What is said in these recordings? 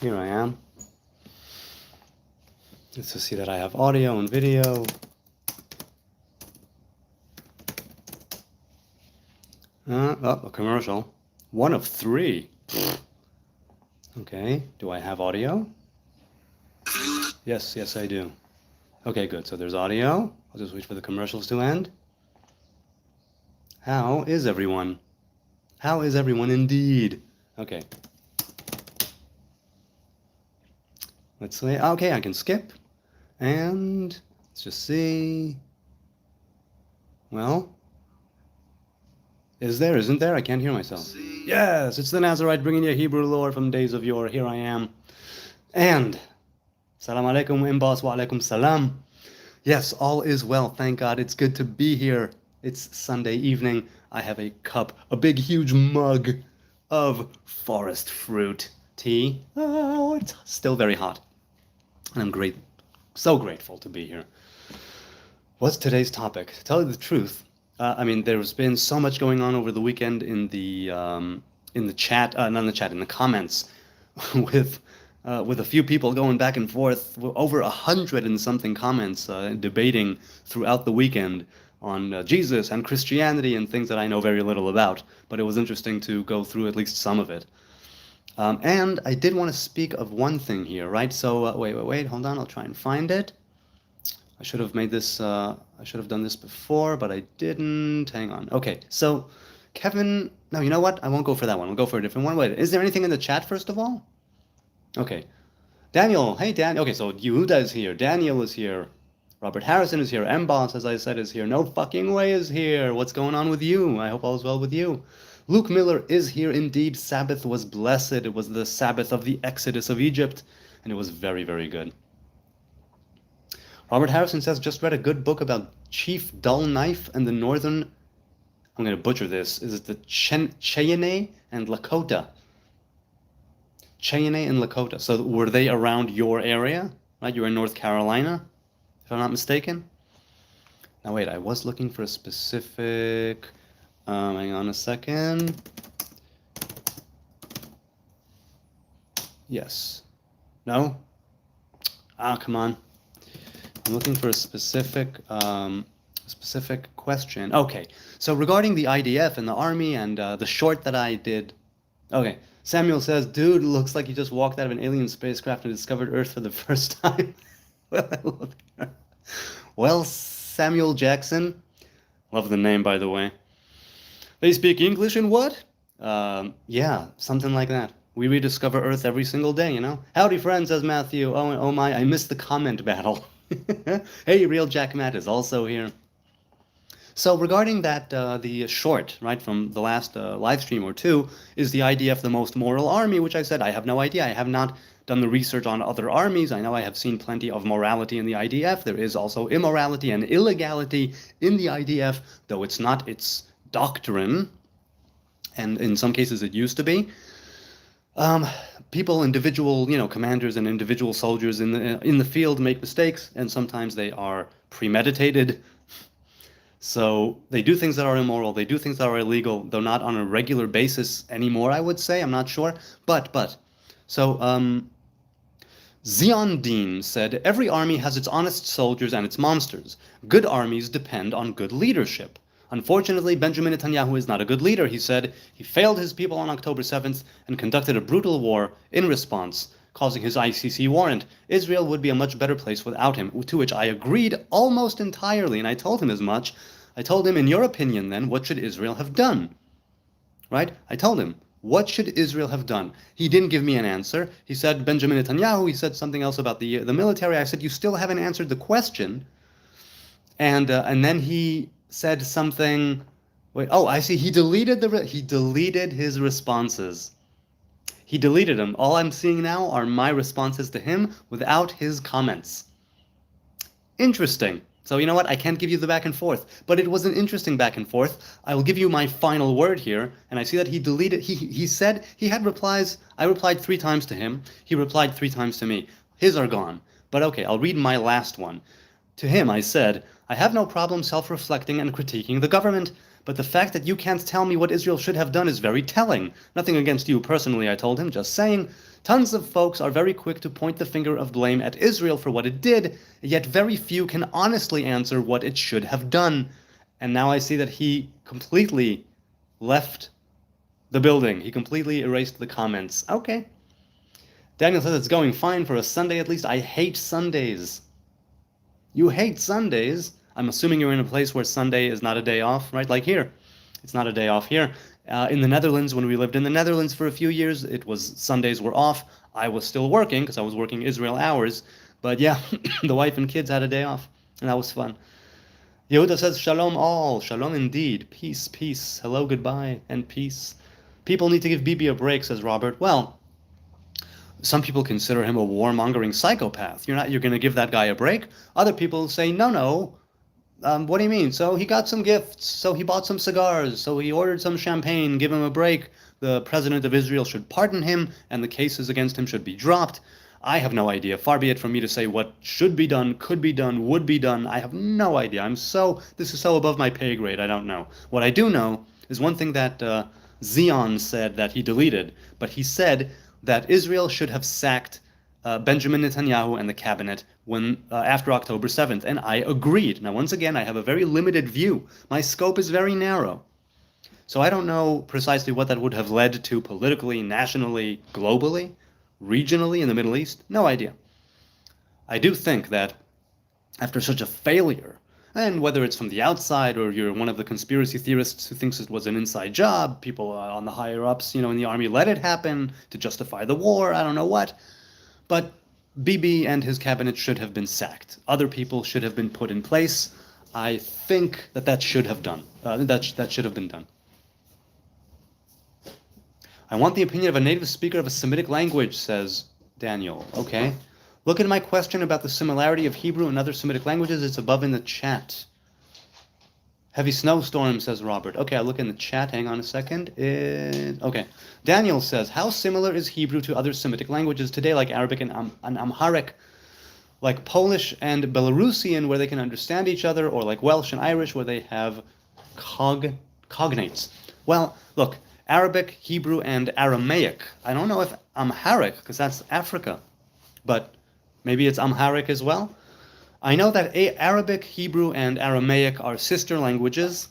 Here I am. Let's just see that I have audio and video. A commercial. 1 of 3. Okay, do I have audio? Yes, I do. Okay, good. So there's audio. I'll just wait for the commercials to end. How is everyone? How is everyone indeed? Okay. Let's say, okay, I can skip. And let's just see. Well, isn't there? I can't hear myself. Yes, it's the Nazarite bringing you Hebrew lore from days of yore. Here I am. And salam alaikum, imbas wa alaikum salam. Yes, all is well, thank God. It's good to be here. It's Sunday evening. I have a cup, a big, huge mug of forest fruit tea. Oh, it's still very hot. And I'm so grateful to be here. What's today's topic? To tell you the truth, there's been so much going on over the weekend in the chat, not in the chat, in the comments, with a few people going back and forth, over 100 and something comments, debating throughout the weekend on Jesus and Christianity and things that I know very little about. But it was interesting to go through at least some of it. And I did want to speak of one thing here, right? So, wait, hold on, I'll try and find it. I should have made this, I should have done this before, but I didn't. Hang on. Okay, so Kevin, no, you know what? I won't go for that one. We'll go for a different one. Wait, is there anything in the chat, first of all? Okay. Daniel, hey, Dan. Okay, so Yehuda is here. Daniel is here. Robert Harrison is here. M-Boss, as I said, is here. No fucking way is here. What's going on with you? I hope all is well with you. Luke Miller is here indeed. Sabbath was blessed. It was the Sabbath of the Exodus of Egypt, and it was very, very good. Robert Harrison says, just read a good book about Chief Dull Knife and the Northern, I'm going to butcher this, is it the Cheyenne and Lakota? Cheyenne and Lakota. So were they around your area? Right, you were in North Carolina, if I'm not mistaken? Now wait, I was looking for a specific... hang on a second. Yes. No? Ah, come on. I'm looking for a specific question. Okay, so regarding the IDF and the Army and the short that I did. Okay, Samuel says, dude, looks like you just walked out of an alien spacecraft and discovered Earth for the first time. Well, Samuel Jackson, love the name, by the way. They speak English and what? Yeah, something like that. We rediscover Earth every single day, you know? Howdy, friends, says Matthew. Oh my, I missed the comment battle. Hey, Real Jack Matt is also here. So regarding that, the short, right, from the last live stream or two, is the IDF the most moral army, which I said I have no idea. I have not done the research on other armies. I know I have seen plenty of morality in the IDF. There is also immorality and illegality in the IDF, though it's not its doctrine, and in some cases it used to be. People, individual, commanders and individual soldiers in the field make mistakes, and sometimes they are premeditated. So they do things that are immoral, they do things that are illegal, though not on a regular basis anymore, I would say. I'm not sure. So Zion Dean said, every army has its honest soldiers and its monsters. Good armies depend on good leadership. Unfortunately, Benjamin Netanyahu is not a good leader, he said. He failed his people on October 7th and conducted a brutal war in response, causing his ICC warrant. Israel would be a much better place without him, to which I agreed almost entirely, and I told him as much. I told him, in your opinion, then, what should Israel have done? Right? I told him, what should Israel have done? He didn't give me an answer. He said, Benjamin Netanyahu, he said something else about the military. I said, you still haven't answered the question. And then he said something. Wait, oh, I see. He deleted his responses. He deleted them. All I'm seeing now are my responses to him without his comments. Interesting. So you know what? I can't give you the back and forth, but it was an interesting back and forth. I will give you my final word here, and I see that he deleted. He said he had replies. I replied 3 times to him. He replied 3 times to me. His are gone. But okay, I'll read my last one. To him, I said, I have no problem self-reflecting and critiquing the government, But the fact that you can't tell me what Israel should have done is very telling. Nothing against you personally, I told him, just saying. Tons of folks are very quick to point the finger of blame at Israel for what it did, yet very few can honestly answer what it should have done. And now I see that he completely left the building. He completely erased the comments. Okay. Daniel says it's going fine for a Sunday at least. I hate Sundays. You hate Sundays? I'm assuming you're in a place where Sunday is not a day off, right? Like here. It's not a day off here. In the Netherlands, when we lived in the Netherlands for a few years, it was Sundays were off. I was still working because I was working Israel hours. But yeah, the wife and kids had a day off, and that was fun. Yehuda says, Shalom all. Shalom indeed. Peace, peace. Hello, goodbye, and peace. People need to give Bibi a break, says Robert. Well, some people consider him a warmongering psychopath. You're going to give that guy a break? Other people say, no. What do you mean? So he got some gifts, so he bought some cigars, so he ordered some champagne, give him a break. The president of Israel should pardon him, and the cases against him should be dropped. I have no idea. Far be it from me to say what should be done, could be done, would be done. I have no idea. This is so above my pay grade, I don't know. What I do know is one thing that Zion said that he deleted, but he said that Israel should have sacked Benjamin Netanyahu and the cabinet after October 7th, and I agreed. Now, once again, I have a very limited view. My scope is very narrow. So I don't know precisely what that would have led to politically, nationally, globally, regionally in the Middle East. No idea. I do think that after such a failure, and whether it's from the outside or you're one of the conspiracy theorists who thinks it was an inside job, people on the higher ups, in the army let it happen to justify the war, I don't know what. But Bibi and his cabinet should have been sacked. Other people should have been put in place. I think that should have done. That should have been done. I want the opinion of a native speaker of a Semitic language, says Daniel. Okay. Look at my question about the similarity of Hebrew and other Semitic languages. It's above in the chat. Heavy snowstorm, says Robert. Okay, I'll look in the chat. Hang on a second. Okay. Daniel says, how similar is Hebrew to other Semitic languages today, like Arabic and Amharic, like Polish and Belarusian, where they can understand each other, or like Welsh and Irish, where they have cognates? Well, look, Arabic, Hebrew, and Aramaic. I don't know if Amharic, because that's Africa, but maybe it's Amharic as well. I know that Arabic, Hebrew, and Aramaic are sister languages,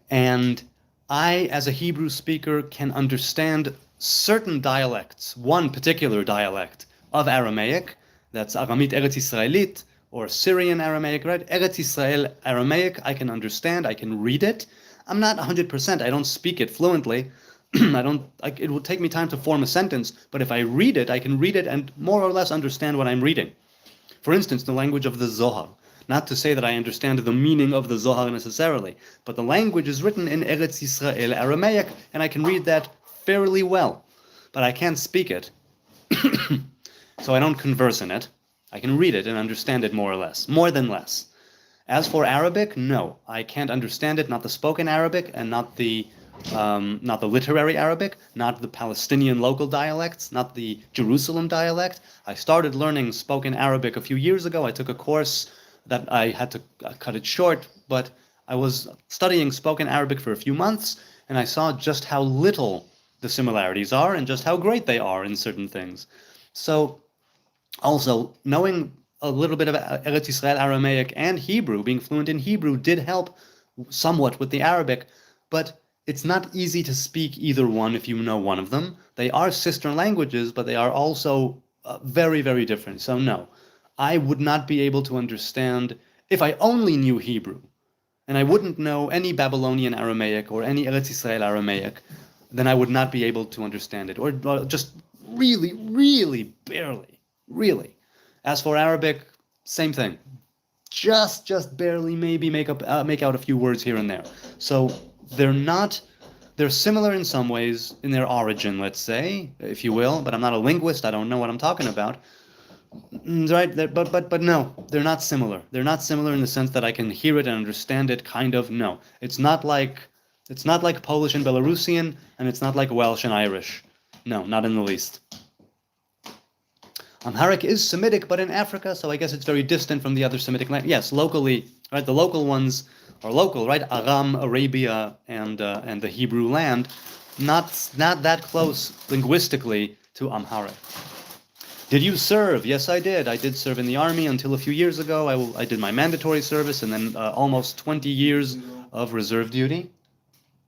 and I, as a Hebrew speaker, can understand certain dialects, one particular dialect of Aramaic, that's Aramit Eretz Yisraelit, or Syrian Aramaic, right? Eretz Yisrael Aramaic, I can understand, I can read it. I'm not 100%, I don't speak it fluently. It will take me time to form a sentence, but if I read it, I can read it and more or less understand what I'm reading. For instance, the language of the Zohar. Not to say that I understand the meaning of the Zohar necessarily, but the language is written in Eretz Yisrael Aramaic, and I can read that fairly well. But I can't speak it, so I don't converse in it. I can read it and understand it more or less, more than less. As for Arabic, no, I can't understand it, not the spoken Arabic, and not the literary Arabic, not the Palestinian local dialects, not the Jerusalem dialect. I started learning spoken Arabic a few years ago. I took a course that I had to cut it short, but I was studying spoken Arabic for a few months, and I saw just how little the similarities are and just how great they are in certain things. So, also, knowing a little bit of Eretz Yisrael Aramaic and Hebrew, being fluent in Hebrew, did help somewhat with the Arabic, but it's not easy to speak either one if you know one of them. They are sister languages, but they are also very, very different. So no, I would not be able to understand if I only knew Hebrew, and I wouldn't know any Babylonian Aramaic or any Eretz Yisrael Aramaic, then I would not be able to understand it, or just really, really barely, really. As for Arabic, same thing. Just barely, maybe make out a few words here and there. So they're similar in some ways in their origin, let's say, if you will, but I'm not a linguist, I don't know what I'm talking about. Right, but no, they're not similar. They're not similar in the sense that I can hear it and understand it, kind of, no. It's not like Polish and Belarusian, and it's not like Welsh and Irish. No, not in the least. Amharic is Semitic, but in Africa, so I guess it's very distant from the other Semitic languages. Yes, locally, right, the local ones, or local, right? Aram, Arabia, and the Hebrew land, not that close linguistically to Amharic. Did you serve? Yes, I did. I did serve in the army until a few years ago. I did my mandatory service and then almost 20 years of reserve duty.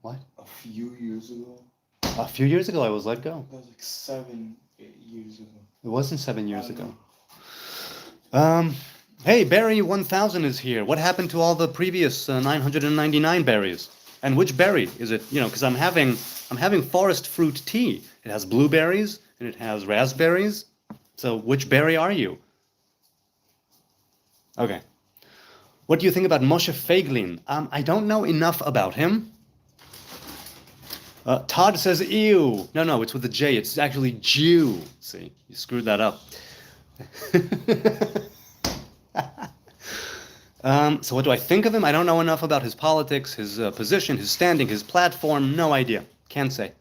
What? A few years ago. A few years ago, I was let go. That was like 7, 8 years ago. It wasn't 7 years ago. Hey, Barry 1000 is here. What happened to all the previous 999 berries? And which berry is it? You know, because I'm having forest fruit tea. It has blueberries and it has raspberries. So which berry are you? Okay. What do you think about Moshe Feiglin? I don't know enough about him. Todd says ew. No, it's with a J. It's actually Jew. See, you screwed that up. So what do I think of him? I don't know enough about his politics, his position, his standing, his platform. No idea. Can't say.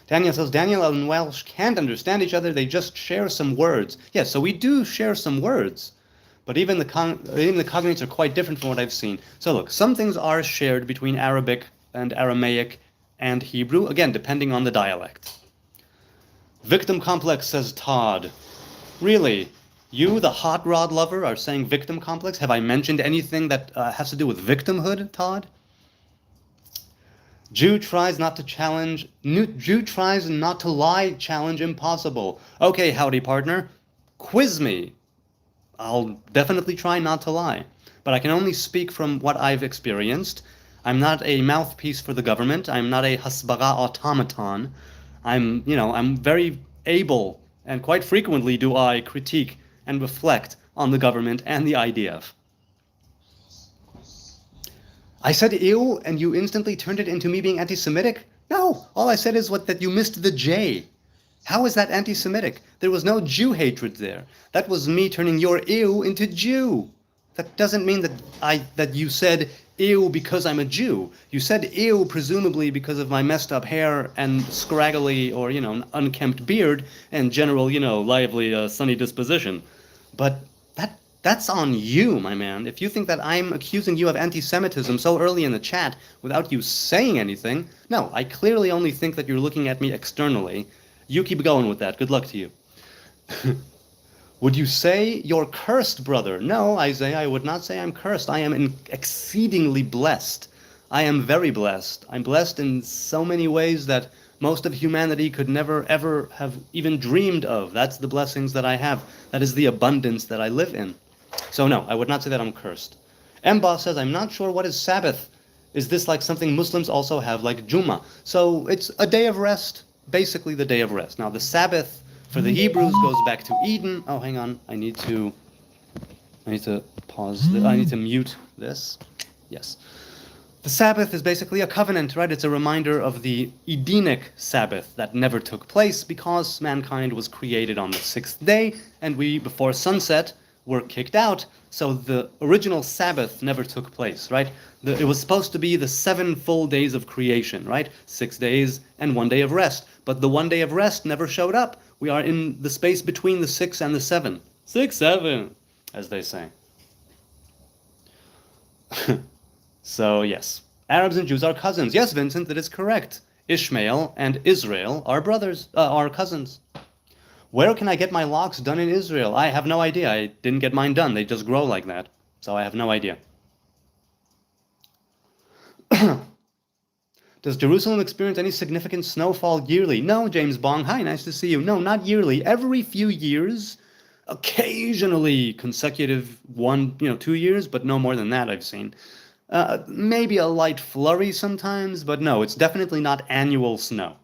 Daniel says, Daniel and Welsh can't understand each other. They just share some words. Yes, so we do share some words. But even the cognates are quite different from what I've seen. So look, some things are shared between Arabic and Aramaic and Hebrew, again, depending on the dialect. Victim complex, says Todd. Really? You, the hot rod lover, are saying victim complex? Have I mentioned anything that has to do with victimhood, Todd? Jew tries not to lie, challenge impossible. Okay, howdy partner, quiz me. I'll definitely try not to lie. But I can only speak from what I've experienced. I'm not a mouthpiece for the government. I'm not a hasbara automaton. I'm very able, and quite frequently do I critique and reflect on the government and the IDF. I said ew, and you instantly turned it into me being anti-Semitic? No, all I said is that you missed the J. How is that anti-Semitic? There was no Jew hatred there. That was me turning your ew into Jew. That doesn't mean that you said ew because I'm a Jew. You said ew presumably because of my messed up hair and scraggly or, unkempt beard and general, lively, sunny disposition. But that's on you, my man. If you think that I'm accusing you of anti-Semitism so early in the chat without you saying anything, no, I clearly only think that you're looking at me externally. You keep going with that. Good luck to you. Would you say you're cursed, brother? No, Isaiah, I would not say I'm cursed. I am exceedingly blessed. I am very blessed. I'm blessed in so many ways that most of humanity could never, ever have even dreamed of. That's the blessings that I have. That is the abundance that I live in. So no, I would not say that I'm cursed. Mboss says, I'm not sure what is Sabbath. Is this like something Muslims also have, like Juma? So it's a day of rest, basically the day of rest. Now the Sabbath for the Hebrews goes back to Eden. Oh, hang on. I need to pause. I need to mute this. Yes. The Sabbath is basically a covenant, right? It's a reminder of the Edenic Sabbath that never took place because mankind was created on the 6th day, and we, before sunset, were kicked out. So the original Sabbath never took place, right? It was supposed to be the 7 full days of creation, right? 6 days and 1 day of rest. But the 1 day of rest never showed up. We are in the space between the 6 and the 7. 6, 7, as they say. So, yes. Arabs and Jews are cousins. Yes, Vincent, that is correct. Ishmael and Israel are brothers, are cousins. Where can I get my locks done in Israel? I have no idea. I didn't get mine done. They just grow like that. So I have no idea. Does Jerusalem experience any significant snowfall yearly? No, James Bong. Hi, nice to see you. No, not yearly. Every few years, occasionally consecutive 2 years, but no more than that I've seen. Maybe a light flurry sometimes, but no, it's definitely not annual snow.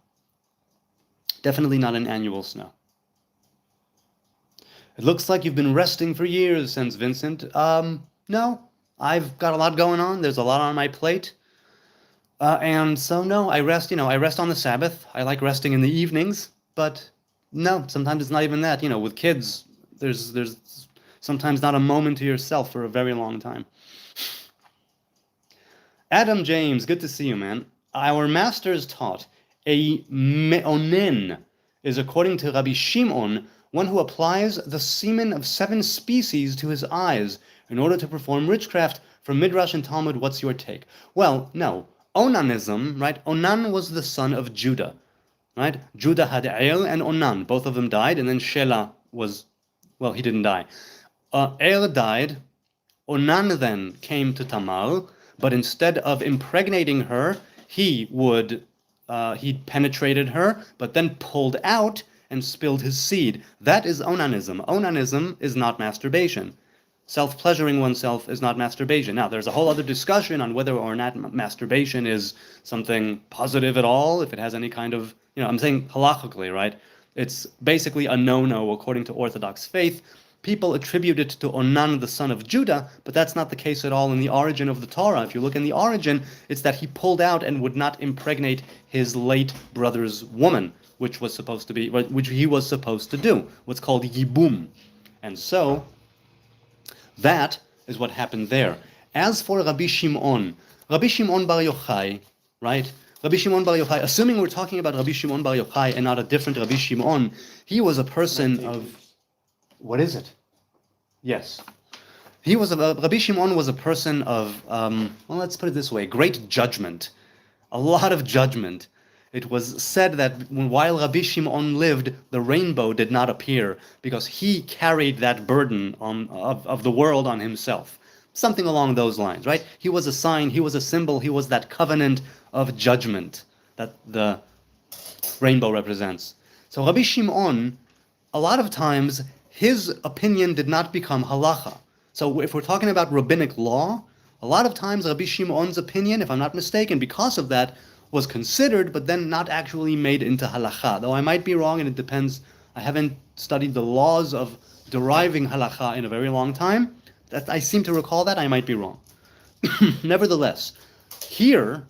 Definitely not an annual snow. It looks like you've been resting for years, says Vincent. No, I've got a lot going on. There's a lot on my plate. And so, no, I rest on the Sabbath. I like resting in the evenings, but no, sometimes it's not even that. With kids, there's sometimes not a moment to yourself for a very long time. Adam James, good to see you, man. Our masters taught a me'onen is, according to Rabbi Shimon, one who applies the semen of 7 species to his eyes in order to perform witchcraft From Midrash and Talmud, what's your take? Well, no. Onanism, right? Onan was the son of Judah, right? Judah had Er and Onan. Both of them died, and then Shelah was, well, he didn't die. Er died. Onan then came to Tamar, but instead of impregnating her, he penetrated her, but then pulled out and spilled his seed. That is onanism. Onanism is not masturbation. Self-pleasuring oneself is not masturbation. Now, there's a whole other discussion on whether or not masturbation is something positive at all, if it has any kind of, I'm saying halachically, right? It's basically a no-no according to Orthodox faith. People attribute it to Onan, the son of Judah, but that's not the case at all in the origin of the Torah. If you look in the origin, it's that he pulled out and would not impregnate his late brother's woman, which he was supposed to do, what's called yibum. And so, that is what happened there. As for Rabbi Shimon Bar Yochai, right? Rabbi Shimon Bar Yochai, assuming we're talking about Rabbi Shimon Bar Yochai and not a different Rabbi Shimon, he was a person of... What is it? Yes. Rabbi Shimon was a person of, well, let's put it this way, great judgment. A lot of judgment. It was said that while Rabbi Shimon lived, the rainbow did not appear because he carried that burden of the world on himself. Something along those lines, right? He was a sign, he was a symbol, he was that covenant of judgment that the rainbow represents. So Rabbi Shimon, a lot of times, his opinion did not become halacha. So if we're talking about rabbinic law, a lot of times Rabbi Shimon's opinion, if I'm not mistaken, because of that, was considered, but then not actually made into halacha. Though I might be wrong, and it depends. I haven't studied the laws of deriving halacha in a very long time. I seem to recall that. I might be wrong. Nevertheless, here,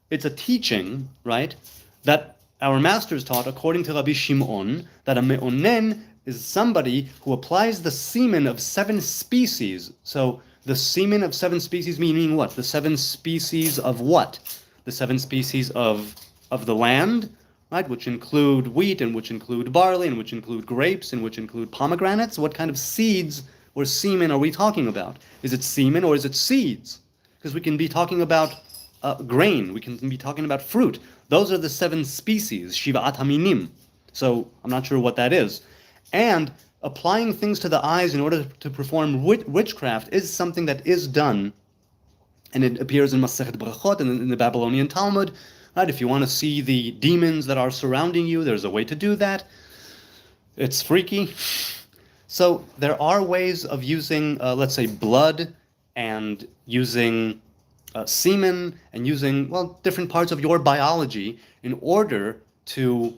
it's a teaching, right, that our masters taught, according to Rabbi Shimon, that a me'onen is somebody who applies the semen of 7 species. So the semen of 7 species meaning what? The 7 species of what? The 7 species of the land, right? Which include wheat, and which include barley, and which include grapes, and which include pomegranates. What kind of seeds or semen are we talking about? Is it semen or is it seeds? Because we can be talking about grain. We can be talking about fruit. Those are the 7 species, Shiva'at Haminim. So I'm not sure what that is. And applying things to the eyes in order to perform witchcraft is something that is done, and it appears in Masechet Brachot and in the Babylonian Talmud. Right? If you want to see the demons that are surrounding you, there's a way to do that. It's freaky. So there are ways of using, let's say, blood, and using semen, and using, well, different parts of your biology in order to,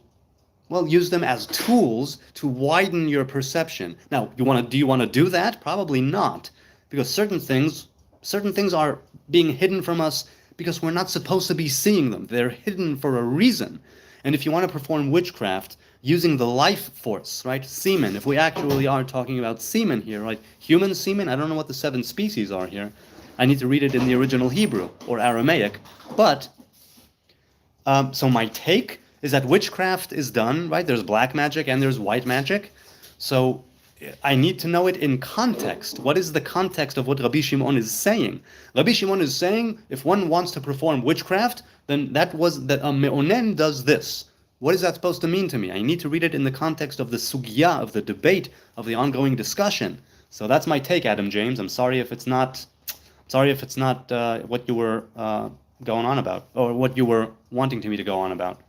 well, use them as tools to widen your perception. Now, do you want to do that? Probably not, because certain things are being hidden from us because we're not supposed to be seeing them. They're hidden for a reason. And if you want to perform witchcraft using the life force, right, semen, if we actually are talking about semen here, right, human semen, I don't know what the 7 species are here. I need to read it in the original Hebrew or Aramaic. But, so my take is that witchcraft is done, right? There's black magic and there's white magic. So I need to know it in context. What is the context of what Rabbi Shimon is saying? Rabbi Shimon is saying if one wants to perform witchcraft, then that a me'onen does this. What is that supposed to mean to me? I need to read it in the context of the sugya, of the debate, of the ongoing discussion. So that's my take, Adam James. I'm sorry if it's not what you were going on about, or what you were wanting me to go on about.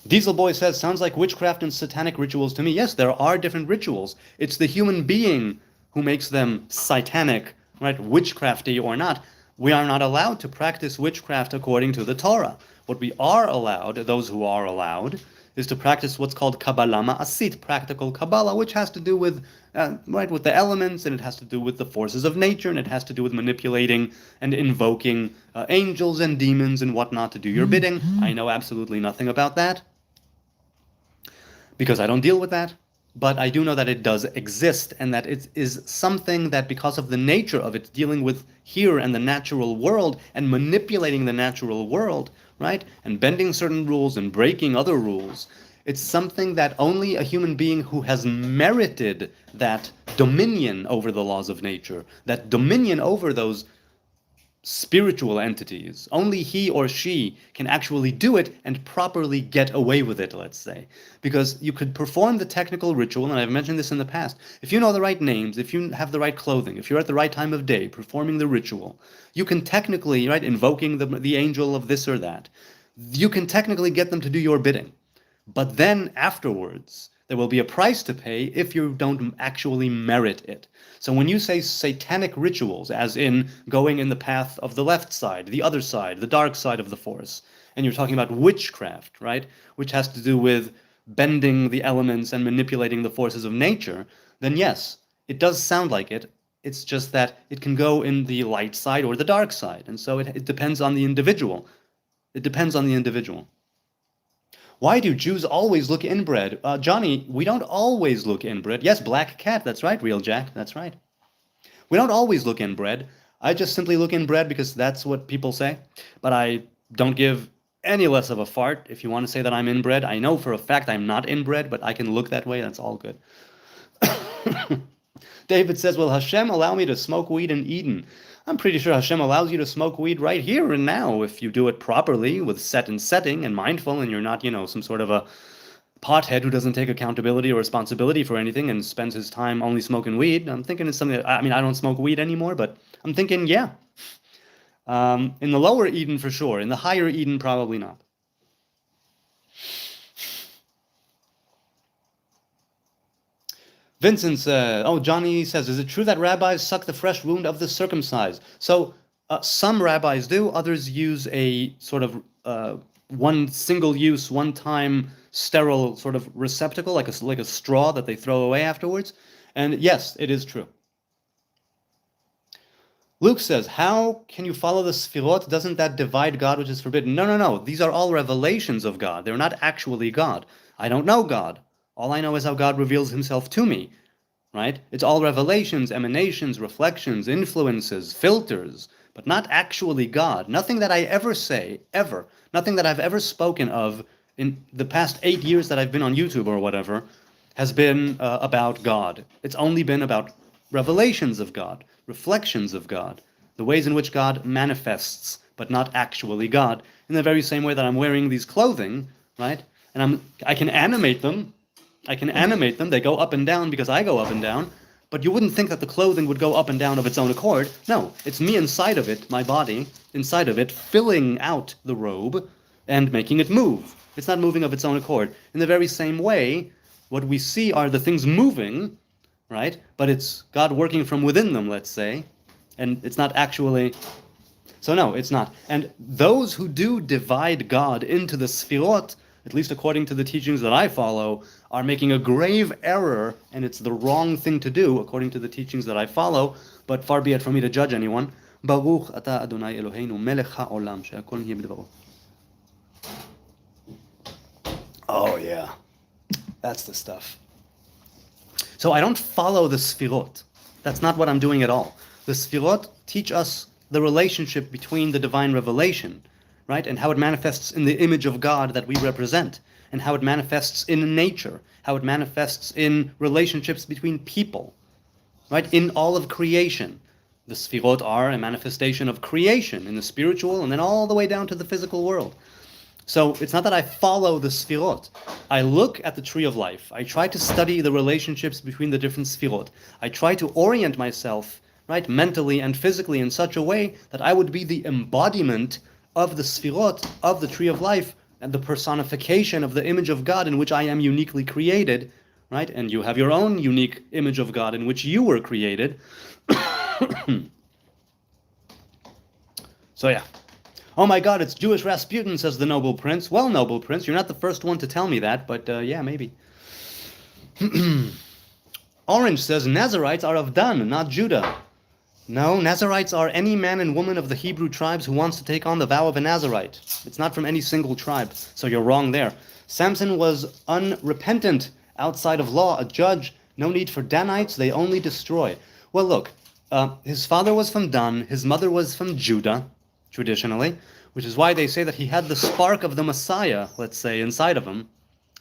Diesel Boy says, sounds like witchcraft and satanic rituals to me. Yes, there are different rituals. It's the human being who makes them satanic, right? Witchcrafty or not. We are not allowed to practice witchcraft according to the Torah. What we are allowed, those who are allowed, is to practice what's called Kabbalah Ma'asit, practical Kabbalah, which has to do with with the elements, and it has to do with the forces of nature, and it has to do with manipulating and invoking angels and demons and whatnot to do your bidding. I know absolutely nothing about that, because I don't deal with that, but I do know that it does exist, and that it is something that, because of the nature of it, dealing with here and the natural world, and manipulating the natural world, right, and bending certain rules and breaking other rules, It's something that only a human being who has merited that dominion over the laws of nature, that dominion over those spiritual entities, only he or she can actually do it and properly get away with it, let's say. Because you could perform the technical ritual, and I've mentioned this in the past, if you know the right names, if you have the right clothing, if you're at the right time of day performing the ritual, you can technically, right, invoking the angel of this or that, you can technically get them to do your bidding. But then afterwards, there will be a price to pay if you don't actually merit it. So when you say satanic rituals, as in going in the path of the left side, the other side, the dark side of the force, and you're talking about witchcraft, right, which has to do with bending the elements and manipulating the forces of nature, then yes, it does sound like it. It's just that it can go in the light side or the dark side. And so it depends on the individual. It depends on the individual. Why do Jews always look inbred? Johnny, we don't always look inbred. Yes, black cat, that's right, real Jack, that's right. We don't always look inbred. I just simply look inbred because that's what people say. But I don't give any less of a fart if you want to say that I'm inbred. I know for a fact I'm not inbred, but I can look that way, that's all good. David says, will Hashem allow me to smoke weed in Eden? I'm pretty sure Hashem allows you to smoke weed right here and now if you do it properly with set and setting and mindful and you're not, some sort of a pothead who doesn't take accountability or responsibility for anything and spends his time only smoking weed. I'm thinking it's something I don't smoke weed anymore, but I'm thinking, yeah. In the lower Eden for sure. In the higher Eden, probably not. Vincent says, Johnny says, is it true that rabbis suck the fresh wound of the circumcised? So some rabbis do, others use a sort of one single-use, one-time sterile sort of receptacle, like a straw that they throw away afterwards. And yes, it is true. Luke says, how can you follow the Sfirot? Doesn't that divide God, which is forbidden? No. These are all revelations of God. They're not actually God. I don't know God. All I know is how God reveals himself to me, right? It's all revelations, emanations, reflections, influences, filters, but not actually God. Nothing that I ever say, ever, nothing that I've ever spoken of in the past 8 years that I've been on YouTube or whatever, has been about God. It's only been about revelations of God, reflections of God, the ways in which God manifests, but not actually God. In the very same way that I'm wearing these clothing, right? And I can animate them. They go up and down because I go up and down. But you wouldn't think that the clothing would go up and down of its own accord. No, it's me inside of it, my body, inside of it, filling out the robe and making it move. It's not moving of its own accord. In the very same way, what we see are the things moving, right? But it's God working from within them, let's say. And it's not actually... So no, it's not. And those who do divide God into the Sfirot, at least according to the teachings that I follow, are making a grave error, and it's the wrong thing to do, according to the teachings that I follow, but far be it from me to judge anyone. Baruch atah Adonai Eloheinu melech ha'olam she'akol nihye b'dvaro. Oh yeah, that's the stuff. So I don't follow the Sfirot. That's not what I'm doing at all. The Sfirot teach us the relationship between the divine revelation, right? And how it manifests in the image of God that we represent, and how it manifests in nature, how it manifests in relationships between people, right? In all of creation. The Sfirot are a manifestation of creation in the spiritual and then all the way down to the physical world. So it's not that I follow the Sfirot. I look at the tree of life. I try to study the relationships between the different Sfirot. I try to orient myself, right, mentally and physically in such a way that I would be the embodiment of the Sfirot, of the tree of life, and the personification of the image of God in which I am uniquely created, right? And you have your own unique image of God in which you were created. So yeah. Oh my God, it's Jewish Rasputin, says the noble prince. Well, noble prince, you're not the first one to tell me that, but yeah, maybe. Orange says Nazarites are of Dan, not Judah. No, Nazarites are any man and woman of the Hebrew tribes who wants to take on the vow of a Nazarite. It's not from any single tribe, so you're wrong there. Samson was unrepentant, outside of law, a judge. No need for Danites, they only destroy. Well, look, his father was from Dan, his mother was from Judah, traditionally, which is why they say that he had the spark of the Messiah, let's say, inside of him.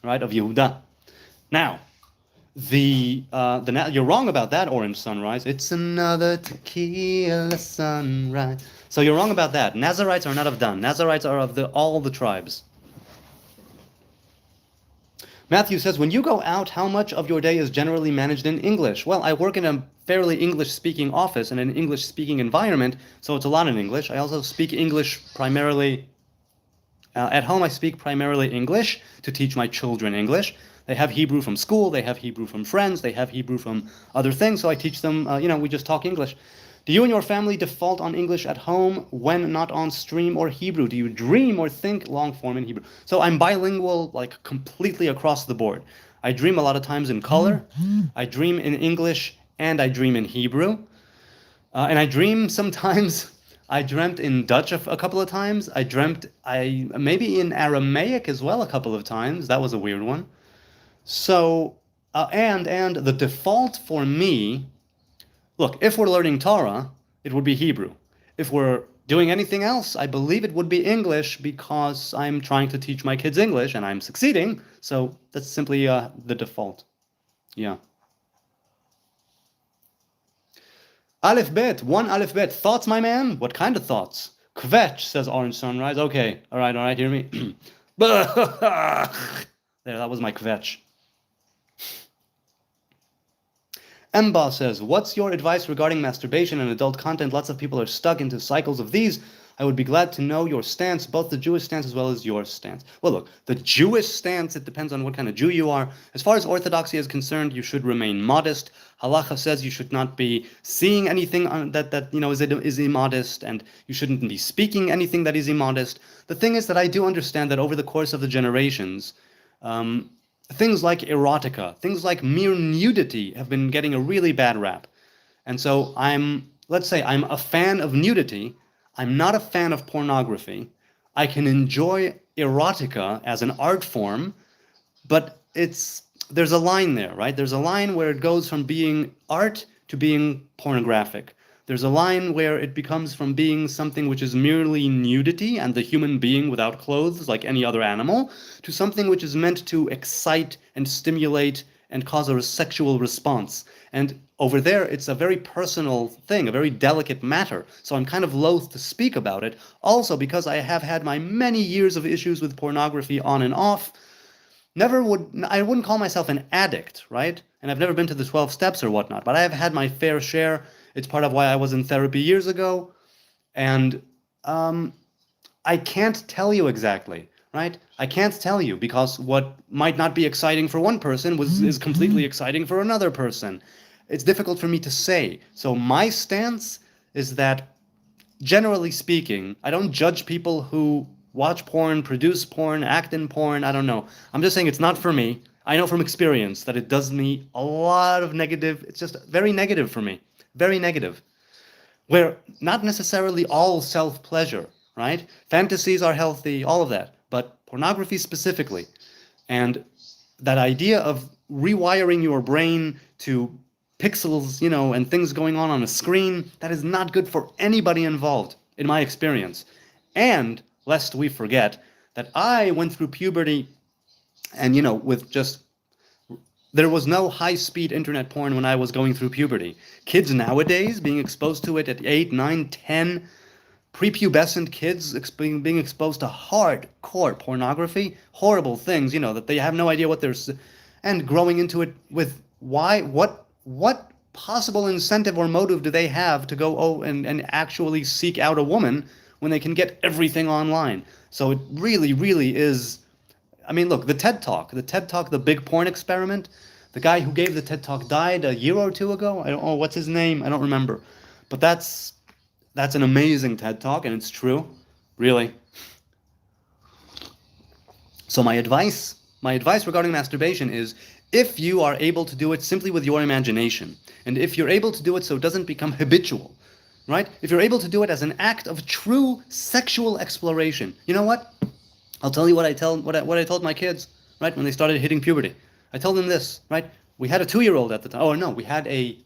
right, of Yehuda. Now, you're wrong about that orange sunrise. It's another tequila sunrise. So you're wrong about that. Nazarites are not of Dan. Nazarites are of all the tribes. Matthew says, when you go out, how much of your day is generally managed in English? Well, I work in a fairly English-speaking office and an English-speaking environment, so it's a lot in English. I also speak English primarily at home. I speak primarily English to teach my children English. They have Hebrew from school, they have Hebrew from friends, they have Hebrew from other things, so I teach them, we just talk English. Do you and your family default on English at home when not on stream or Hebrew? Do you dream or think long form in Hebrew? So I'm bilingual, like completely across the board. I dream a lot of times in color, I dream in English, and I dream in Hebrew. And I dream sometimes, I dreamt in Dutch a couple of times. I dreamt, maybe in Aramaic as well a couple of times. That was a weird one. So, and the default for me, look, if we're learning Torah, it would be Hebrew. If we're doing anything else, I believe it would be English because I'm trying to teach my kids English and I'm succeeding. So that's simply the default. Yeah. Aleph Bet, one Aleph Bet. Thoughts, my man? What kind of thoughts? Kvetch, says Orange Sunrise. Okay, all right, hear me. There, that was my kvetch. Emba says, what's your advice regarding masturbation and adult content? Lots of people are stuck into cycles of these. I would be glad to know your stance, both the Jewish stance as well as your stance. Well, look, the Jewish stance, it depends on what kind of Jew you are. As far as orthodoxy is concerned, you should remain modest. Halacha says you should not be seeing anything is immodest, and you shouldn't be speaking anything that is immodest. The thing is that I do understand that over the course of the generations, things like erotica, things like mere nudity have been getting a really bad rap. And so let's say I'm a fan of nudity. I'm not a fan of pornography. I can enjoy erotica as an art form, but there's a line there, right? There's a line where it goes from being art to being pornographic. There's a line where it becomes from being something which is merely nudity and the human being without clothes like any other animal to something which is meant to excite and stimulate and cause a sexual response. And over there, it's a very personal thing, a very delicate matter. So I'm kind of loath to speak about it. Also because I have had my many years of issues with pornography on and off. I wouldn't call myself an addict, right? And I've never been to the 12 steps or whatnot, but I have had my fair share. It's part of why I was in therapy years ago. And I can't tell you exactly, right? I can't tell you because what might not be exciting for one person is completely exciting for another person. It's difficult for me to say. So my stance is that, generally speaking, I don't judge people who watch porn, produce porn, act in porn. I don't know. I'm just saying it's not for me. I know from experience that it does me a lot of negative. It's just very negative for me. Very negative. Where not necessarily all self-pleasure, right? Fantasies are healthy, all of that. But pornography specifically. And that idea of rewiring your brain to pixels, and things going on a screen, that is not good for anybody involved, in my experience. And lest we forget that I went through puberty and, there was no high-speed internet porn when I was going through puberty. Kids nowadays being exposed to it at 8, 9, 10, prepubescent kids being exposed to hardcore pornography, horrible things, that they have no idea what they're... And growing into it with what possible incentive or motive do they have to go and actually seek out a woman when they can get everything online? So it really, really is... I mean, look, the TED Talk, the big porn experiment, the guy who gave the TED Talk died a year or two ago. I don't know, what's his name? I don't remember. But that's an amazing TED Talk, and it's true, really. So my advice regarding masturbation is, if you are able to do it simply with your imagination, and if you're able to do it so it doesn't become habitual, right? If you're able to do it as an act of true sexual exploration, you know what? I'll tell you what I told my kids, right, when they started hitting puberty. I told them this, right? We had a 2-year-old at the time. Oh no, we had a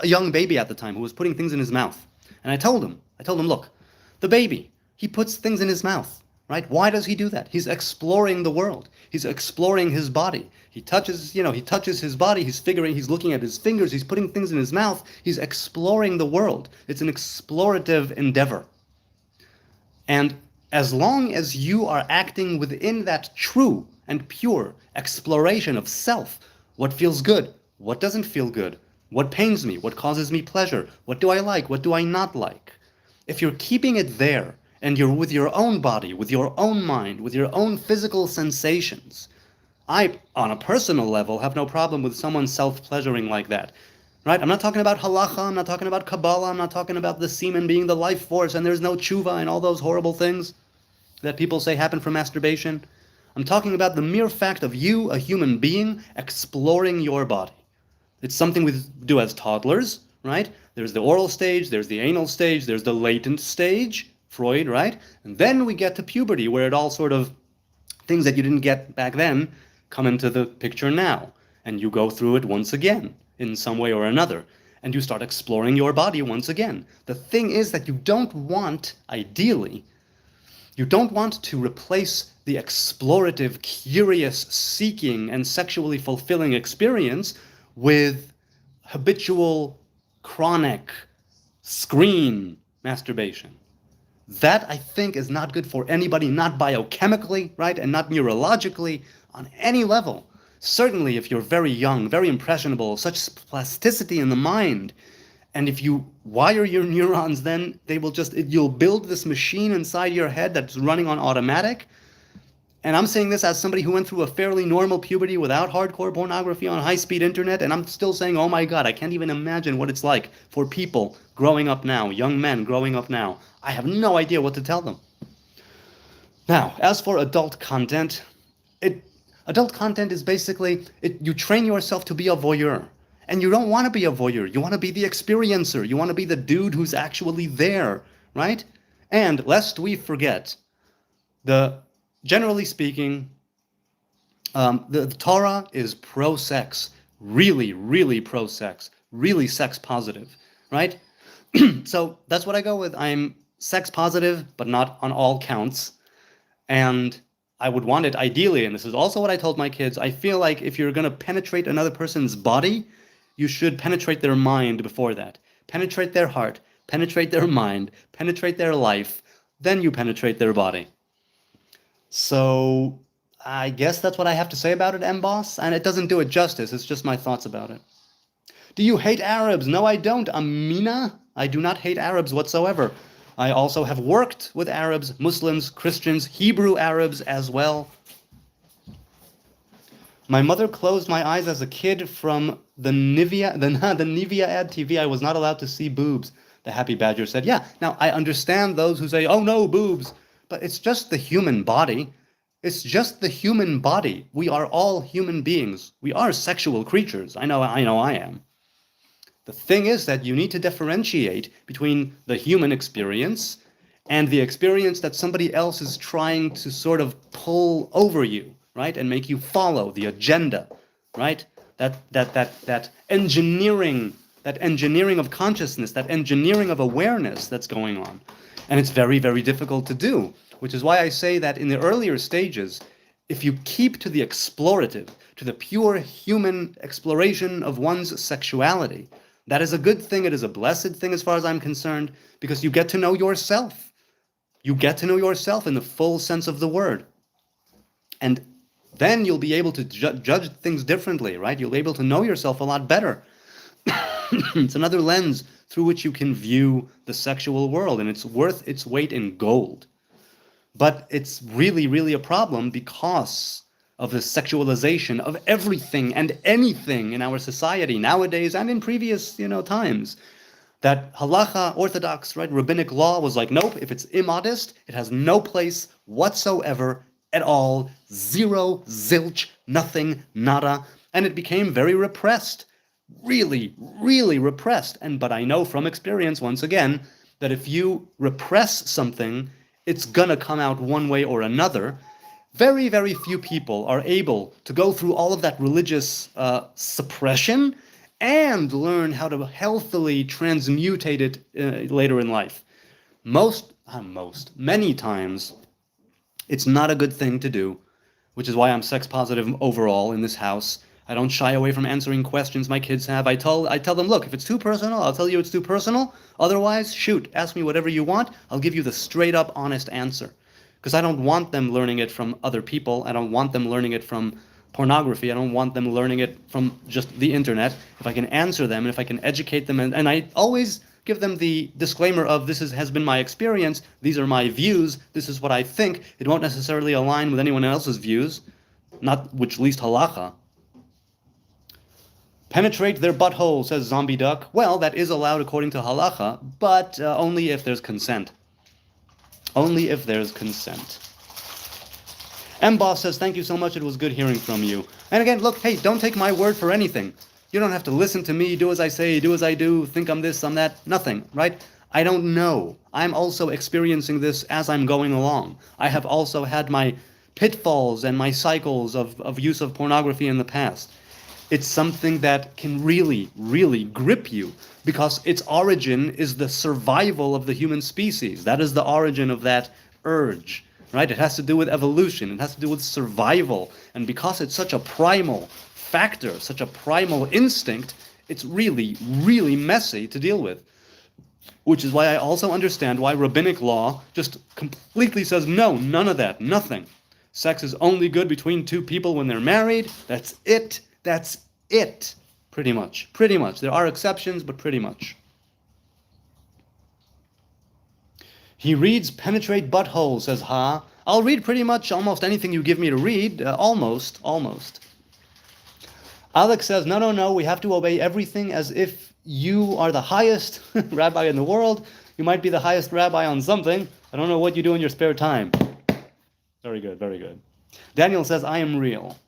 young baby at the time who was putting things in his mouth. And I told him, look, the baby, he puts things in his mouth. right? Why does he do that? He's exploring the world. He's exploring his body. He touches his body. He's looking at his fingers. He's putting things in his mouth. He's exploring the world. It's an explorative endeavor. And as long as you are acting within that true and pure exploration of self, what feels good, what doesn't feel good, what pains me, what causes me pleasure, what do I like, what do I not like, if you're keeping it there, and you're with your own body, with your own mind, with your own physical sensations, I, on a personal level, have no problem with someone self-pleasuring like that. Right? I'm not talking about halacha, I'm not talking about Kabbalah, I'm not talking about the semen being the life force and there's no tshuva and all those horrible things that people say happen from masturbation. I'm talking about the mere fact of you, a human being, exploring your body. It's something we do as toddlers, right? There's the oral stage, there's the anal stage, there's the latent stage, Freud, right? And then we get to puberty, where it all sort of, things that you didn't get back then come into the picture now. And you go through it once again, in some way or another. And you start exploring your body once again. The thing is that you don't want, ideally, you don't want to replace the explorative, curious, seeking, and sexually fulfilling experience with habitual, chronic, screen masturbation. That, I think, is not good for anybody, not biochemically, right, and not neurologically, on any level. Certainly, if you're very young, very impressionable, such plasticity in the mind, and if you wire your neurons, then they will you'll build this machine inside your head that's running on automatic. And I'm saying this as somebody who went through a fairly normal puberty without hardcore pornography on high-speed internet, and I'm still saying, oh my God, I can't even imagine what it's like for people growing up now, young men growing up now. I have no idea what to tell them. Now, as for adult content, adult content is basically, you train yourself to be a voyeur. And you don't want to be a voyeur. You want to be the experiencer. You want to be the dude who's actually there, right? And lest we forget, generally speaking, the Torah is pro-sex, really, really pro-sex, really sex positive, right? So that's what I go with. I'm sex positive, but not on all counts. And I would want it ideally, and this is also what I told my kids, I feel like if you're going to penetrate another person's body, you should penetrate their mind before that. Penetrate their heart, penetrate their mind, penetrate their life, then you penetrate their body. So I guess that's what I have to say about it, M-Boss, and it doesn't do it justice. It's just my thoughts about it. Do you hate Arabs? No, I don't, Amina. I do not hate Arabs whatsoever. I also have worked with Arabs, Muslims, Christians, Hebrew Arabs as well. My mother closed my eyes as a kid from the Nivea ad TV. I was not allowed to see boobs. The Happy Badger said, yeah. Now, I understand those who say, oh no, boobs. But it's just the human body. It's just the human body. We are all human beings. We are sexual creatures. I know I am. The thing is that you need to differentiate between the human experience and the experience that somebody else is trying to sort of pull over you, right? And make you follow the agenda, right? That engineering of consciousness, that engineering of awareness that's going on. And it's very, very difficult to do, which is why I say that in the earlier stages, if you keep to the explorative, to the pure human exploration of one's sexuality, that is a good thing. It is a blessed thing as far as I'm concerned, because you get to know yourself. You get to know yourself in the full sense of the word. And then you'll be able to judge things differently, right? You'll be able to know yourself a lot better. It's another lens through which you can view the sexual world, and it's worth its weight in gold. But it's really, really a problem because of the sexualization of everything and anything in our society nowadays and in previous, times. That halacha, orthodox, right, rabbinic law was like, nope, if it's immodest, it has no place whatsoever at all. Zero, zilch, nothing, nada. And it became very repressed. Really, really repressed. But I know from experience, once again, that if you repress something, it's gonna come out one way or another. Very, very few people are able to go through all of that religious suppression and learn how to healthily transmutate it later in life. Many times, It's not a good thing to do, which is why I'm sex positive overall in this house. I don't shy away from answering questions my kids have. I tell them, look, if it's too personal, I'll tell you it's too personal. Otherwise, shoot, ask me whatever you want. I'll give you the straight up honest answer. Because I don't want them learning it from other people. I don't want them learning it from pornography. I don't want them learning it from just the internet. If I can answer them and if I can educate them, and I always give them the disclaimer of has been my experience, these are my views, this is what I think. It won't necessarily align with anyone else's views, not which least halacha. Penetrate their butthole, says Zombie Duck. Well, that is allowed according to halacha, but only if there's consent. Only if there's consent. M-Boss says, thank you so much, it was good hearing from you. And again, look, hey, don't take my word for anything. You don't have to listen to me, do as I say, do as I do, think I'm this, I'm that, nothing, right? I don't know. I'm also experiencing this as I'm going along. I have also had my pitfalls and my cycles of use of pornography in the past. It's something that can really, really grip you because its origin is the survival of the human species. That is the origin of that urge, right? It has to do with evolution. It has to do with survival. And because it's such a primal factor, such a primal instinct, it's really, really messy to deal with. Which is why I also understand why rabbinic law just completely says, no, none of that, nothing. Sex is only good between two people when they're married. That's it. That's it. Pretty much. Pretty much. There are exceptions, but pretty much. He reads penetrate butthole, says Ha. I'll read pretty much almost anything you give me to read. Almost. Alex says, no, we have to obey everything as if you are the highest rabbi in the world. You might be the highest rabbi on something. I don't know what you do in your spare time. Very good, very good. Daniel says, I am real.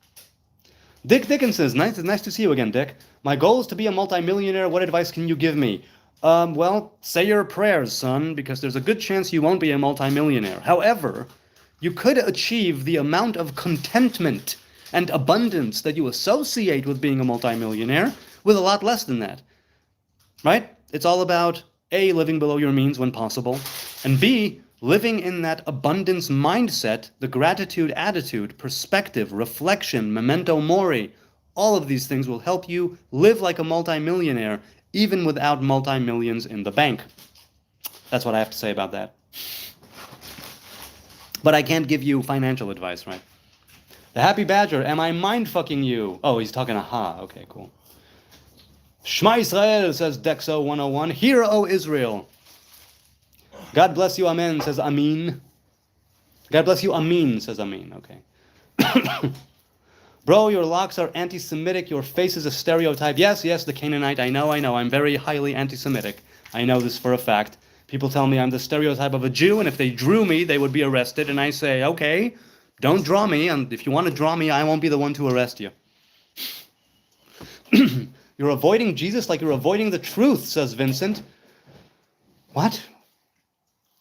Dick Dickens says, nice to see you again, Dick. My goal is to be a multimillionaire. What advice can you give me? Well, say your prayers, son, because there's a good chance you won't be a multimillionaire. However, you could achieve the amount of contentment and abundance that you associate with being a multimillionaire with a lot less than that. Right? It's all about A, living below your means when possible, and B, living in that abundance mindset, the gratitude attitude, perspective, reflection, memento mori. All of these things will help you live like a multimillionaire even without multi-millions in the bank. That's what I have to say about that. But I can't give you financial advice, right? The Happy Badger, am I mind-fucking you? Oh, he's talking to Ha. Okay, cool. Shema Israel, says Dexo101. Hear, O Israel. God bless you, Amen, says Amin. God bless you, Amin, says Amin. Okay. Bro, your locks are anti-Semitic. Your face is a stereotype. Yes, the Canaanite. I know. I'm very highly anti-Semitic. I know this for a fact. People tell me I'm the stereotype of a Jew, and if they drew me, they would be arrested. And I say, okay, don't draw me, and if you want to draw me, I won't be the one to arrest you. You're avoiding Jesus like you're avoiding the truth, says Vincent. What?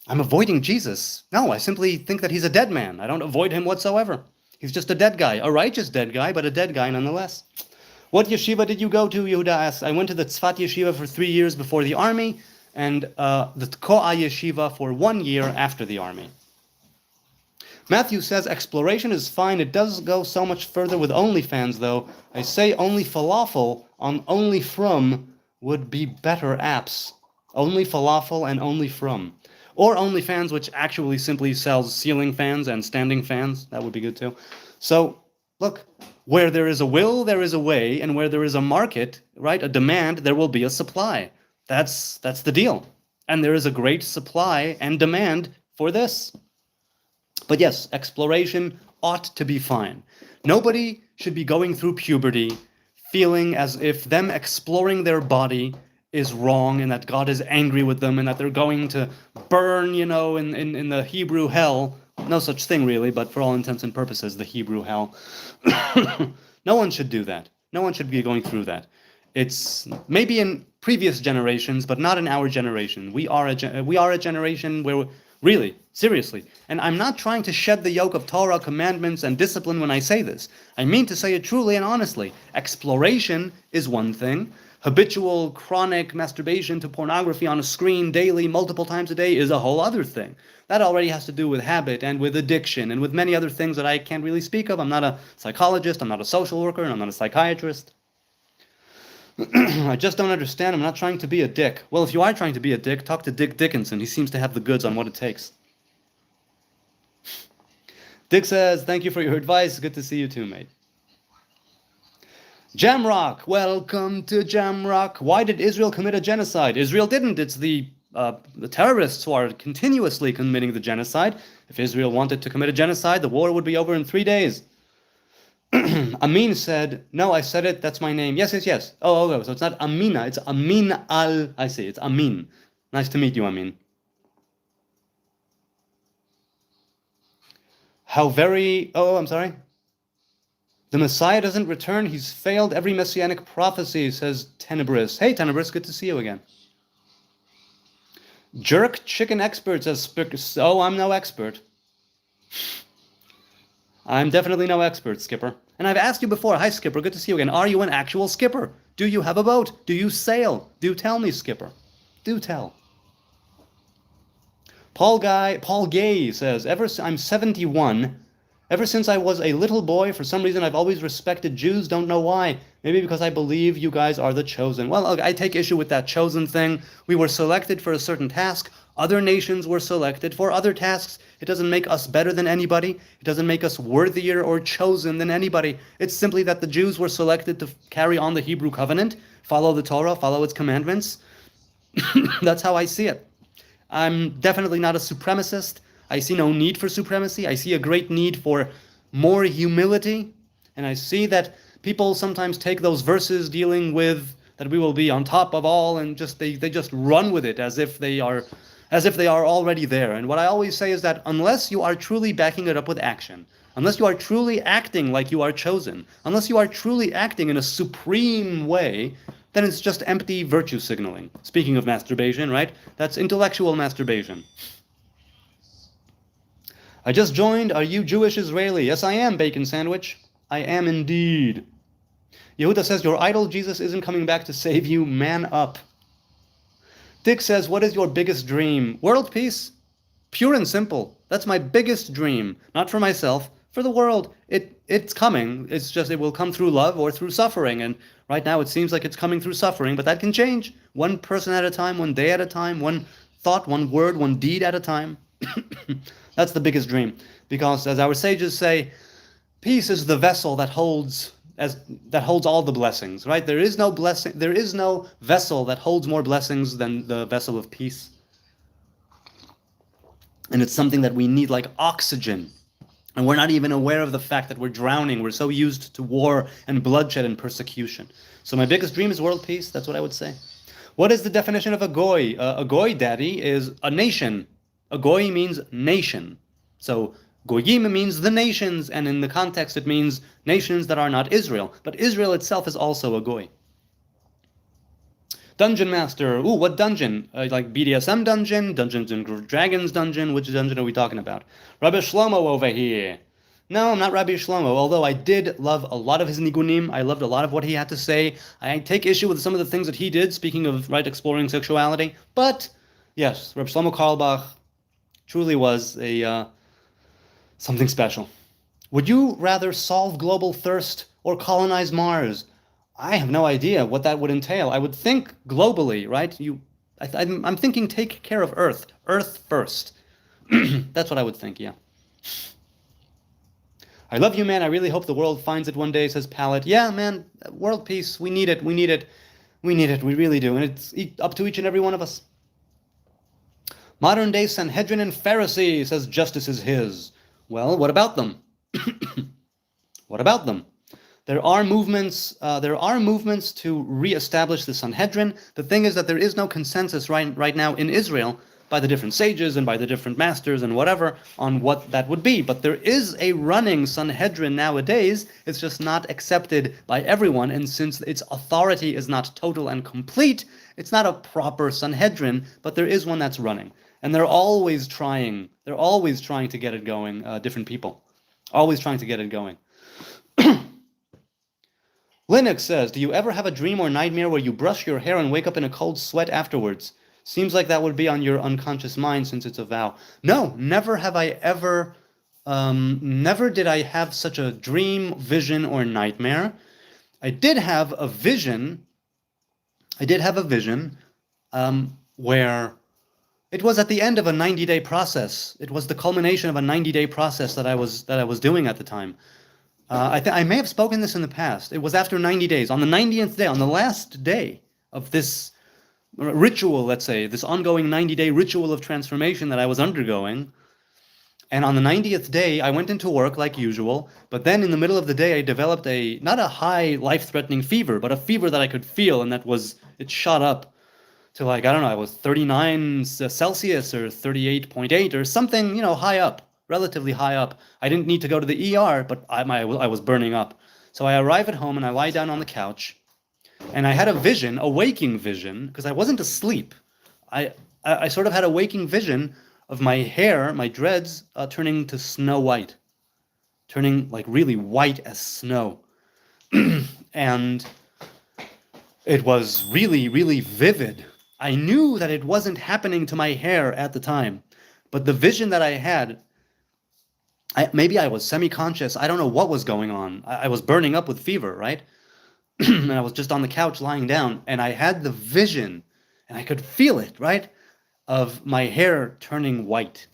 I'm avoiding Jesus? No, I simply think that he's a dead man. I don't avoid him whatsoever. He's just a dead guy, a righteous dead guy, but a dead guy nonetheless. What yeshiva did you go to, Yehuda asks? I went to the Tzfat yeshiva for 3 years before the army, and the Tkoa yeshiva for 1 year after the army. Matthew says, exploration is fine. It does go so much further with OnlyFans, though. I say only falafel on only from would be better apps. Only falafel and only from. Or OnlyFans, which actually simply sells ceiling fans and standing fans. That would be good too. So, look, where there is a will, there is a way, and where there is a market, right, a demand, there will be a supply. That's the deal. And there is a great supply and demand for this. But yes, exploration ought to be fine. Nobody should be going through puberty feeling as if them exploring their body is wrong and that God is angry with them and that they're going to burn, in the Hebrew hell. No such thing really, but for all intents and purposes, the Hebrew hell. No one should do that. No one should be going through that. It's maybe in previous generations, but not in our generation. We are a generation where really, seriously, and I'm not trying to shed the yoke of Torah, commandments, and discipline when I say this. I mean to say it truly and honestly. Exploration is one thing. Habitual, chronic masturbation to pornography on a screen daily, multiple times a day is a whole other thing. That already has to do with habit and with addiction and with many other things that I can't really speak of. I'm not a psychologist, I'm not a social worker, and I'm not a psychiatrist. I just don't understand. I'm not trying to be a dick. Well, if you are trying to be a dick, talk to Dick Dickinson. He seems to have the goods on what it takes. Dick says, thank you for your advice. Good to see you too, mate. Jamrock, welcome to Jamrock. Why did Israel commit a genocide? Israel didn't. It's the terrorists who are continuously committing the genocide. If Israel wanted to commit a genocide, the war would be over in 3 days. Amin said, no, I said it, that's my name. Yes, yes, yes. Oh, so it's not Amina, it's Amin al, I see, it's Amin. Nice to meet you, Amin. I'm sorry. The Messiah doesn't return, he's failed every messianic prophecy, says Tenebris. Hey, Tenebris, good to see you again. Jerk chicken expert says, oh, I'm no expert. I'm definitely no expert, Skipper. And I've asked you before, hi Skipper, good to see you again. Are you an actual skipper? Do you have a boat? Do you sail? Do tell me, Skipper. Do tell. Paul Gay says, I'm 71. Ever since I was a little boy, for some reason I've always respected Jews, don't know why. Maybe because I believe you guys are the chosen. Well, I take issue with that chosen thing. We were selected for a certain task. Other nations were selected for other tasks. It doesn't make us better than anybody. It doesn't make us worthier or chosen than anybody. It's simply that the Jews were selected to carry on the Hebrew covenant, follow the Torah, follow its commandments. That's how I see it. I'm definitely not a supremacist. I see no need for supremacy. I see a great need for more humility. And I see that people sometimes take those verses dealing with that we will be on top of all and they just run with it as if they are already there. And what I always say is that unless you are truly backing it up with action, unless you are truly acting like you are chosen, unless you are truly acting in a supreme way, then it's just empty virtue signaling. Speaking of masturbation, right? That's intellectual masturbation. I just joined. Are you Jewish Israeli? Yes, I am, Bacon Sandwich. I am indeed. Yehuda says, your idol Jesus isn't coming back to save you. Man up. Dick says, what is your biggest dream? World peace. Pure and simple. That's my biggest dream. Not for myself, for the world. It's coming. It's just it will come through love or through suffering. And right now it seems like it's coming through suffering, but that can change. One person at a time, one day at a time, one thought, one word, one deed at a time. That's the biggest dream. Because as our sages say, peace is the vessel that holds all the blessings, right? There is no vessel that holds more blessings than the vessel of peace. And it's something that we need like oxygen. And we're not even aware of the fact that we're drowning. We're so used to war and bloodshed and persecution. So my biggest dream is world peace. That's what I would say. What is the definition of a goy? A goy, daddy, is a nation. A goy means nation. So goyim means the nations, and in the context it means nations that are not Israel. But Israel itself is also a goy. Dungeon Master. Ooh, what dungeon? Like BDSM dungeon? Dungeons and Dragons dungeon? Which dungeon are we talking about? Rabbi Shlomo over here. No, I'm not Rabbi Shlomo, although I did love a lot of his nigunim. I loved a lot of what he had to say. I take issue with some of the things that he did, speaking of, right, exploring sexuality. But, yes, Rabbi Shlomo Carlebach truly was a something special. Would you rather solve global thirst or colonize Mars? I have no idea what that would entail. I would think globally, right? I'm thinking take care of Earth. Earth first. That's what I would think, yeah. I love you, man. I really hope the world finds it one day, says Pallet. Yeah, man, world peace. We need it. We need it. We need it. We really do. And it's up to each and every one of us. Modern day Sanhedrin and Pharisee, says justice is his. Well, what about them? What about them? There are movements to reestablish the Sanhedrin. The thing is that there is no consensus right now in Israel by the different sages and by the different masters and whatever on what that would be. But there is a running Sanhedrin nowadays. It's just not accepted by everyone. And since its authority is not total and complete, it's not a proper Sanhedrin, but there is one that's running. And they're always trying to get it going, different people. Always trying to get it going. Linux says, do you ever have a dream or nightmare where you brush your hair and wake up in a cold sweat afterwards? Seems like that would be on your unconscious mind since it's a vow. No, never have I ever, never did I have such a dream, vision, or nightmare. I did have a vision. Where it was at the end of a 90-day process. It was the culmination of a 90-day process that I was doing at the time. I may have spoken this in the past. It was after 90 days, on the 90th day, on the last day of this ritual, let's say, this ongoing 90-day ritual of transformation that I was undergoing. And on the 90th day, I went into work like usual, but then in the middle of the day, I developed not a high life-threatening fever, but a fever that I could feel, and it shot up to like, I don't know, I was 39 Celsius or 38.8 or something, high up, relatively high up. I didn't need to go to the ER, but I was burning up. So I arrive at home and I lie down on the couch, and I had a vision, a waking vision, because I wasn't asleep. I sort of had a waking vision of my hair, my dreads, turning to snow white, turning like really white as snow. And it was really, really vivid. I knew that it wasn't happening to my hair at the time, but the vision that I had, maybe I was semi-conscious. I don't know what was going on. I was burning up with fever, right? And I was just on the couch lying down, and I had the vision, and I could feel it, right? Of my hair turning white.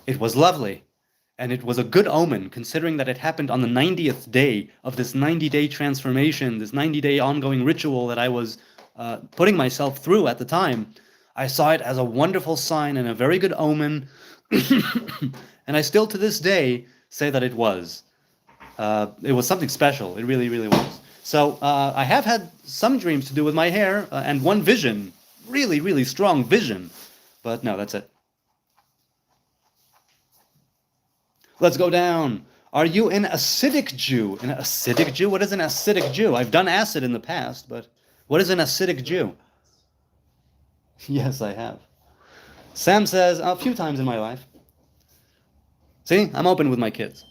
It was lovely, and it was a good omen, considering that it happened on the 90th day of this 90-day transformation, this 90-day ongoing ritual that I was putting myself through at the time. I saw it as a wonderful sign and a very good omen, and I still to this day say that it was. It was something special. It really, really was. So I have had some dreams to do with my hair, and one vision, really, really strong vision. But no, that's it. Let's go down. Are you an acidic Jew? An acidic Jew? What is an acidic Jew? I've done acid in the past, but what is an acidic Jew? Yes, I have. Sam says, a few times in my life. See, I'm open with my kids.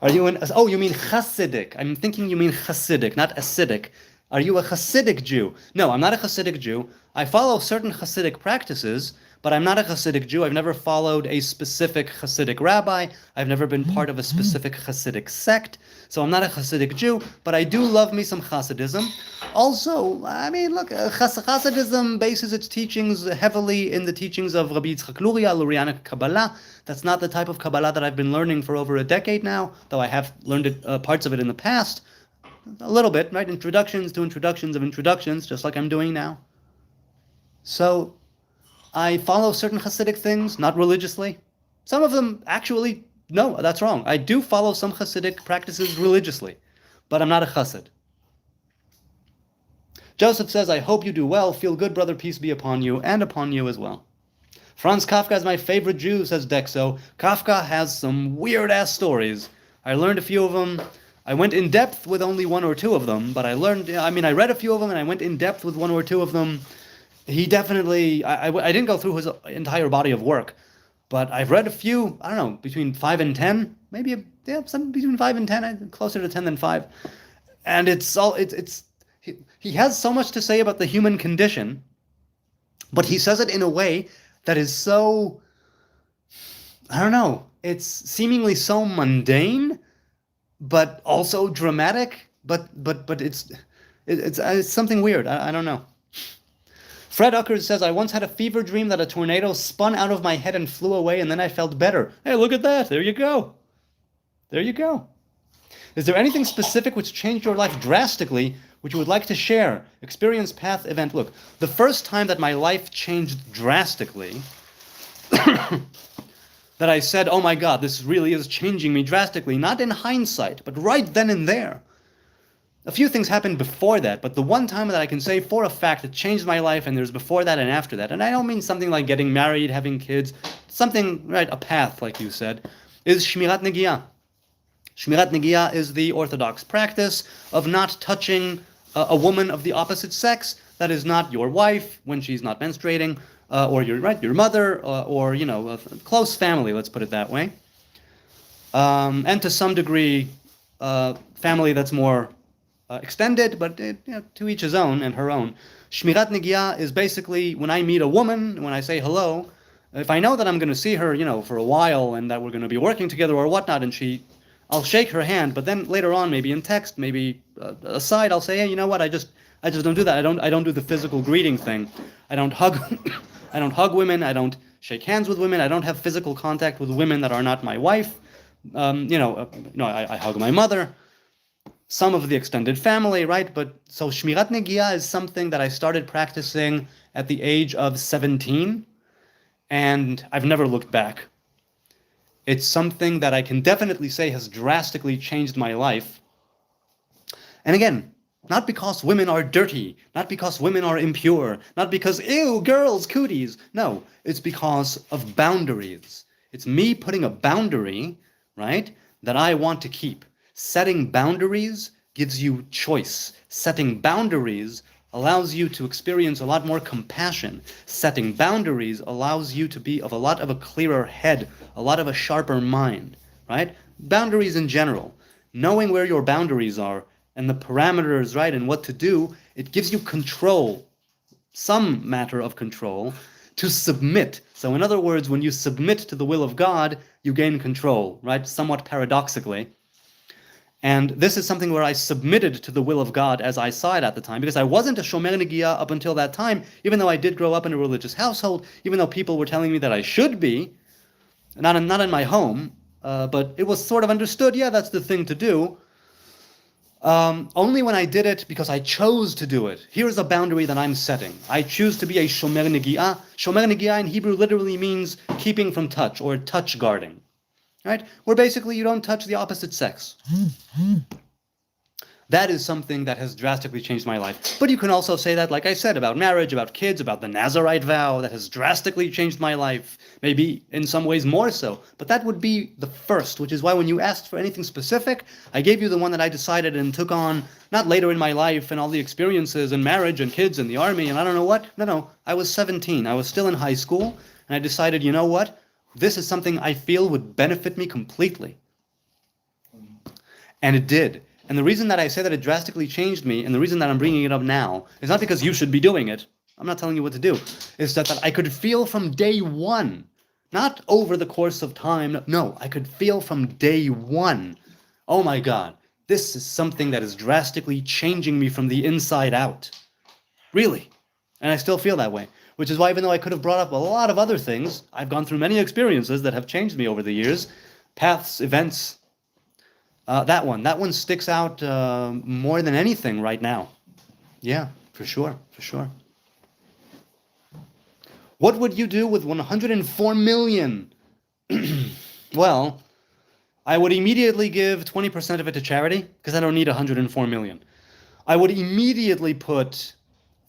Are you an... Oh, you mean Hasidic. I'm thinking you mean Hasidic, not acidic. Are you a Hasidic Jew? No, I'm not a Hasidic Jew. I follow certain Hasidic practices, but I'm not a Hasidic Jew. I've never followed a specific Hasidic rabbi. I've never been part of a specific Hasidic sect. So I'm not a Hasidic Jew, but I do love me some Hasidism. Also, I mean, look, Hasidism bases its teachings heavily in the teachings of Rabbi Yitzchak Luria, Lurianic Kabbalah. That's not the type of Kabbalah that I've been learning for over a decade now, though I have learned parts of it in the past. A little bit, right? Introductions to introductions of introductions, just like I'm doing now. So I follow certain Hasidic things, not religiously. Some of them actually, no, that's wrong. I do follow some Hasidic practices religiously, but I'm not a Hasid. Joseph says, I hope you do well. Feel good, brother. Peace be upon you and upon you as well. Franz Kafka is my favorite Jew, says Dexo. Kafka has some weird-ass stories. I learned a few of them. I went in depth with only one or two of them, but I read a few of them and I went in depth with one or two of them. He definitely, I didn't go through his entire body of work, but I've read a few, I don't know, between 5 and 10, maybe, some between 5 and 10, closer to 10 than 5. And he has so much to say about the human condition, but he says it in a way that is so, I don't know, it's seemingly so mundane, but also dramatic, but it's something weird. I don't know. Fred Uckers says, I once had a fever dream that a tornado spun out of my head and flew away, and then I felt better. Hey, look at that. There you go. There you go. Is there anything specific which changed your life drastically, which you would like to share? Experience, path, event. Look, the first time that my life changed drastically, that I said, oh my God, this really is changing me drastically, not in hindsight, but right then and there. A few things happened before that, but the one time that I can say for a fact it changed my life, and there's before that and after that, and I don't mean something like getting married, having kids, something, right, a path, like you said, is Shmirat Negiah. Shmirat Negiah is the Orthodox practice of not touching a woman of the opposite sex that is not your wife when she's not menstruating, or your mother, or a close family, let's put it that way. And to some degree, family that's more extended, but to each his own and her own. Shmirat Negiah is basically when I meet a woman, when I say hello, if I know that I'm going to see her, for a while and that we're going to be working together or whatnot, and I'll shake her hand, but then later on, maybe in text, maybe aside, I'll say, hey, you know what? I just don't do that. I don't do the physical greeting thing. I don't hug, I don't hug women. I don't shake hands with women. I don't have physical contact with women that are not my wife. I hug my mother, some of the extended family, right? But so Shmirat Negiah is something that I started practicing at the age of 17, and I've never looked back. It's something that I can definitely say has drastically changed my life. And again, not because women are dirty, not because women are impure, not because, ew, girls, cooties. No, it's because of boundaries. It's me putting a boundary, right, that I want to keep. Setting boundaries gives you choice. Setting boundaries allows you to experience a lot more compassion. Setting boundaries allows you to be of a lot of a clearer head, a lot of a sharper mind, right? Boundaries in general. Knowing where your boundaries are and the parameters, right, and what to do, it gives you control, some matter of control, to submit. So in other words, when you submit to the will of God, you gain control, right? Somewhat paradoxically. And this is something where I submitted to the will of God as I saw it at the time, because I wasn't a Shomer Negiah up until that time, even though I did grow up in a religious household, even though people were telling me that I should be, not in my home, but it was sort of understood, yeah, that's the thing to do. Only when I did it because I chose to do it. Here's a boundary that I'm setting. I choose to be a Shomer Negiah. Shomer Negiah in Hebrew literally means keeping from touch or touch guarding. Right? Where basically you don't touch the opposite sex. That is something that has drastically changed my life. But you can also say that, like I said, about marriage, about kids, about the Nazarite vow, that has drastically changed my life. Maybe in some ways more so. But that would be the first, which is why when you asked for anything specific, I gave you the one that I decided and took on, not later in my life and all the experiences and marriage and kids and the army and I don't know what. No, I was 17. I was still in high school. And I decided, you know what? This is something I feel would benefit me completely. And it did. And the reason that I say that it drastically changed me, and the reason that I'm bringing it up now, is not because you should be doing it. I'm not telling you what to do. It's that I could feel from day one, not over the course of time. No, I could feel from day one, oh my God, this is something that is drastically changing me from the inside out. Really. And I still feel that way. Which is why, even though I could have brought up a lot of other things, I've gone through many experiences that have changed me over the years, paths, events. That one sticks out more than anything right now. Yeah, for sure. What would you do with 104 million? Well, I would immediately give 20% of it to charity, because I don't need 104 million. I would immediately put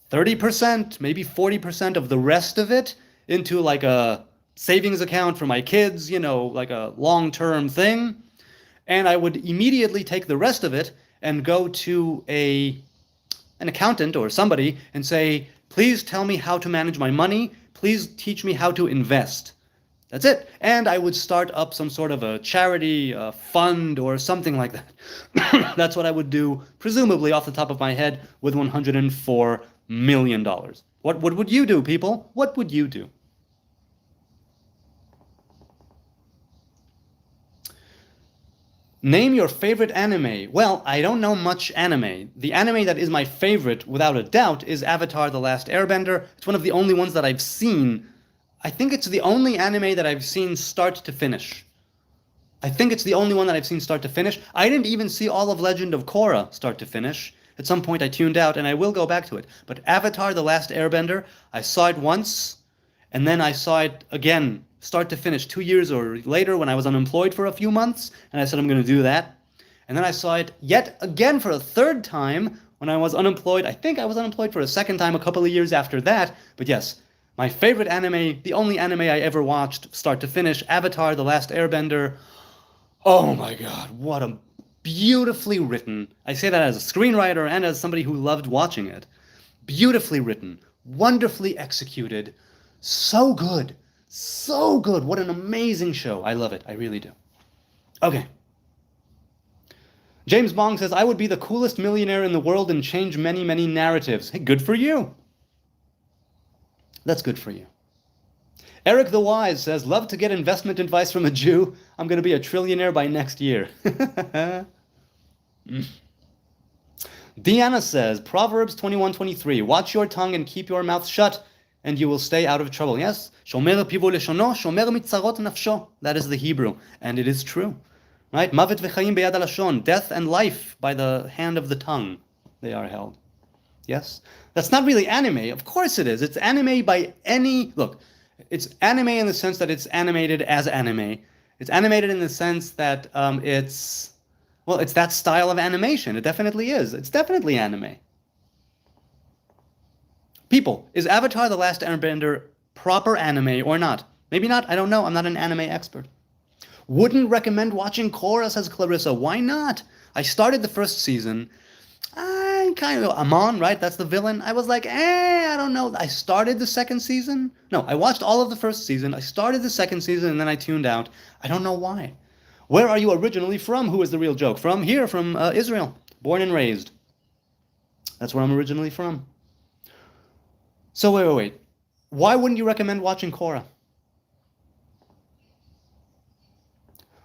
30%, maybe 40% of the rest of it into like a savings account for my kids, like a long-term thing. And I would immediately take the rest of it and go to an accountant or somebody and say, please tell me how to manage my money. Please teach me how to invest. That's it. And I would start up some sort of a charity fund or something like that. That's what I would do, presumably off the top of my head, with $104 million. What would you do, people? What would you do? Name your favorite anime. Well, I don't know much anime. The anime that is my favorite, without a doubt, is Avatar: The Last Airbender. It's one of the only ones that I've seen. I think it's the only anime that I've seen start to finish. I think it's the only one that I've seen start to finish. I didn't even see all of Legend of Korra start to finish. At some point I tuned out, and I will go back to it. But Avatar: The Last Airbender, I saw it once, and then I saw it again, start to finish, 2 years or later when I was unemployed for a few months, and I said I'm going to do that. And then I saw it yet again for a third time when I was unemployed. I think I was unemployed for a second time a couple of years after that. But yes, my favorite anime, the only anime I ever watched start to finish, Avatar: The Last Airbender. Oh my God, what a beautifully written. I say that as a screenwriter and as somebody who loved watching it. Beautifully written, wonderfully executed, so good. So good. What an amazing show. I love it. I really do. Okay. James Bong says, I would be the coolest millionaire in the world and change many, many narratives. Hey, good for you. That's good for you. Eric the Wise says, love to get investment advice from a Jew. I'm going to be a trillionaire by next year. Deanna says, Proverbs 21:23, watch your tongue and keep your mouth shut, and you will stay out of trouble. Yes, shomer pivo leshono, shomer mitzarot nafsho. That is the Hebrew, and it is true. Right? Mavet v'chaim beyad halashon, death and life by the hand of the tongue, they are held. Yes? That's not really anime. Of course it is. It's anime by any... Look, it's anime in the sense that it's animated as anime. It's animated in the sense that it's... Well, it's that style of animation. It definitely is. It's definitely anime. People, is Avatar: The Last Airbender proper anime or not? Maybe not. I don't know. I'm not an anime expert. Wouldn't recommend watching Korra, says Clarissa. Why not? I started the first season. Amon, right? That's the villain. I was like, I don't know. I started the second season. No, I watched all of the first season. I started the second season and then I tuned out. I don't know why. Where are you originally from? Who is the real joke? From here, from Israel. Born and raised. That's where I'm originally from. So wait. Why wouldn't you recommend watching Korra?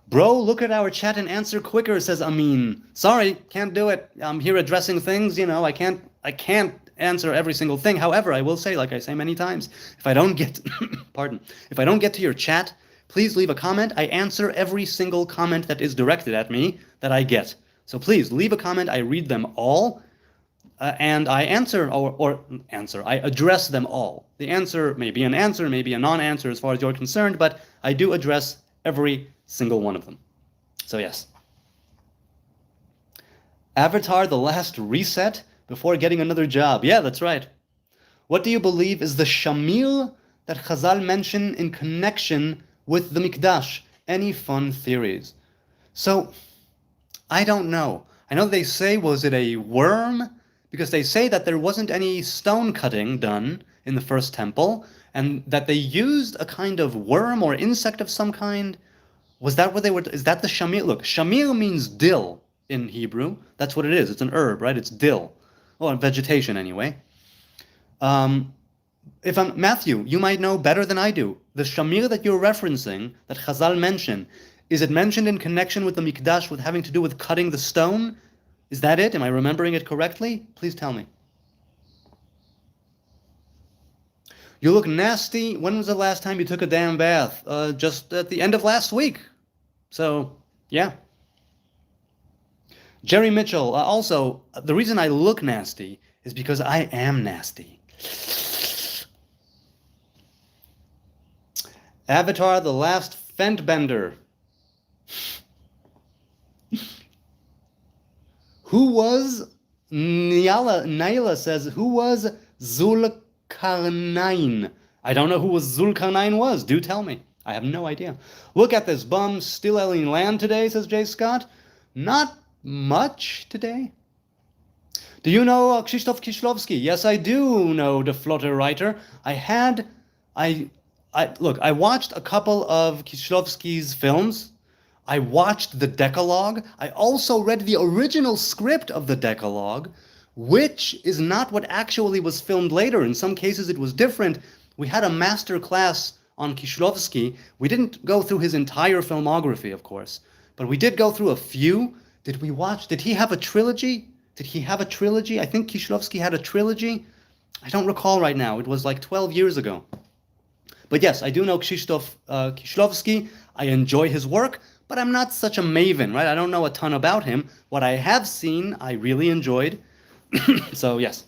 Bro, look at our chat and answer quicker, says Amin. Sorry, can't do it. I'm here addressing things, I can't answer every single thing. However, I will say, like I say many times, if I don't get, if I don't get to your chat, please leave a comment. I answer every single comment that is directed at me that I get. So please leave a comment. I read them all, and I answer I address them all. The answer may be an answer, may be a non-answer as far as you're concerned, but I do address every single one of them. So yes. Avatar: The Last Reset before getting another job. Yeah, that's right. What do you believe is the shamir that Chazal mention in connection with the Mikdash? Any fun theories? So, I don't know. I know they say, was it a worm? Because they say that there wasn't any stone cutting done in the first temple, and that they used a kind of worm or insect of some kind. Was that what they were? Is that the shamir? Look, shamir means dill in Hebrew. That's what it is. It's an herb, right? It's dill. Oh, vegetation anyway. If I'm Matthew, you might know better than I do. The shamir that you're referencing, that Chazal mention, is it mentioned in connection with the Mikdash, with having to do with cutting the stone? Is that it? Am I remembering it correctly? Please tell me. You look nasty. When was the last time you took a damn bath? Just at the end of last week. So, yeah. Jerry Mitchell, also, the reason I look nasty is because I am nasty. Avatar: The Last Fendbender. Who was, Naila says, who was Zulkarnain? I don't know who Zulkarnain was. Do tell me. I have no idea. Look at this bum still in land today, says Jay Scott. Not much today. Do you know Krzysztof Kieślowski? Yes, I do know the Flotter writer. I watched a couple of Kieślowski's films. I watched the Decalogue. I also read the original script of the Decalogue, which is not what actually was filmed later. In some cases, it was different. We had a master class on Kieślowski. We didn't go through his entire filmography, of course, but we did go through a few. Did he have a trilogy? I think Kieślowski had a trilogy. I don't recall right now. It was like 12 years ago. But yes, I do know Krzysztof Kieślowski. I enjoy his work, but I'm not such a maven, right? I don't know a ton about him. What I have seen, I really enjoyed. So, yes.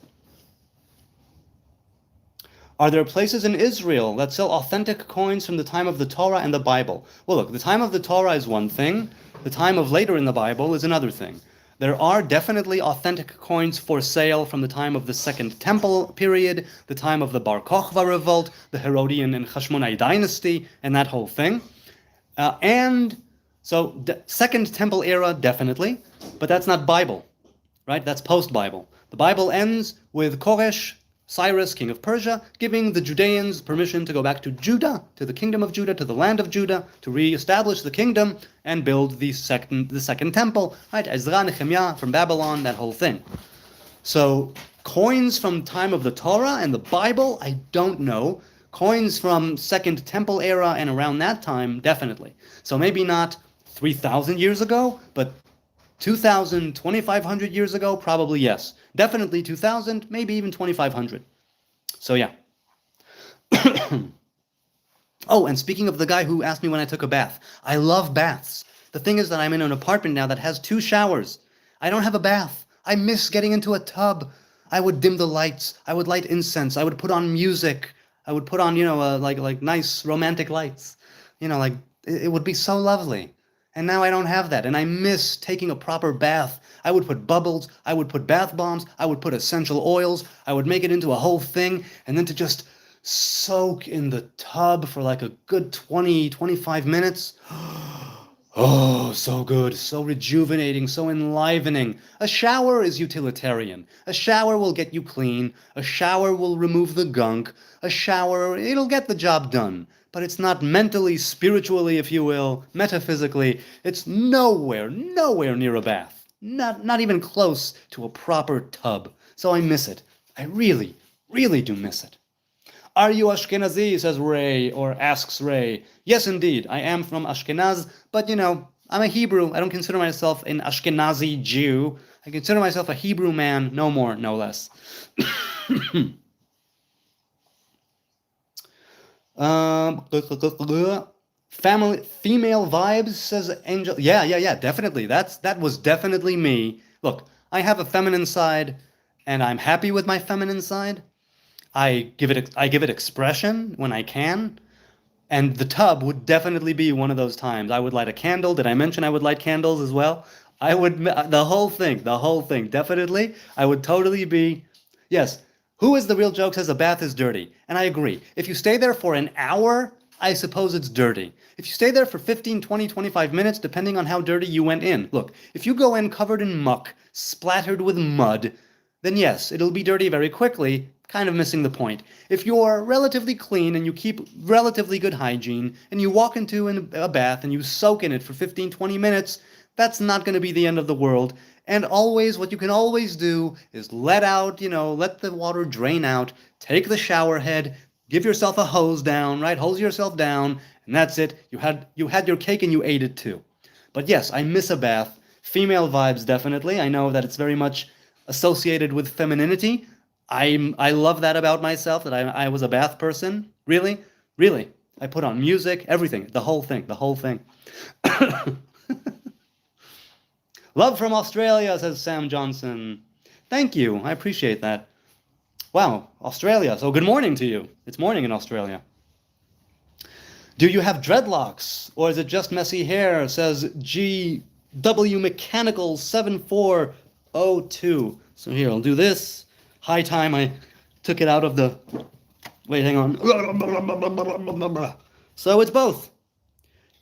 Are there places in Israel that sell authentic coins from the time of the Torah and the Bible? Well, look, the time of the Torah is one thing. The time of later in the Bible is another thing. There are definitely authentic coins for sale from the time of the Second Temple period, the time of the Bar Kokhba revolt, the Herodian and Hashmonai dynasty, and that whole thing. And so, Second Temple era, definitely, but that's not Bible, right? That's post-Bible. The Bible ends with Koresh Cyrus, king of Persia, giving the Judeans permission to go back to Judah, to the kingdom of Judah, to the land of Judah, to re-establish the kingdom and build the second temple, right? Ezra, Nehemiah from Babylon, that whole thing. So coins from time of the Torah and the Bible, I don't know. Coins from Second Temple era and around that time, definitely. So maybe not 3,000 years ago, but 2,000, 2,500 years ago, probably yes. Definitely 2,000, maybe even 2,500. So yeah. Oh, and speaking of the guy who asked me when I took a bath, I love baths. The thing is that I'm in an apartment now that has 2 showers. I don't have a bath. I miss getting into a tub. I would dim the lights. I would light incense. I would put on music. I would put on, like nice romantic lights. Like it would be so lovely. And now I don't have that, and I miss taking a proper bath. I would put bubbles, I would put bath bombs, I would put essential oils, I would make it into a whole thing, and then to just soak in the tub for like a good 20, 25 minutes. Oh, so good, so rejuvenating, so enlivening. A shower is utilitarian. A shower will get you clean. A shower will remove the gunk. A shower, it'll get the job done. But it's not mentally, spiritually, if you will, metaphysically. It's nowhere near a bath. Not even close to a proper tub. So I miss it. I really, really do miss it. Are you Ashkenazi, says Ray, or asks Ray. Yes, indeed, I am from Ashkenaz, but I'm a Hebrew. I don't consider myself an Ashkenazi Jew. I consider myself a Hebrew man, no more, no less. Female vibes, says Angel. Yeah, definitely. That was definitely me. Look, I have a feminine side, and I'm happy with my feminine side. I give it expression when I can, and the tub would definitely be one of those times. I would light a candle. Did I mention I would light candles as well? I would, the whole thing, definitely. I would totally be, yes. Who is the real joke says a bath is dirty, and I agree. If you stay there for an hour, I suppose it's dirty. If you stay there for 15, 20, 25 minutes, depending on how dirty you went in. Look, if you go in covered in muck, splattered with mud, then yes, it'll be dirty very quickly, kind of missing the point. If you're relatively clean and you keep relatively good hygiene, and you walk into a bath and you soak in it for 15, 20 minutes, that's not going to be the end of the world. And always, what you can always do is let the water drain out, take the shower head, give yourself a hose down, right? Hose yourself down, and that's it. You had your cake and you ate it too. But yes, I miss a bath. Female vibes, definitely. I know that it's very much associated with femininity. I love that about myself, that I was a bath person. Really? Really. I put on music, everything, the whole thing. Love from Australia, says Sam Johnson. Thank you. I appreciate that. Wow, Australia. So good morning to you. It's morning in Australia. Do you have dreadlocks, or is it just messy hair, says GW Mechanical 7402. So here, I'll do this. High time I took it out of the... Wait, hang on. So it's both.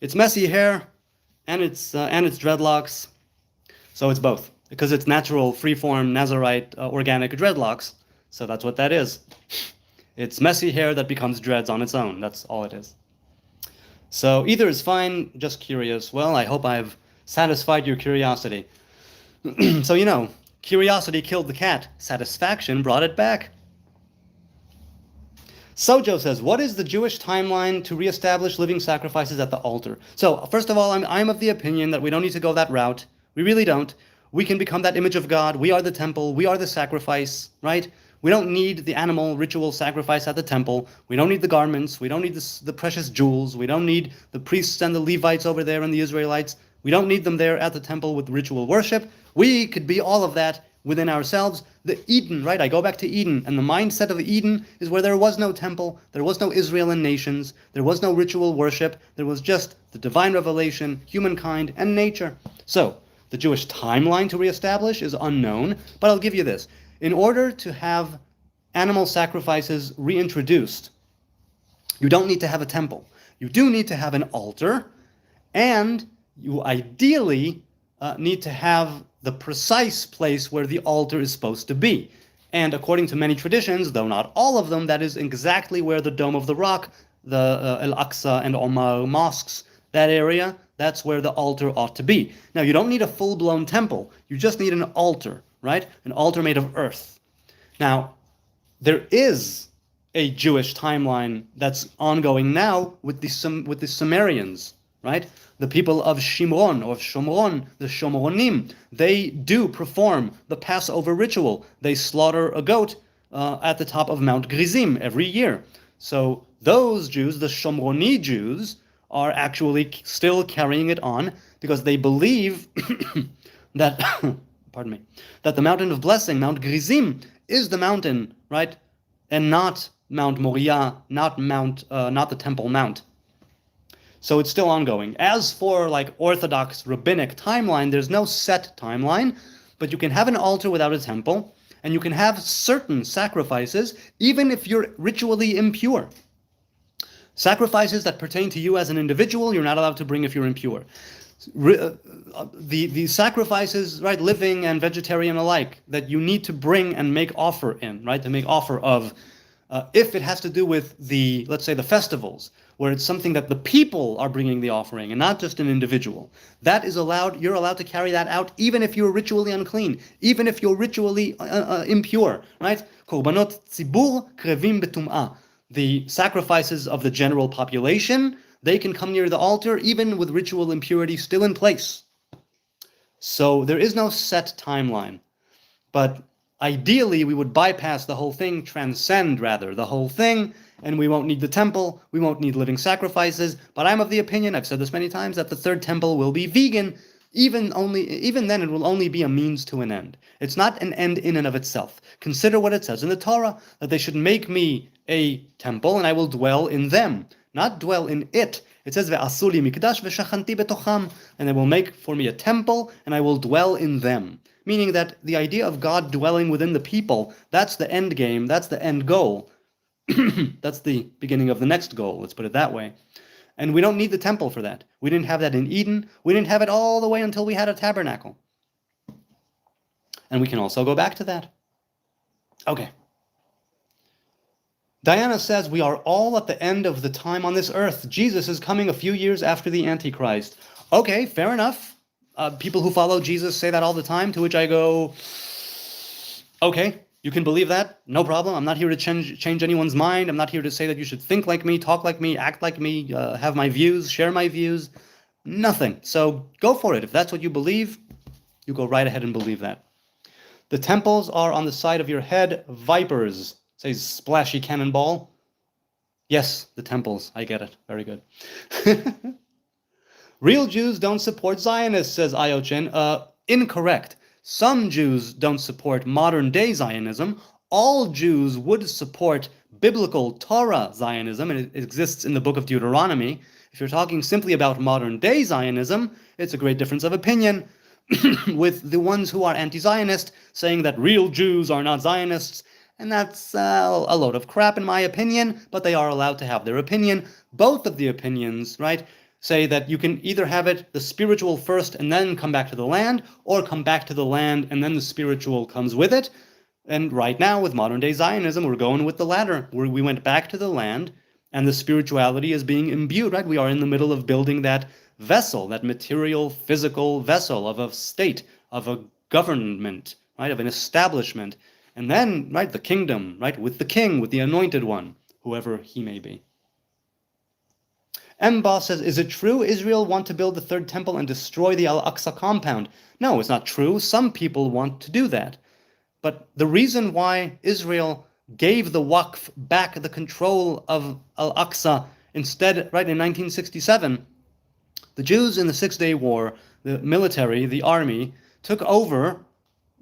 It's messy hair, and it's dreadlocks. So it's both, because it's natural, freeform, Nazarite, organic dreadlocks. So that's what that is. It's messy hair that becomes dreads on its own. That's all it is. So either is fine, just curious. Well, I hope I've satisfied your curiosity. So, curiosity killed the cat. Satisfaction brought it back. Sojo says, what is the Jewish timeline to reestablish living sacrifices at the altar? So, first of all, I'm of the opinion that we don't need to go that route. We really don't. We can become that image of God. We are the temple. We are the sacrifice, right? We don't need the animal ritual sacrifice at the temple. We don't need the garments. We don't need the precious jewels. We don't need the priests and the Levites over there and the Israelites. We don't need them there at the temple with ritual worship. We could be all of that within ourselves. The Eden, right? I go back to Eden, and the mindset of Eden is where there was no temple, there was no Israel and nations, there was no ritual worship, there was just the divine revelation, humankind, and nature. So, the Jewish timeline to reestablish is unknown, but I'll give you this. In order to have animal sacrifices reintroduced, you don't need to have a temple. You do need to have an altar, and you ideally need to have the precise place where the altar is supposed to be. And according to many traditions, though not all of them, that is exactly where the Dome of the Rock, the Al-Aqsa and Omar mosques, that area, that's where the altar ought to be. Now, you don't need a full-blown temple. You just need an altar, right? An altar made of earth. Now, there is a Jewish timeline that's ongoing now with the Sumerians, right? The people of Shimron, or Shomron, the Shomronim, they do perform the Passover ritual. They slaughter a goat at the top of Mount Gerizim every year. So those Jews, the Shomroni Jews, are actually still carrying it on because they believe that, pardon me, that the mountain of blessing, Mount Gerizim, is the mountain, right, and not Mount Moriah, not the Temple Mount. So it's still ongoing. As for like Orthodox rabbinic timeline, there's no set timeline, but you can have an altar without a temple, and you can have certain sacrifices, even if you're ritually impure. Sacrifices that pertain to you as an individual, you're not allowed to bring if you're impure. The sacrifices, right, living and vegetarian alike, that you need to bring and make offer in, right, to make offer of, if it has to do with the, let's say, the festivals, where it's something that the people are bringing the offering and not just an individual. That is allowed, you're allowed to carry that out even if you're ritually unclean, even if you're ritually impure, right? Korbanot tzibur krevim betum'ah. The sacrifices of the general population, they can come near the altar even with ritual impurity still in place. So there is no set timeline. But ideally, we would bypass the whole thing, transcend rather the whole thing, and we won't need the temple, we won't need living sacrifices. But I'm of the opinion, I've said this many times, that the third temple will be vegan. Even then, it will only be a means to an end. It's not an end in and of itself. Consider what it says in the Torah, that they should make me a temple, and I will dwell in them, not dwell in it. It says, "Ve'asu li mikdash ve'shachanti betocham," and they will make for me a temple, and I will dwell in them. Meaning that the idea of God dwelling within the people, that's the end game, that's the end goal. That's the beginning of the next goal, let's put it that way. And we don't need the temple for that. We didn't have that in Eden. We didn't have it all the way until we had a tabernacle. And we can also go back to that. Okay. Diana says, we are all at the end of the time on this earth. Jesus is coming a few years after the Antichrist. Okay, fair enough. People who follow Jesus say that all the time, to which I go, okay, you can believe that, no problem. I'm not here to change anyone's mind. I'm not here to say that you should think like me, talk like me, act like me, have my views, share my views. Nothing. So go for it. If that's what you believe, you go right ahead and believe that. The temples are on the side of your head, vipers, says Splashy Cannonball. Yes, the temples. I get it. Very good. Real Jews don't support Zionists, says Iochin. Incorrect. Some Jews don't support modern-day Zionism. All Jews would support biblical Torah Zionism, and it exists in the book of Deuteronomy. If you're talking simply about modern-day Zionism, it's a great difference of opinion with the ones who are anti-Zionist saying that real Jews are not Zionists, and that's a load of crap in my opinion, but they are allowed to have their opinion. Both of the opinions, right, say that you can either have it the spiritual first and then come back to the land, or come back to the land and then the spiritual comes with it. And right now, with modern-day Zionism, we're going with the latter, where we went back to the land, and the spirituality is being imbued, right? We are in the middle of building that vessel, that material, physical vessel of a state, of a government, right, of an establishment. And then, right, the kingdom, right, with the king, with the anointed one, whoever he may be. M-Boss says, is it true Israel want to build the third temple and destroy the Al-Aqsa compound? No, it's not true. Some people want to do that. But the reason why Israel gave the Waqf back the control of Al-Aqsa instead, right, in 1967, the Jews in the Six-Day War, the military, the army, took over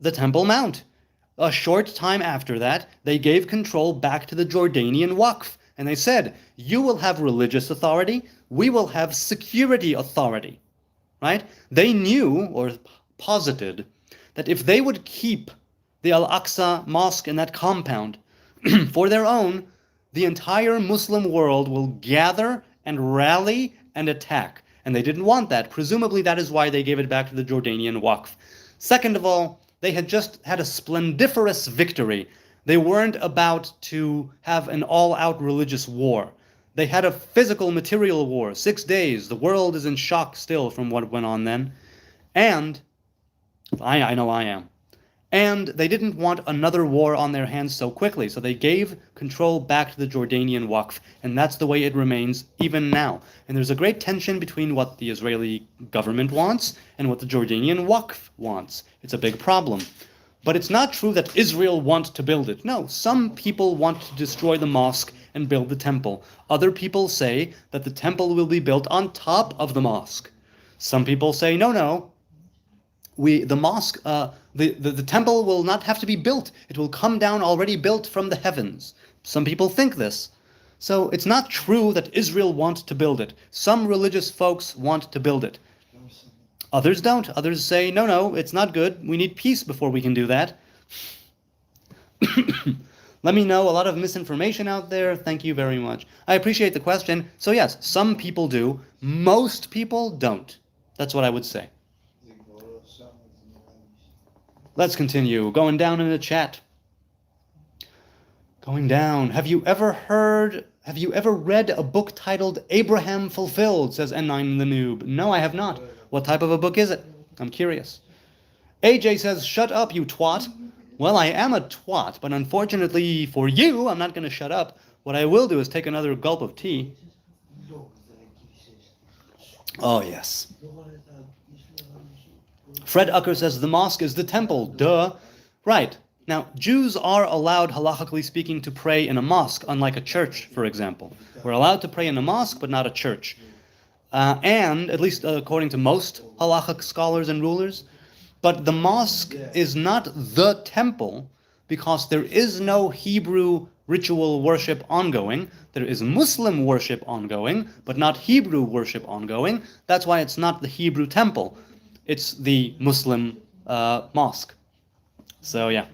the Temple Mount. A short time after that, they gave control back to the Jordanian Waqf. And they said, you will have religious authority, we will have security authority, right? They knew, or posited, that if they would keep the Al-Aqsa Mosque in that compound for their own, the entire Muslim world will gather and rally and attack. And they didn't want that. Presumably that is why they gave it back to the Jordanian Waqf. Second of all, they had just had a splendiferous victory They weren't about to have an all-out religious war. They had a physical, material war. 6 days. The world is in shock still from what went on then. And I know I am. And they didn't want another war on their hands so quickly, so they gave control back to the Jordanian Waqf, and that's the way it remains even now. And there's a great tension between what the Israeli government wants and what the Jordanian Waqf wants. It's a big problem. But it's not true that Israel wants to build it. No, some people want to destroy the mosque and build the temple. Other people say that the temple will be built on top of the mosque. Some people say, no, the temple will not have to be built. It will come down already built from the heavens. Some people think this. So it's not true that Israel wants to build it. Some religious folks want to build it. Others don't. Others say, no, it's not good. We need peace before we can do that. Let me know. A lot of misinformation out there. Thank you very much. I appreciate the question. So yes, some people do. Most people don't. That's what I would say. Let's continue. Going down in the chat. Going down. Have you ever read a book titled Abraham Fulfilled? Says N9 the Noob. No, I have not. What type of a book is it? I'm curious. AJ says, shut up, you twat. Well, I am a twat, but unfortunately for you, I'm not going to shut up. What I will do is take another gulp of tea. Oh, yes. Fred Ucker says, the mosque is the temple. Duh. Right. Now, Jews are allowed, halachically speaking, to pray in a mosque, unlike a church, for example. We're allowed to pray in a mosque, but not a church. And, at least according to most halachic scholars and rulers, but the mosque is not the temple because there is no Hebrew ritual worship ongoing. There is Muslim worship ongoing, but not Hebrew worship ongoing. That's why it's not the Hebrew temple. It's the Muslim mosque. So, yeah.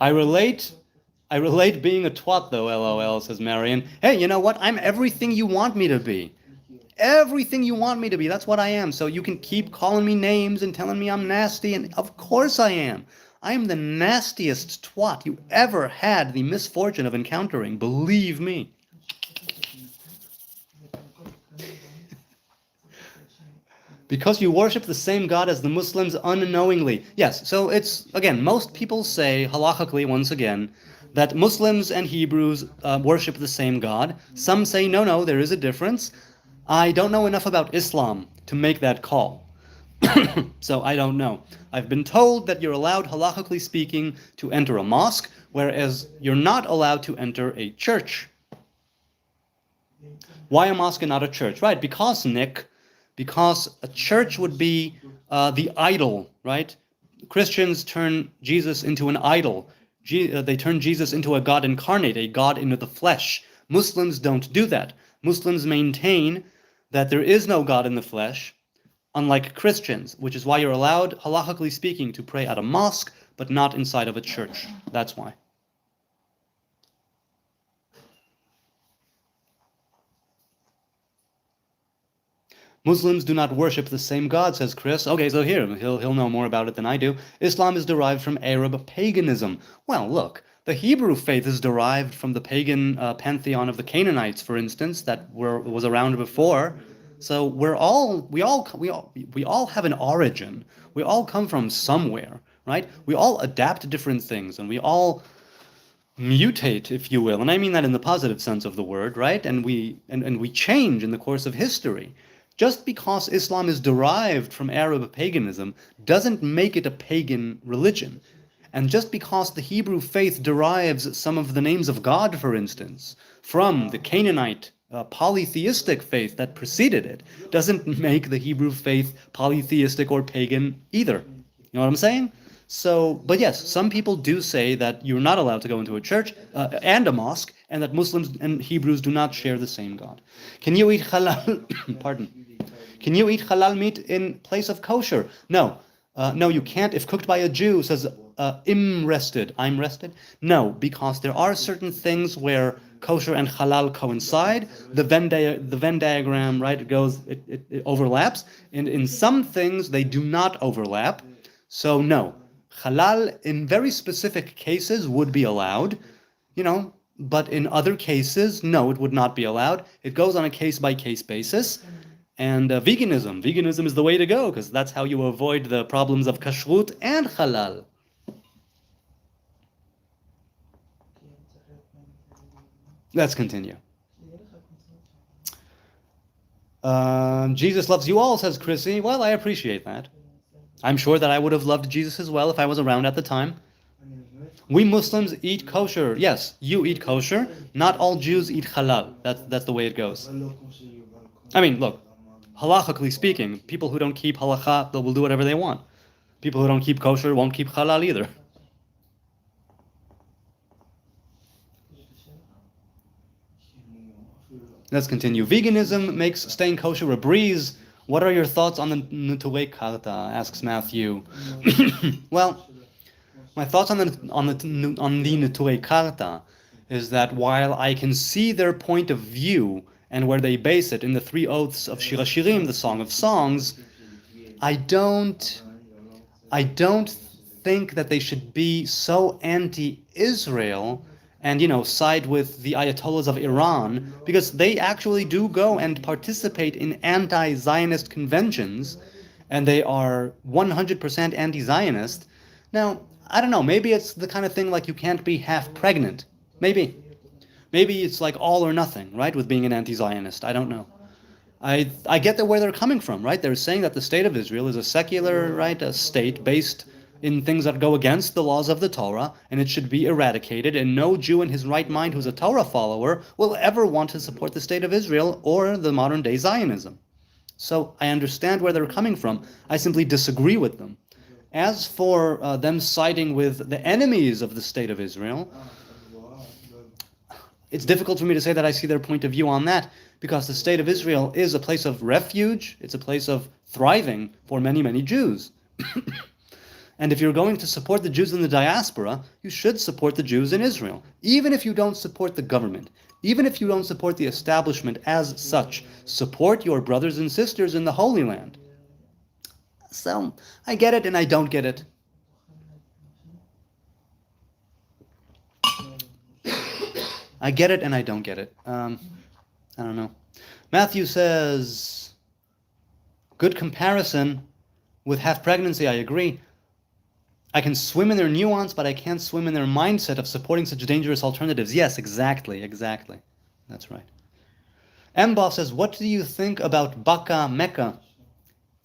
I relate being a twat, though, LOL, says Marion. Hey, you know what? I'm everything you want me to be. Everything you want me to be. That's what I am. So you can keep calling me names and telling me I'm nasty, and of course I am. I am the nastiest twat you ever had the misfortune of encountering. Believe me. Because you worship the same God as the Muslims unknowingly. Yes, so it's, again, most people say, halachically, once again, that Muslims and Hebrews worship the same God. Some say, no, there is a difference. I don't know enough about Islam to make that call. So I don't know. I've been told that you're allowed, halachically speaking, to enter a mosque, whereas you're not allowed to enter a church. Why a mosque and not a church? Right, because, Nick, because a church would be the idol, right? Christians turn Jesus into an idol. They turn Jesus into a God incarnate, a God into the flesh. Muslims don't do that. Muslims maintain that there is no God in the flesh, unlike Christians, which is why you're allowed, halachically speaking, to pray at a mosque, but not inside of a church. That's why. Muslims do not worship the same God, says Chris. Okay, so here, he'll know more about it than I do. Islam is derived from Arab paganism. Well, look, the Hebrew faith is derived from the pagan pantheon of the Canaanites, for instance, that was around before. So we all have an origin. We all come from somewhere, right? We all adapt to different things, and we all mutate, if you will, and I mean that in the positive sense of the word, right? And we change in the course of history. Just because Islam is derived from Arab paganism doesn't make it a pagan religion. And just because the Hebrew faith derives some of the names of God, for instance, from the Canaanite polytheistic faith that preceded it, doesn't make the Hebrew faith polytheistic or pagan either. You know what I'm saying? So, but yes, some people do say that you're not allowed to go into a church and a mosque, and that Muslims and Hebrews do not share the same God. Can you eat halal? Pardon. Can you eat halal meat in place of kosher? No. No, you can't if cooked by a Jew, says I'm rested. No, because there are certain things where kosher and halal coincide. The Venn diagram, right, it overlaps. And in some things, they do not overlap. So no, halal in very specific cases would be allowed, but in other cases, no, it would not be allowed. It goes on a case-by-case basis. And veganism is the way to go, because that's how you avoid the problems of kashrut and halal. Let's continue. Jesus loves you all, says Chrissy. Well, I appreciate that. I'm sure that I would have loved Jesus as well if I was around at the time. We Muslims eat kosher. Yes, you eat kosher. Not all Jews eat halal. That's the way it goes. I mean, look, halachically speaking, people who don't keep halacha, they will do whatever they want. People who don't keep kosher won't keep halal either. Let's continue. Veganism makes staying kosher a breeze. What are your thoughts on the Neturei Karta? Asks Matthew. Well, my thoughts on the Neturei Karta is that while I can see their point of view and where they base it in the 3 oaths of Shir HaShirim, the Song of Songs, I don't think that they should be so anti-Israel and side with the Ayatollahs of Iran, because they actually do go and participate in anti-Zionist conventions, and they are 100% anti-Zionist. Now, I don't know, maybe it's the kind of thing like you can't be half pregnant. Maybe it's like all or nothing, right, with being an anti-Zionist. I don't know. I get where they're coming from, right? They're saying that the state of Israel is a secular, right, a state based in things that go against the laws of the Torah, and it should be eradicated, and no Jew in his right mind who's a Torah follower will ever want to support the state of Israel or the modern-day Zionism. So I understand where they're coming from. I simply disagree with them. As for them siding with the enemies of the state of Israel, it's difficult for me to say that I see their point of view on that, because the state of Israel is a place of refuge, it's a place of thriving for many, many Jews. And if you're going to support the Jews in the diaspora, you should support the Jews in Israel. Even if you don't support the government, even if you don't support the establishment as such, support your brothers and sisters in the Holy Land. So, I get it and I don't get it. I get it and I don't get it. I don't know. Matthew says, good comparison with half pregnancy, I agree. I can swim in their nuance, but I can't swim in their mindset of supporting such dangerous alternatives. Yes, exactly. That's right. Mboss says, what do you think about Baka Mecca?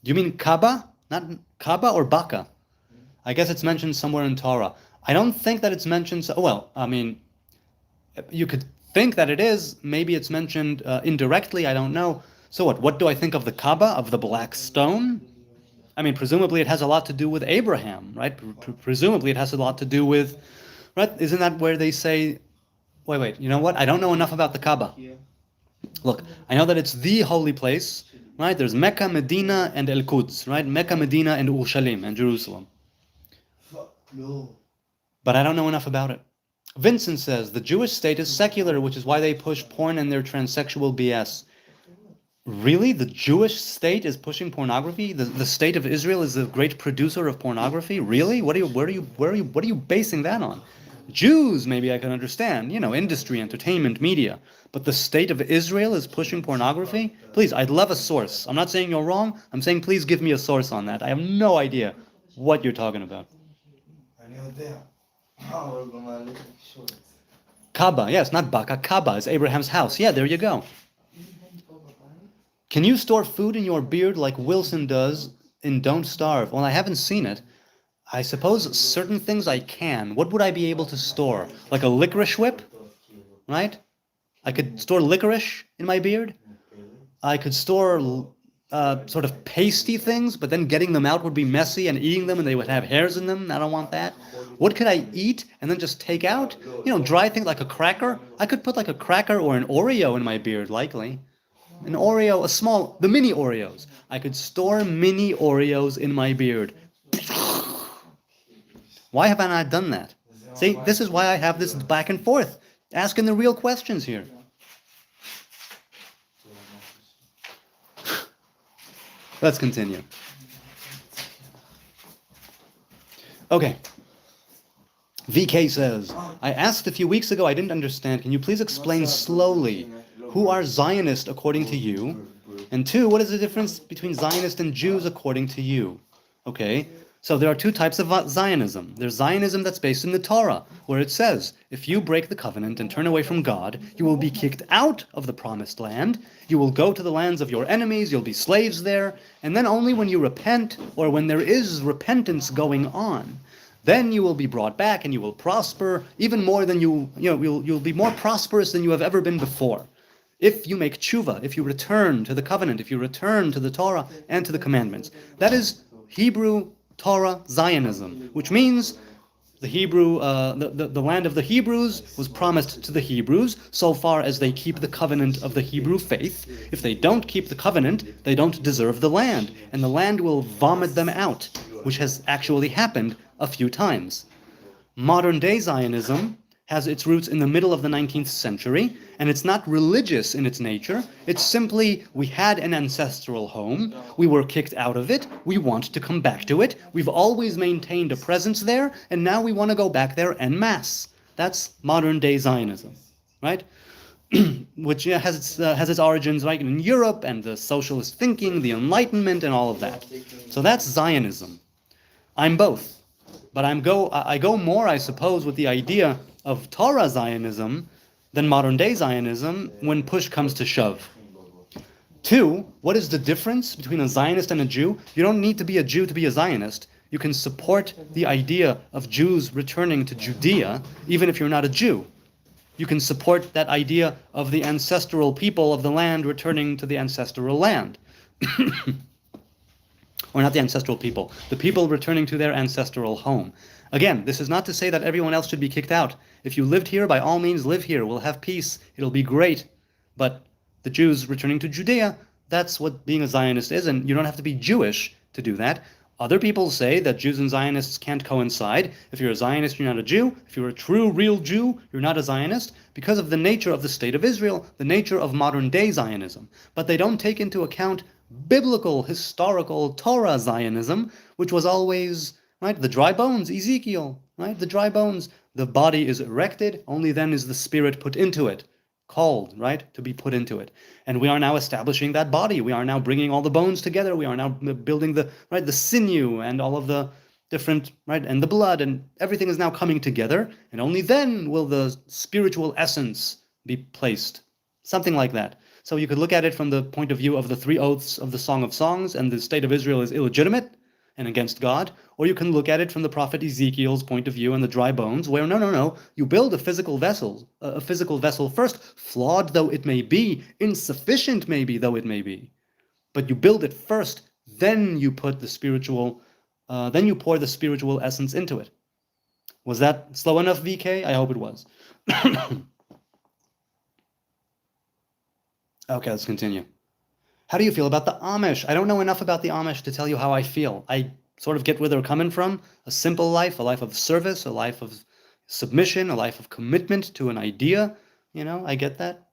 Do you mean Kaaba? Not Kaaba or Baka? I guess it's mentioned somewhere in Torah. I don't think that it's mentioned, you could think that it is. Maybe it's mentioned indirectly, I don't know. So what do I think of the Kaaba, of the black stone? I mean, presumably it has a lot to do with Abraham, right? Presumably it has a lot to do with, right? Isn't that where they say, wait, you know what? I don't know enough about the Kaaba. Look, I know that it's the holy place, right? There's Mecca, Medina, and El Quds, right? Mecca, Medina, and Urushalim, and Jerusalem. But I don't know enough about it. Vincent says, the Jewish state is secular, which is why they push porn and their transsexual BS. Really? The Jewish state is pushing pornography? The state of Israel is a great producer of pornography? Really? What are you basing that on? Jews, maybe I can understand, industry, entertainment, media. But the state of Israel is pushing pornography? Please, I'd love a source. I'm not saying you're wrong. I'm saying please give me a source on that. I have no idea what you're talking about. Kaaba, yes, not Baka. Kaaba is Abraham's house. Yeah, there you go. Can you store food in your beard like Wilson does in Don't Starve? Well, I haven't seen it. I suppose certain things I can. What would I be able to store? Like a licorice whip? Right? I could store licorice in my beard. I could store sort of pasty things, but then getting them out would be messy, and eating them and they would have hairs in them. I don't want that. What could I eat and then just take out? Dry things like a cracker. I could put like a cracker or an Oreo in my beard, likely. An Oreo, the mini Oreos. I could store mini Oreos in my beard. Why have I not done that? See, this is why I have this back and forth, asking the real questions here. Let's continue. Okay. VK says, I asked a few weeks ago, I didn't understand. Can you please explain slowly who are Zionists according to you? And two, what is the difference between Zionists and Jews according to you? Okay, so there are two types of Zionism. There's Zionism that's based in the Torah, where it says, if you break the covenant and turn away from God, you will be kicked out of the promised land, you will go to the lands of your enemies, you'll be slaves there, and then only when you repent, or when there is repentance going on, then you will be brought back and you will prosper even more than you'll be more prosperous than you have ever been before. If you make tshuva, if you return to the covenant, if you return to the Torah and to the commandments. That is Hebrew Torah Zionism, which means the Hebrew, the land of the Hebrews was promised to the Hebrews so far as they keep the covenant of the Hebrew faith. If they don't keep the covenant, they don't deserve the land, and the land will vomit them out, which has actually happened a few times. Modern-day Zionism has its roots in the middle of the 19th century, and it's not religious in its nature. It's simply, we had an ancestral home, we were kicked out of it, we want to come back to it, we've always maintained a presence there, and now we want to go back there en masse. That's modern-day Zionism, right? Which has its origins right in Europe, and the socialist thinking, the Enlightenment, and all of that. So that's Zionism. I'm both. But I go more, I suppose, with the idea of Torah Zionism than modern-day Zionism when push comes to shove. Two, what is the difference between a Zionist and a Jew? You don't need to be a Jew to be a Zionist. You can support the idea of Jews returning to Judea, even if you're not a Jew. You can support that idea of the ancestral people of the land returning to the ancestral land. Or not the ancestral people, the people returning to their ancestral home. Again, this is not to say that everyone else should be kicked out. If you lived here, by all means live here. We'll have peace. It'll be great. But the Jews returning to Judea, that's what being a Zionist is, and you don't have to be Jewish to do that. Other people say that Jews and Zionists can't coincide. If you're a Zionist, you're not a Jew. If you're a true, real Jew, you're not a Zionist, because of the nature of the state of Israel, the nature of modern-day Zionism. But they don't take into account biblical, historical Torah Zionism, which was always, right, the dry bones, Ezekiel, right, the dry bones. The body is erected, only then is the spirit put into it, called, right, to be put into it. And we are now establishing that body. We are now bringing all the bones together. We are now building the sinew and all of the different, right, and the blood, and everything is now coming together, and only then will the spiritual essence be placed. Something like that. So you could look at it from the point of view of the three oaths of the Song of Songs, and the state of Israel is illegitimate and against God, or you can look at it from the prophet Ezekiel's point of view and the dry bones, where no, you build a physical vessel first, flawed though it may be, insufficient maybe though it may be, but you build it first, then you put the spiritual, then you pour the spiritual essence into it. Was that slow enough, VK? I hope it was. Okay, let's continue. How do you feel about the Amish? I don't know enough about the Amish to tell you how I feel. I sort of get where they're coming from. A simple life, a life of service, a life of submission, a life of commitment to an idea. You know, I get that.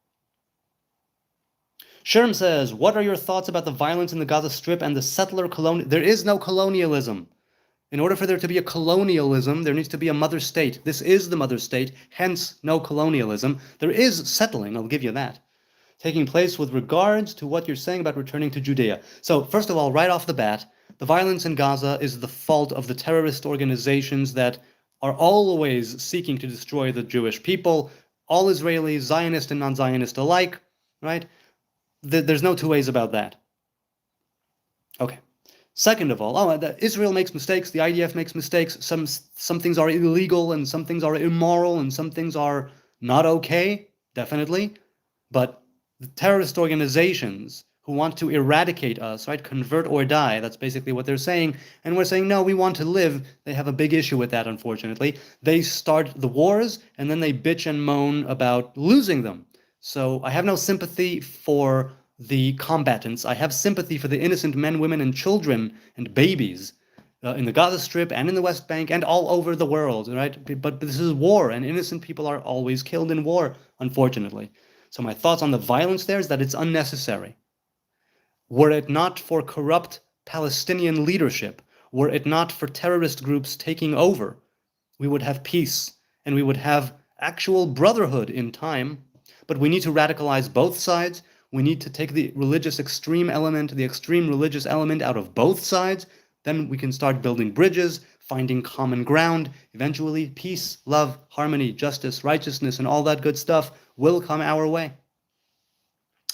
Sherm says, what are your thoughts about the violence in the Gaza Strip and the settler colonial? There is no colonialism. In order for there to be a colonialism, there needs to be a mother state. This is the mother state, hence no colonialism. There is settling, I'll give you that, taking place with regards to what you're saying about returning to Judea. So, first of all, right off the bat, the violence in Gaza is the fault of the terrorist organizations that are always seeking to destroy the Jewish people, all Israelis, Zionist and non-Zionist alike, right? There's no two ways about that. Okay. Second of all, Israel makes mistakes, the IDF makes mistakes, some things are illegal and some things are immoral and some things are not okay, definitely, but the terrorist organizations who want to eradicate us, right, convert or die, that's basically what they're saying, and we're saying, no, we want to live. They have a big issue with that, unfortunately. They start the wars, and then they bitch and moan about losing them. So I have no sympathy for the combatants. I have sympathy for the innocent men, women, and children, and babies in the Gaza Strip, and in the West Bank, and all over the world, right? But this is war, and innocent people are always killed in war, unfortunately. So my thoughts on the violence there is that it's unnecessary. Were it not for corrupt Palestinian leadership, were it not for terrorist groups taking over, we would have peace and we would have actual brotherhood in time. But we need to radicalize both sides. We need to take the religious extreme element, the extreme religious element out of both sides. Then we can start building bridges, finding common ground. Eventually, peace, love, harmony, justice, righteousness, and all that good stuff will come our way.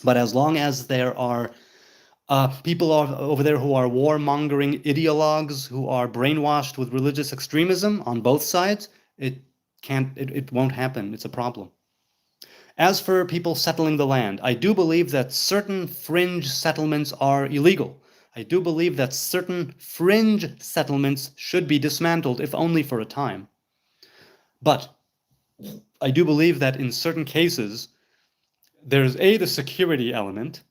But as long as there are people over there who are warmongering ideologues, who are brainwashed with religious extremism on both sides, it won't happen. It's a problem. As for people settling the land, I do believe that certain fringe settlements are illegal. I do believe that certain fringe settlements should be dismantled, if only for a time. But I do believe that in certain cases, there's the security element.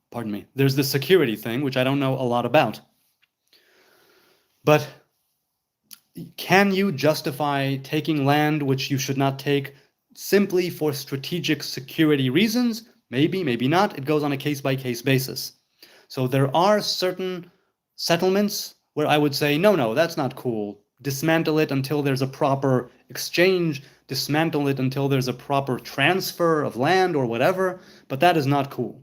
Pardon me. There's the security thing, which I don't know a lot about. But can you justify taking land which you should not take simply for strategic security reasons? Maybe, maybe not. It goes on a case-by-case basis. So there are certain settlements where I would say, no, that's not cool. Dismantle it until there's a proper exchange. Dismantle it until there's a proper transfer of land or whatever. But that is not cool.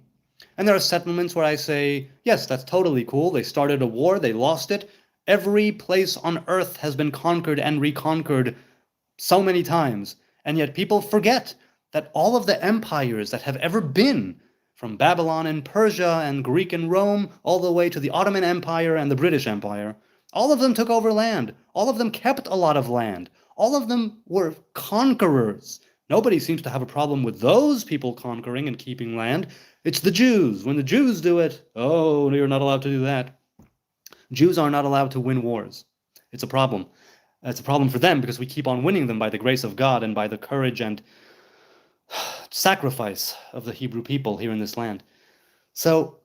And there are settlements where I say, yes, that's totally cool. They started a war. They lost it. Every place on earth has been conquered and reconquered so many times. And yet people forget that all of the empires that have ever been, from Babylon and Persia and Greek and Rome, all the way to the Ottoman Empire and the British Empire, all of them took over land. All of them kept a lot of land. All of them were conquerors. Nobody seems to have a problem with those people conquering and keeping land. It's the Jews. When the Jews do it, oh, you're not allowed to do that. Jews are not allowed to win wars. It's a problem. It's a problem for them because we keep on winning them by the grace of God and by the courage and sacrifice of the Hebrew people here in this land. So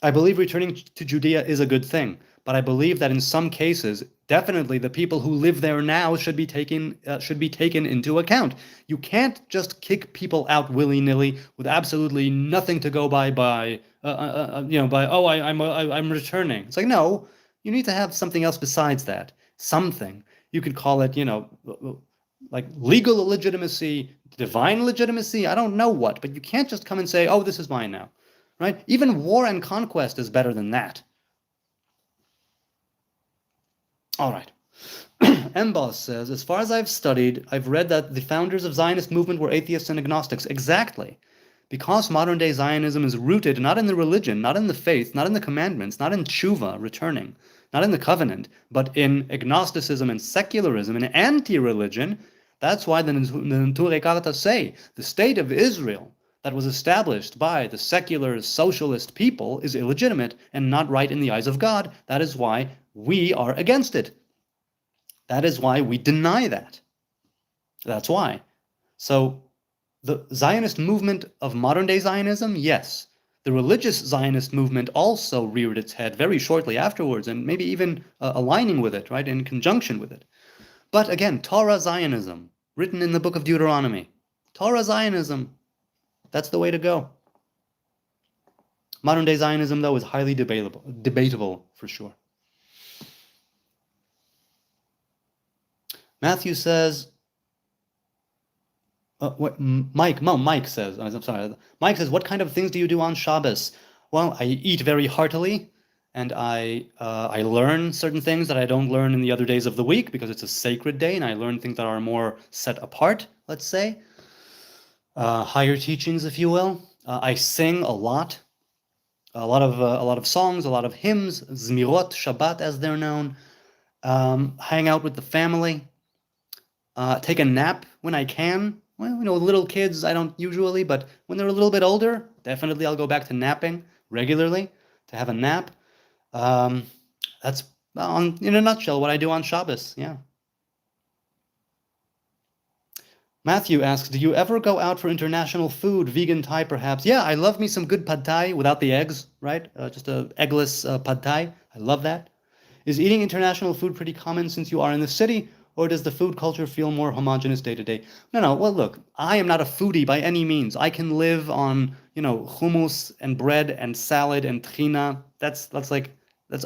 I believe returning to Judea is a good thing, but I believe that in some cases, definitely the people who live there now should be taken into account. You can't just kick people out willy-nilly with absolutely nothing to go by I'm returning. It's like, no, you need to have something else besides that. Something. You could call it, like legal legitimacy, divine legitimacy, I don't know what, but you can't just come and say, oh, this is mine now, right? Even war and conquest is better than that. All right. Mbos says, as far as I've studied, I've read that the founders of Zionist movement were atheists and agnostics. Exactly. Because modern-day Zionism is rooted not in the religion, not in the faith, not in the commandments, not in tshuva, returning, not in the covenant, but in agnosticism and secularism and anti-religion. That's why the Neturei Karta say the state of Israel that was established by the secular socialist people is illegitimate and not right in the eyes of God. That is why we are against it. That is why we deny that. That's why. So the Zionist movement of modern-day Zionism, yes. The religious Zionist movement also reared its head very shortly afterwards, and maybe even aligning with it, right, in conjunction with it. But again, Torah Zionism, written in the book of Deuteronomy. Torah Zionism, that's the way to go. Modern-day Zionism, though, is highly debatable for sure. Matthew says, Mike says, I'm sorry. Mike says, what kind of things do you do on Shabbos? Well, I eat very heartily, and I learn certain things that I don't learn in the other days of the week because it's a sacred day, and I learn things that are more set apart, let's say. Higher teachings, if you will. I sing a lot of songs, a lot of hymns, Zmirot, Shabbat as they're known. Hang out with the family. Take a nap when I can. Well, little kids I don't usually, but when they're a little bit older, definitely I'll go back to napping regularly to have a nap. That's in a nutshell what I do on Shabbos. Yeah. Matthew asks, do you ever go out for international food, vegan Thai perhaps? Yeah, I love me some good pad Thai without the eggs, right? Just a eggless pad Thai. I love that. Is eating international food pretty common since you are in the city? Or does the food culture feel more homogenous day to day? No. Well, look, I am not a foodie by any means. I can live on, hummus and bread and salad and trina. That's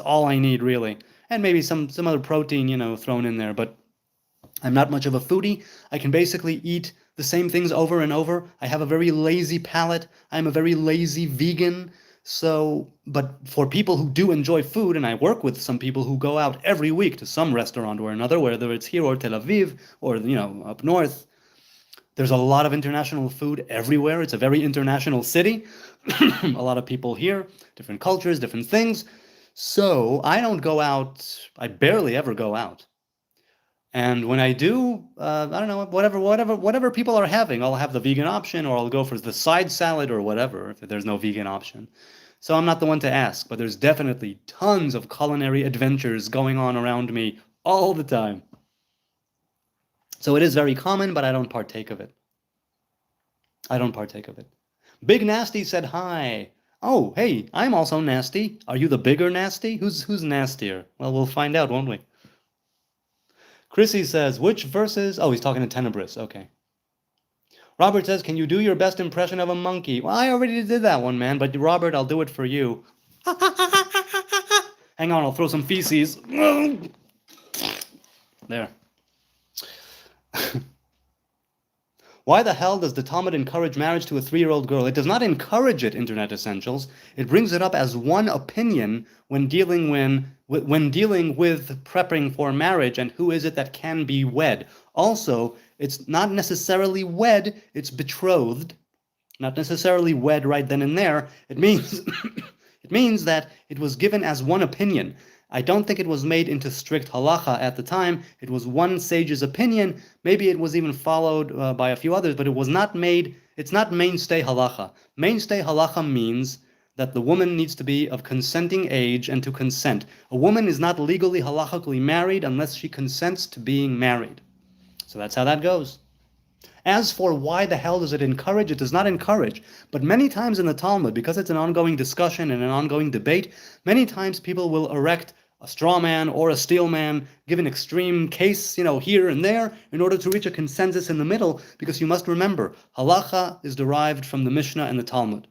all I need, really. and maybe some other protein, thrown in there. But I'm not much of a foodie. I can basically eat the same things over and over. I have a very lazy palate. I'm a very lazy vegan. So, but for people who do enjoy food, and I work with some people who go out every week to some restaurant or another, whether it's here or Tel Aviv or, up north, there's a lot of international food everywhere. It's a very international city. A lot of people here, different cultures, different things. So I don't go out. I barely ever go out. And when I do, I don't know, whatever people are having, I'll have the vegan option, or I'll go for the side salad or whatever if there's no vegan option. So I'm not the one to ask, but there's definitely tons of culinary adventures going on around me all the time. So it is very common, but I don't partake of it. I don't partake of it. Big Nasty said hi. Oh, hey, I'm also nasty. Are you the bigger nasty? Who's nastier? Well, we'll find out, won't we? Chrissy says, which verses? Oh, he's talking to Tenebris. Okay. Robert says, can you do your best impression of a monkey? Well, I already did that one, man, but Robert, I'll do it for you. Hang on, I'll throw some feces. There. Why the hell does the Talmud encourage marriage to a 3-year-old girl? It does not encourage it, Internet Essentials. It brings it up as one opinion when dealing with prepping for marriage and who is it that can be wed. Also, it's not necessarily wed, it's betrothed. Not necessarily wed right then and there. It means it means that it was given as one opinion. I don't think it was made into strict halacha at the time. It was one sage's opinion. Maybe it was even followed by a few others, but it was not made, it's not mainstay halacha. Mainstay halacha means that the woman needs to be of consenting age and to consent. A woman is not legally halachically married unless she consents to being married. So that's how that goes. As for why the hell does it encourage, it does not encourage. But many times in the Talmud, because it's an ongoing discussion and an ongoing debate, many times people will erect a straw man or a steel man, give an extreme case, here and there, in order to reach a consensus in the middle, because you must remember, halacha is derived from the Mishnah and the Talmud.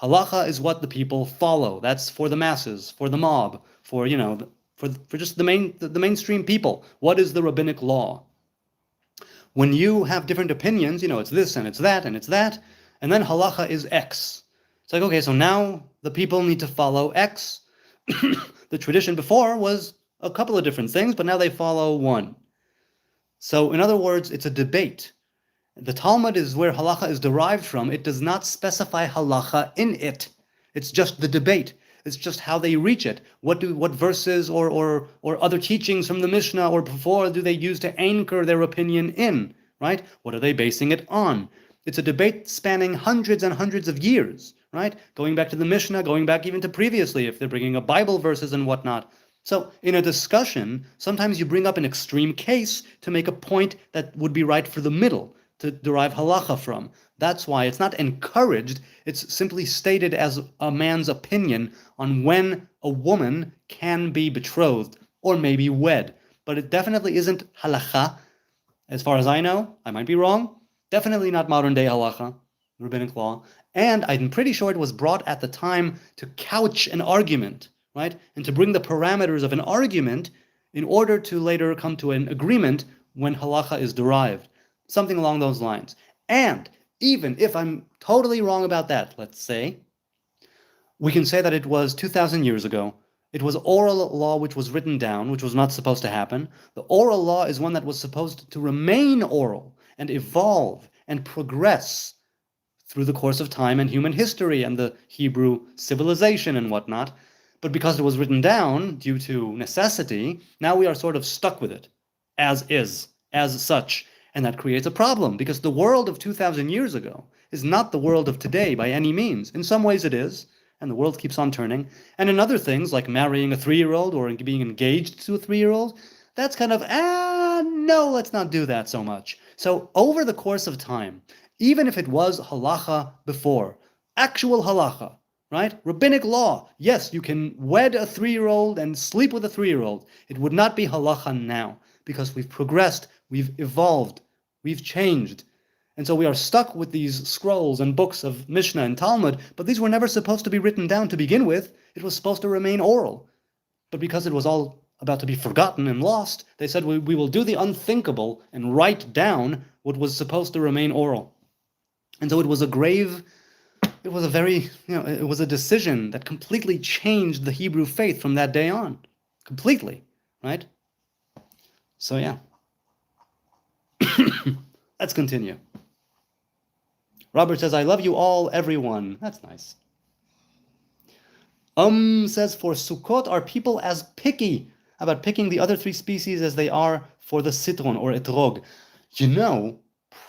Halacha is what the people follow. That's for the masses, for the mob, for just the mainstream people. What is the rabbinic law? When you have different opinions, it's this and it's that and it's that, and then halacha is X. It's like, okay, so now the people need to follow X. The tradition before was a couple of different things, but now they follow one. So in other words, it's a debate. The Talmud is where halacha is derived from. It does not specify halacha in it. It's just the debate. It's just how they reach it. What verses or other teachings from the Mishnah or before do they use to anchor their opinion in, right? What are they basing it on? It's a debate spanning hundreds and hundreds of years, right? Going back to the Mishnah, going back even to previously, if they're bringing up Bible verses and whatnot. So in a discussion, sometimes you bring up an extreme case to make a point that would be right for the middle, to derive halacha from. That's why it's not encouraged, it's simply stated as a man's opinion on when a woman can be betrothed or maybe wed. But it definitely isn't halacha. As far as I know, I might be wrong, definitely not modern day halacha, rabbinic law. And I'm pretty sure it was brought at the time to couch an argument, right? And to bring the parameters of an argument in order to later come to an agreement when halacha is derived. Something along those lines. And even if I'm totally wrong about that, let's say, we can say that it was 2,000 years ago. It was oral law which was written down, which was not supposed to happen. The oral law is one that was supposed to remain oral and evolve and progress through the course of time and human history and the Hebrew civilization and whatnot. But because it was written down due to necessity, now we are sort of stuck with it, as is, as such. And that creates a problem, because the world of 2,000 years ago is not the world of today by any means. In some ways it is, and the world keeps on turning. And in other things, like marrying a 3-year-old or being engaged to a 3-year-old, that's kind of, no, let's not do that so much. So over the course of time, even if it was halacha before, actual halacha, right? Rabbinic law, yes, you can wed a 3-year-old and sleep with a 3-year-old. It would not be halacha now, because we've progressed, we've evolved, we've changed. And so we are stuck with these scrolls and books of Mishnah and Talmud, but these were never supposed to be written down to begin with. It was supposed to remain oral. But because it was all about to be forgotten and lost, they said, we will do the unthinkable and write down what was supposed to remain oral. And so it was a decision that completely changed the Hebrew faith from that day on. Completely, right? So yeah. Let's continue. Robert says, I love you all, everyone. That's nice. Says, for Sukkot, are people as picky about picking the other three species as they are for the citron or etrog?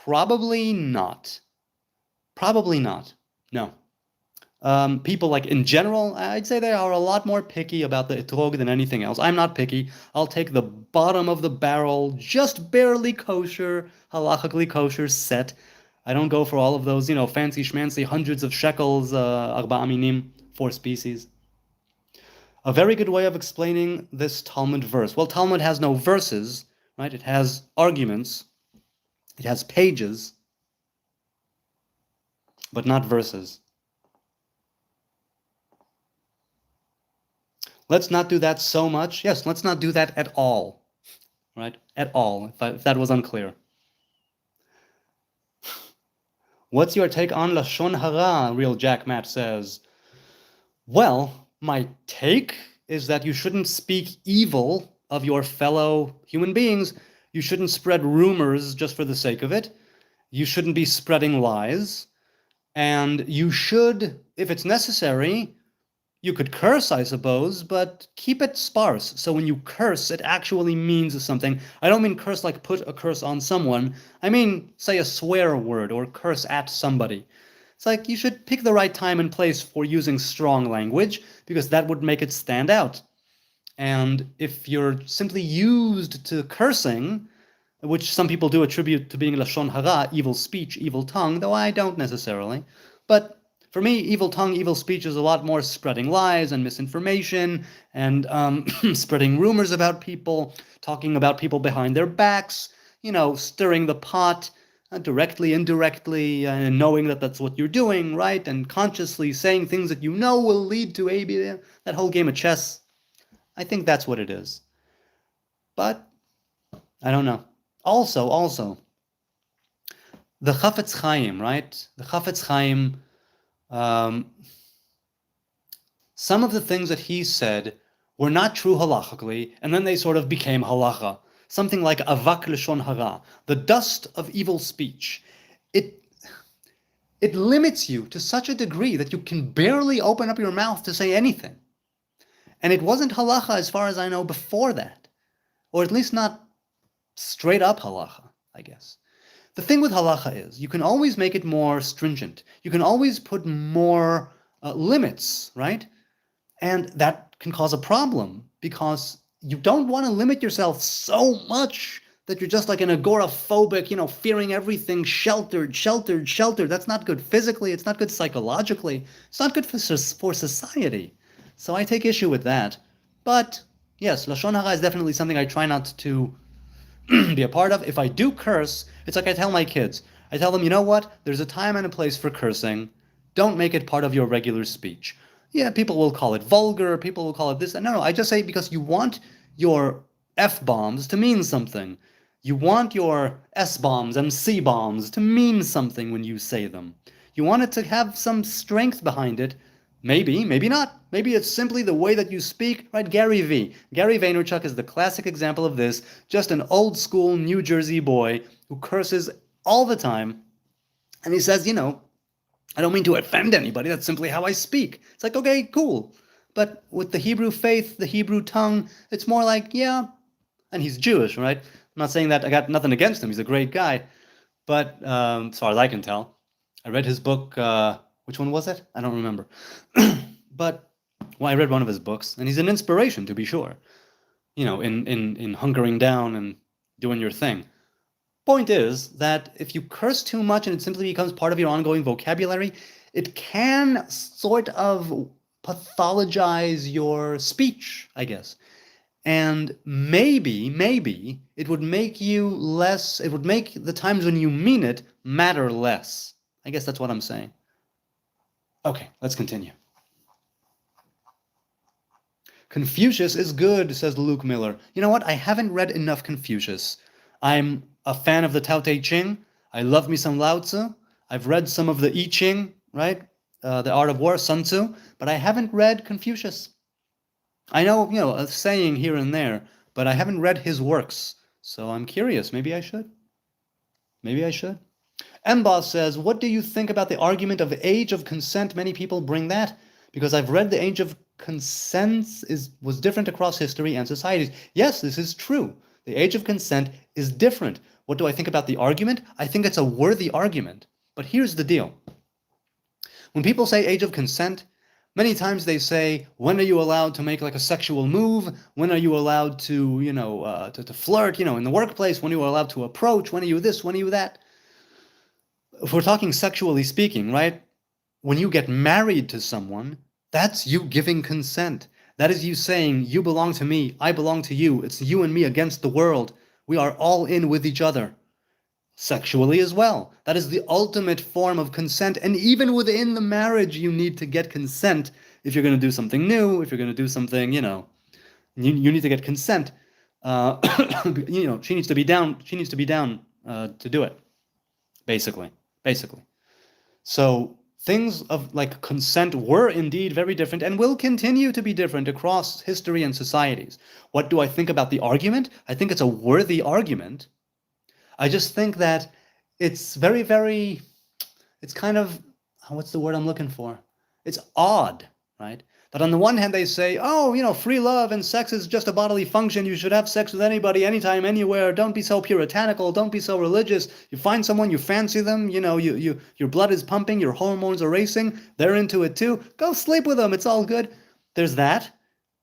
Probably not. Probably not. No. People, like, in general, I'd say they are a lot more picky about the etrog than anything else. I'm not picky. I'll take the bottom of the barrel, just barely kosher, halachically kosher set. I don't go for all of those, fancy schmancy hundreds of shekels, arba aminim, 4 species. A very good way of explaining this Talmud verse. Well, Talmud has no verses, right? It has arguments. It has pages, but not verses. Let's not do that so much. Yes, let's not do that at all, right? At all, if that was unclear. What's your take on Lashon Hara? Real Jack Matt says. Well, my take is that you shouldn't speak evil of your fellow human beings. You shouldn't spread rumors just for the sake of it. You shouldn't be spreading lies. And you should, if it's necessary, you could curse, I suppose, but keep it sparse. So when you curse, it actually means something. I don't mean curse like put a curse on someone. I mean, say a swear word or curse at somebody. It's like you should pick the right time and place for using strong language, because that would make it stand out. And if you're simply used to cursing, which some people do attribute to being Lashon Hara, evil speech, evil tongue, though I don't necessarily. But for me, evil tongue, evil speech is a lot more spreading lies and misinformation and spreading rumors about people, talking about people behind their backs, stirring the pot directly, indirectly, and knowing that that's what you're doing, right? And consciously saying things that you know will lead to that whole game of chess. I think that's what it is. But I don't know. Also, the Chafetz Chaim, right? The Chafetz Chaim, some of the things that he said were not true halachically, and then they sort of became halacha. Something like avak lashon hara, the dust of evil speech. It limits you to such a degree that you can barely open up your mouth to say anything. And it wasn't halacha as far as I know before that, or at least not straight up halacha, I guess. The thing with halacha is you can always make it more stringent. You can always put more limits, right? And that can cause a problem because you don't want to limit yourself so much that you're just like an agoraphobic, fearing everything, sheltered. That's not good physically. It's not good psychologically. It's not good for society. So I take issue with that. But yes, Lashon Hara is definitely something I try not to be a part of. If I do curse, it's like I tell my kids. I tell them, you know what? There's a time and a place for cursing. Don't make it part of your regular speech. Yeah, people will call it vulgar. People will call it this. No, I just say because you want your F-bombs to mean something. You want your S-bombs and C-bombs to mean something when you say them. You want it to have some strength behind it. Maybe, maybe not. Maybe it's simply the way that you speak, right? Gary Vaynerchuk is the classic example of this. Just an old school New Jersey boy who curses all the time. And he says, I don't mean to offend anybody. That's simply how I speak. It's like, okay, cool. But with the Hebrew faith, the Hebrew tongue, it's more like, yeah. And he's Jewish, right? I'm not saying that I got nothing against him. He's a great guy. But as far as I can tell, I read his book. Which one was it? I don't remember. But I read one of his books, and he's an inspiration, to be sure. In hunkering down and doing your thing. Point is that if you curse too much and it simply becomes part of your ongoing vocabulary, it can sort of pathologize your speech, I guess. And maybe it would make it would make the times when you mean it matter less. I guess that's what I'm saying. Okay, let's continue. Confucius is good, says Luke Miller. You know what? I haven't read enough Confucius. I'm a fan of the Tao Te Ching. I love me some Lao Tzu. I've read some of the I Ching, right? The Art of War, Sun Tzu, but I haven't read Confucius. I know, a saying here and there, but I haven't read his works. So I'm curious. Maybe I should. Maybe I should. Mboss says, what do you think about the argument of age of consent? Many people bring that because I've read the age of consent was different across history and societies. Yes, this is true. The age of consent is different. What do I think about the argument? I think it's a worthy argument. But here's the deal. When people say age of consent, many times they say, when are you allowed to make like a sexual move? When are you allowed to, to flirt, in the workplace? When are you allowed to approach? When are you this? When are you that? If we're talking sexually speaking, right? When you get married to someone, that's you giving consent. That is you saying, you belong to me, I belong to you. It's you and me against the world. We are all in with each other. Sexually as well. That is the ultimate form of consent. And even within the marriage, you need to get consent. If you're going to do something new, if you're going to do something, you need to get consent. She needs to be down. She needs to be down to do it. Basically. So things of like consent were indeed very different and will continue to be different across history and societies. What do I think about the argument? I think it's a worthy argument. I just think that it's very, very, it's kind of, what's the word I'm looking for? It's odd, right? That on the one hand they say, free love and sex is just a bodily function. You should have sex with anybody, anytime, anywhere. Don't be so puritanical. Don't be so religious. You find someone, you fancy them, your blood is pumping, your hormones are racing. They're into it too. Go sleep with them. It's all good. There's that.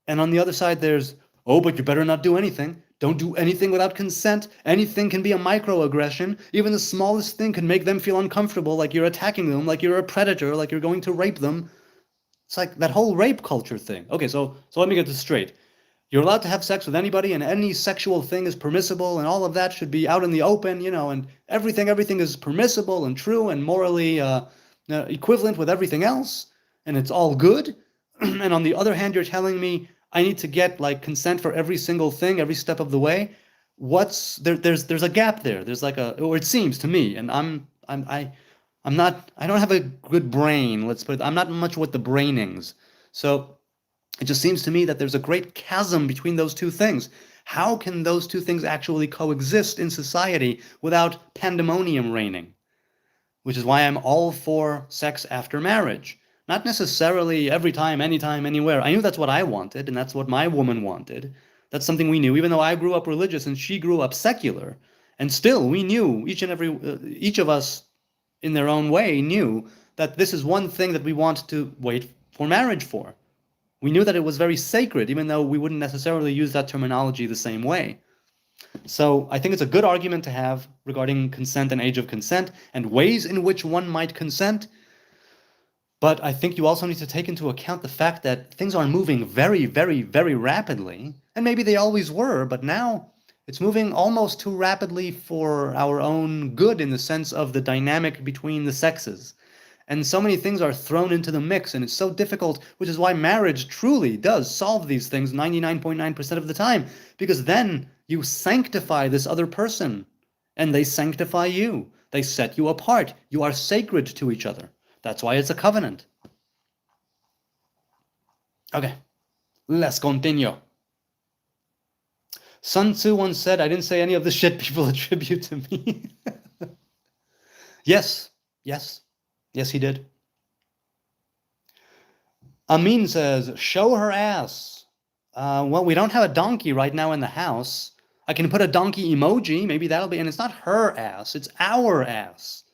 And on the other side, there's, but you better not do anything. Don't do anything without consent. Anything can be a microaggression. Even the smallest thing can make them feel uncomfortable, like you're attacking them, like you're a predator, like you're going to rape them. It's like that whole rape culture thing. Okay, so let me get this straight. You're allowed to have sex with anybody, and any sexual thing is permissible, and all of that should be out in the open, and everything is permissible and true and morally equivalent with everything else, and it's all good. And on the other hand, you're telling me I need to get like consent for every single thing, every step of the way. There's a gap there. There's like or it seems to me, and I don't have a good brain, let's put it. I'm not much with the brainings. So it just seems to me that there's a great chasm between those two things. How can those two things actually coexist in society without pandemonium reigning? Which is why I'm all for sex after marriage. Not necessarily every time, anytime, anywhere. I knew that's what I wanted, and that's what my woman wanted. That's something we knew, even though I grew up religious and she grew up secular. And still, we knew, each of us in their own way knew that this is one thing that we want to wait for marriage for. We knew that it was very sacred, even though we wouldn't necessarily use that terminology the same way. So I think it's a good argument to have regarding consent and age of consent and ways in which one might consent. But I think you also need to take into account the fact that things are moving very, very, very rapidly. And maybe they always were, but now it's moving almost too rapidly for our own good in the sense of the dynamic between the sexes. And so many things are thrown into the mix, and it's so difficult, which is why marriage truly does solve these things 99.9% of the time, because then you sanctify this other person, and they sanctify you. They set you apart. You are sacred to each other. That's why it's a covenant. Okay, let's continue. Sun Tzu once said, I didn't say any of the shit people attribute to me. Yes, he did. Amin says, show her ass. Well, we don't have a donkey right now in the house. I can put a donkey emoji, maybe that'll be, and it's not her ass, it's our ass.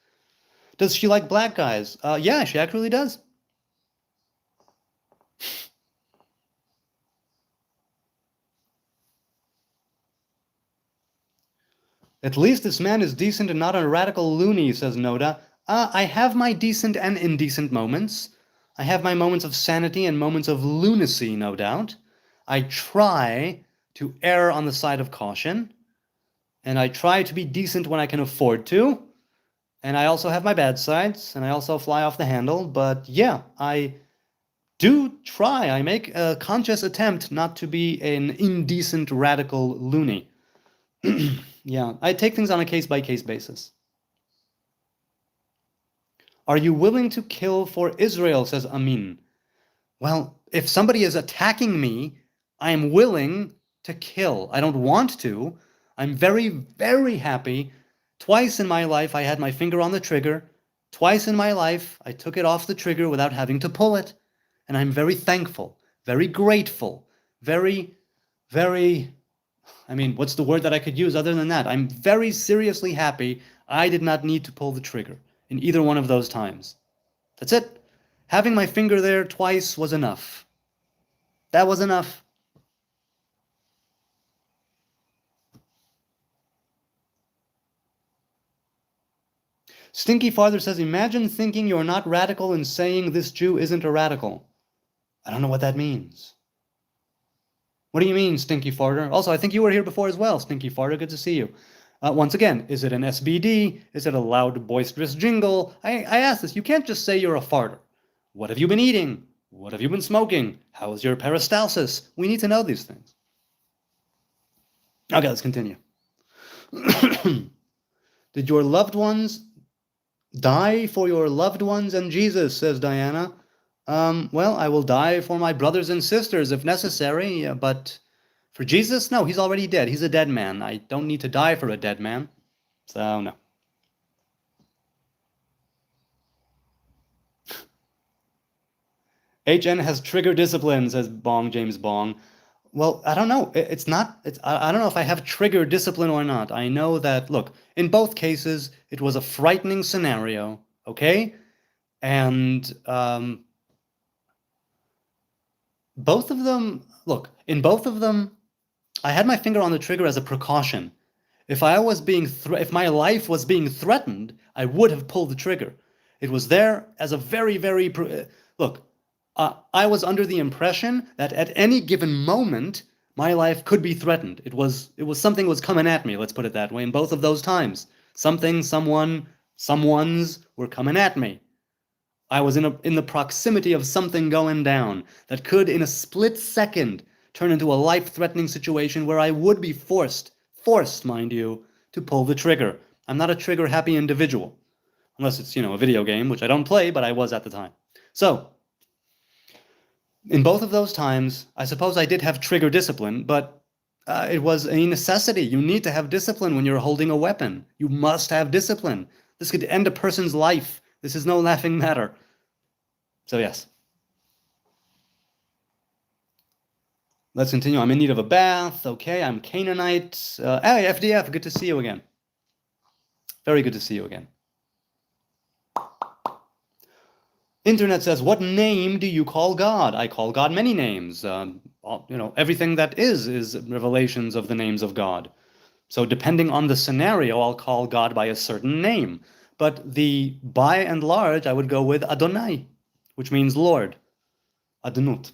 Does she like black guys? Yeah, she actually does. At least this man is decent and not a radical loony, says Noda. I have my decent and indecent moments. I have my moments of sanity and moments of lunacy, no doubt. I try to err on the side of caution, and I try to be decent when I can afford to. And I also have my bad sides, and I also fly off the handle. But yeah, I Do try. I make a conscious attempt not to be an indecent radical loony. Yeah, I take things on a case-by-case basis. Are you willing to kill for Israel, says Amin. Well, if somebody is attacking me, I am willing to kill. I don't want to. I'm very, very happy. Twice in my life, I had my finger on the trigger. Twice in my life, I took it off the trigger without having to pull it. And I'm very thankful, very grateful, very, very, I mean, what's the word that I could use other than that? I'm very seriously happy I did not need to pull the trigger in either one of those times. That's it. Having my finger there twice was enough. That was enough. Stinky Father says, imagine thinking you're not radical and saying this Jew isn't a radical. I don't know what that means. What do you mean, Stinky Farter? Also, I think you were here before as well, Stinky Farter. Good to see you. Once again, is it an SBD? Is it a loud, boisterous jingle? I ask this. You can't just say you're a farter. What have you been eating? What have you been smoking? How is your peristalsis? We need to know these things. Okay, let's continue. Did your loved ones die for your loved ones and Jesus, says Diana. Well, I will die for my brothers and sisters if necessary, but for Jesus, no, he's already dead. He's a dead man. I don't need to die for a dead man. So, no. HN has trigger discipline, says James Bong. Well, I don't know. I don't know if I have trigger discipline or not. I know that, look, in both cases, it was a frightening scenario, okay? And both of them, look, in both of them, I had my finger on the trigger as a precaution. If if my life was being threatened, I would have pulled the trigger. It was there as a very, very, look, I was under the impression that at any given moment, my life could be threatened. It was something was coming at me, let's put it that way, in both of those times. Something, someone, someones were coming at me. I was in the proximity of something going down that could, in a split second, turn into a life-threatening situation where I would be forced, mind you, to pull the trigger. I'm not a trigger-happy individual. Unless it's, a video game, which I don't play, but I was at the time. So, in both of those times, I suppose I did have trigger discipline, but it was a necessity. You need to have discipline when you're holding a weapon. You must have discipline. This could end a person's life. This is no laughing matter. So yes. Let's continue. I'm in need of a bath. Okay, I'm Canaanite. Hey, FDF, good to see you again. Very good to see you again. Internet says, what name do you call God? I call God many names. Everything that is revelations of the names of God. So depending on the scenario, I'll call God by a certain name. But by and large, I would go with Adonai, which means Lord. Adonut.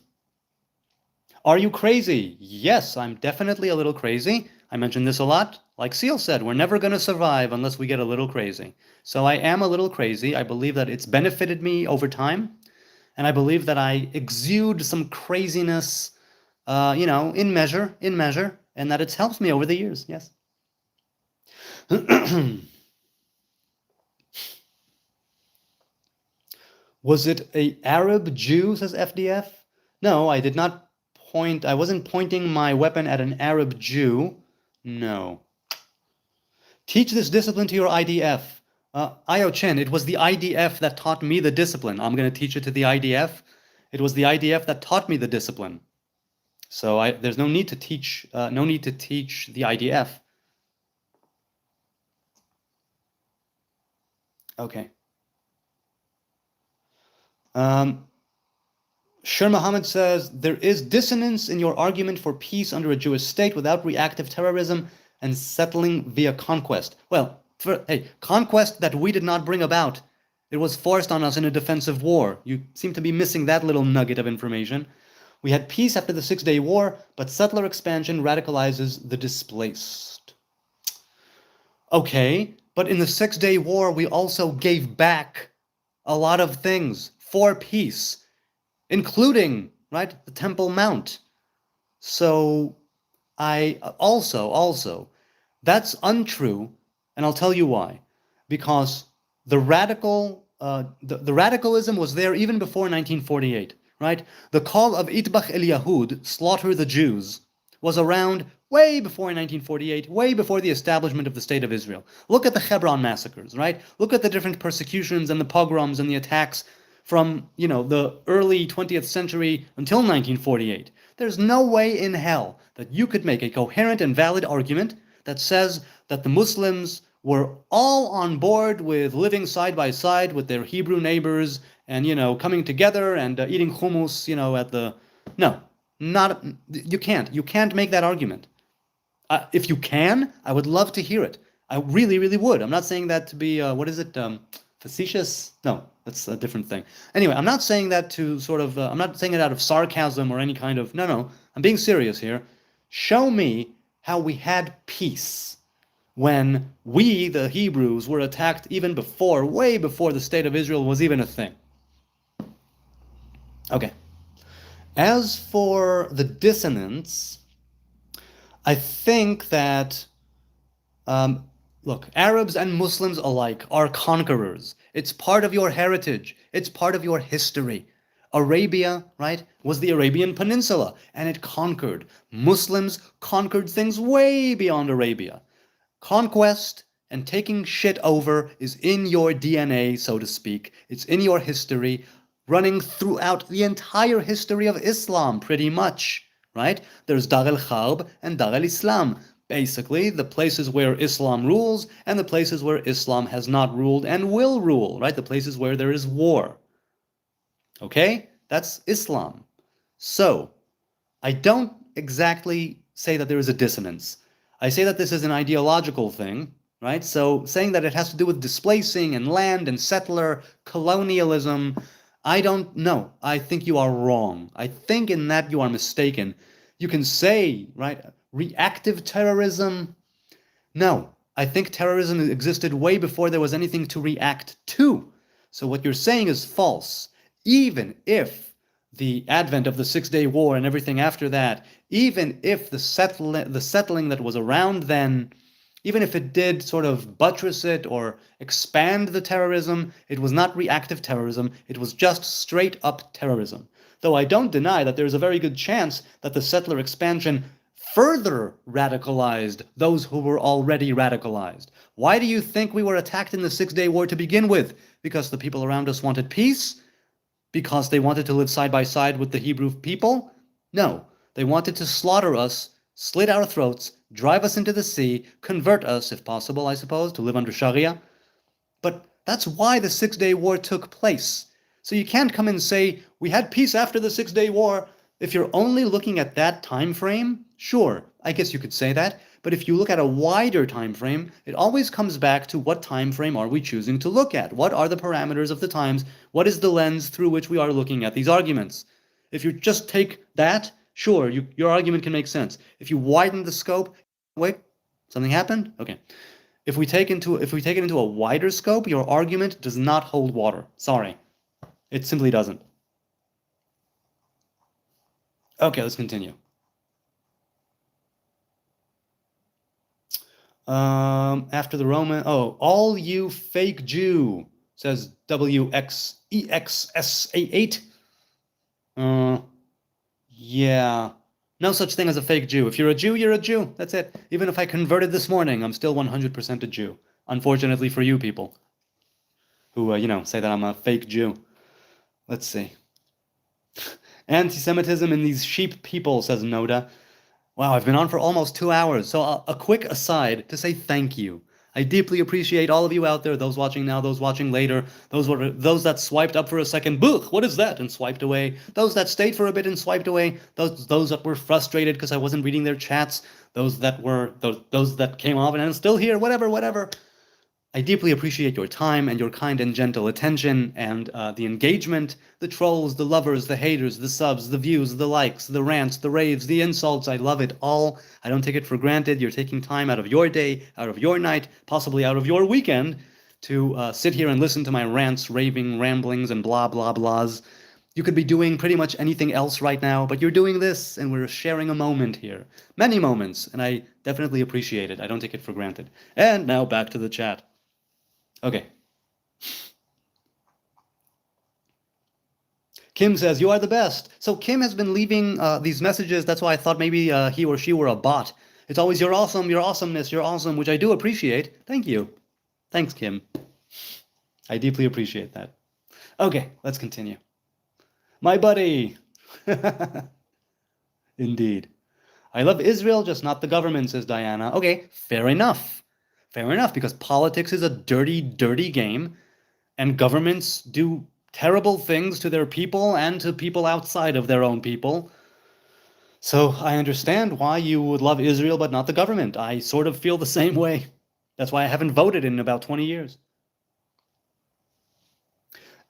Are you crazy? Yes, I'm definitely a little crazy. I mentioned this a lot. Like Seal said, we're never going to survive unless we get a little crazy. So I am a little crazy. I believe that it's benefited me over time. And I believe that I exude some craziness, in measure, and that it's helped me over the years. Yes. Was it an Arab Jew, says FDF? No, I did not I wasn't pointing my weapon at an Arab Jew. No. Teach this discipline to your IDF. Io Chen, it was the IDF that taught me the discipline. I'm going to teach it to the IDF. It was the IDF that taught me the discipline. So there's no need to teach the IDF. Okay. Sher Muhammad says, there is dissonance in your argument for peace under a Jewish state without reactive terrorism and settling via conquest. Well, conquest that we did not bring about. It was forced on us in a defensive war. You seem to be missing that little nugget of information. We had peace after the 6-Day War, but settler expansion radicalizes the displaced. Okay, but in the 6-Day War, we also gave back a lot of things for peace. including, right, the Temple Mount. So I also, that's untrue, and I'll tell you why. Because the radicalism was there even before 1948, right? The call of Itbach el Yahud, slaughter the Jews, was around way before 1948, way before the establishment of the State of Israel. Look at the Hebron massacres, right? Look at the different persecutions and the pogroms and the attacks from, the early 20th century until 1948. There's no way in hell that you could make a coherent and valid argument that says that the Muslims were all on board with living side by side with their Hebrew neighbors and, coming together and eating hummus, at the... No, not... You can't. You can't make that argument. If you can, I would love to hear it. I really, really would. I'm not saying that to be, facetious? No, that's a different thing. Anyway, I'm not saying that to sort of, I'm not saying it out of sarcasm or any kind of, no, I'm being serious here. Show me how we had peace when we, the Hebrews, were attacked even before, way before the State of Israel was even a thing. Okay. As for the dissonance, I think that, look, Arabs and Muslims alike are conquerors. It's part of your heritage. It's part of your history. Arabia, right, was the Arabian Peninsula, and it conquered. Muslims conquered things way beyond Arabia. Conquest and taking shit over is in your DNA, so to speak. It's in your history, running throughout the entire history of Islam, pretty much, right? There's Dar el-Harb and Dar el-Islam. Basically, the places where Islam rules and the places where Islam has not ruled and will rule, right? The places where there is war. Okay? That's Islam. So, I don't exactly say that there is a dissonance. I say that this is an ideological thing, right? So, saying that it has to do with displacing and land and settler colonialism, I don't know. I think you are wrong. I think in that you are mistaken. You can say, right, reactive terrorism. No, I think terrorism existed way before there was anything to react to. So what you're saying is false. Even if the advent of the Six-Day War and everything after that, even if the settling that was around then, even if it did sort of buttress it or expand the terrorism, it was not reactive terrorism, it was just straight-up terrorism. Though I don't deny that there's a very good chance that the settler expansion further radicalized those who were already radicalized. Why do you think we were attacked in the Six-Day War to begin with? Because the people around us wanted peace? Because they wanted to live side by side with the Hebrew people? No, they wanted to slaughter us, slit our throats, drive us into the sea, convert us, if possible, I suppose, to live under Sharia. But that's why the Six-Day War took place. So you can't come and say, we had peace after the Six-Day War. If you're only looking at that time frame, sure, I guess you could say that. But if you look at a wider time frame, it always comes back to what time frame are we choosing to look at? What are the parameters of the times? What is the lens through which we are looking at these arguments? If you just take that, sure, your argument can make sense. If you widen the scope, wait, something happened? Okay. If we take it into a wider scope, your argument does not hold water. Sorry. It simply doesn't. Okay, let's continue. After the Roman... Oh, all you fake Jew, says WXEXSA8. Yeah. No such thing as a fake Jew. If you're a Jew, you're a Jew. That's it. Even if I converted this morning, I'm still 100% a Jew. Unfortunately for you people who, say that I'm a fake Jew. Let's see. Anti-Semitism in these sheep people, says Noda. Wow, I've been on for almost 2 hours, so a quick aside to say thank you. I deeply appreciate all of you out there, those watching now, those watching later, those that swiped up for a second, "Bugh, what is that?" and swiped away, those that stayed for a bit and swiped away, those that were frustrated because I wasn't reading their chats, those that came off and I'm still here, whatever. I deeply appreciate your time and your kind and gentle attention and the engagement, the trolls, the lovers, the haters, the subs, the views, the likes, the rants, the raves, the insults. I love it all. I don't take it for granted. You're taking time out of your day, out of your night, possibly out of your weekend to sit here and listen to my rants, raving, ramblings, and blah, blah, blahs. You could be doing pretty much anything else right now, but you're doing this, and we're sharing a moment here. Many moments, and I definitely appreciate it. I don't take it for granted. And now back to the chat. Okay. Kim says, you are the best. So Kim has been leaving these messages. That's why I thought maybe he or she were a bot. It's always, you're awesome, your awesomeness, you're awesome, which I do appreciate. Thank you. Thanks, Kim. I deeply appreciate that. Okay, let's continue. My buddy. Indeed. I love Israel, just not the government, says Diana. Okay, fair enough. Fair enough, because politics is a dirty, dirty game, and governments do terrible things to their people and to people outside of their own people. So I understand why you would love Israel but not the government. I sort of feel the same way. That's why I haven't voted in about 20 years.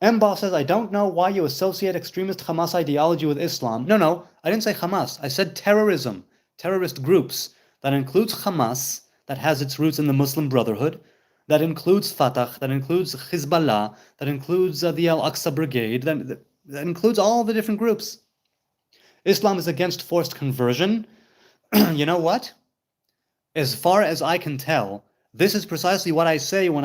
Mboss says, I don't know why you associate extremist Hamas ideology with Islam. No, I didn't say Hamas. I said terrorism, terrorist groups. That includes Hamas, that has its roots in the Muslim Brotherhood. That includes Fatah, that includes Hezbollah, that includes the Al-Aqsa Brigade, that includes all the different groups. Islam is against forced conversion. You know what? As far as I can tell, this is precisely what I say when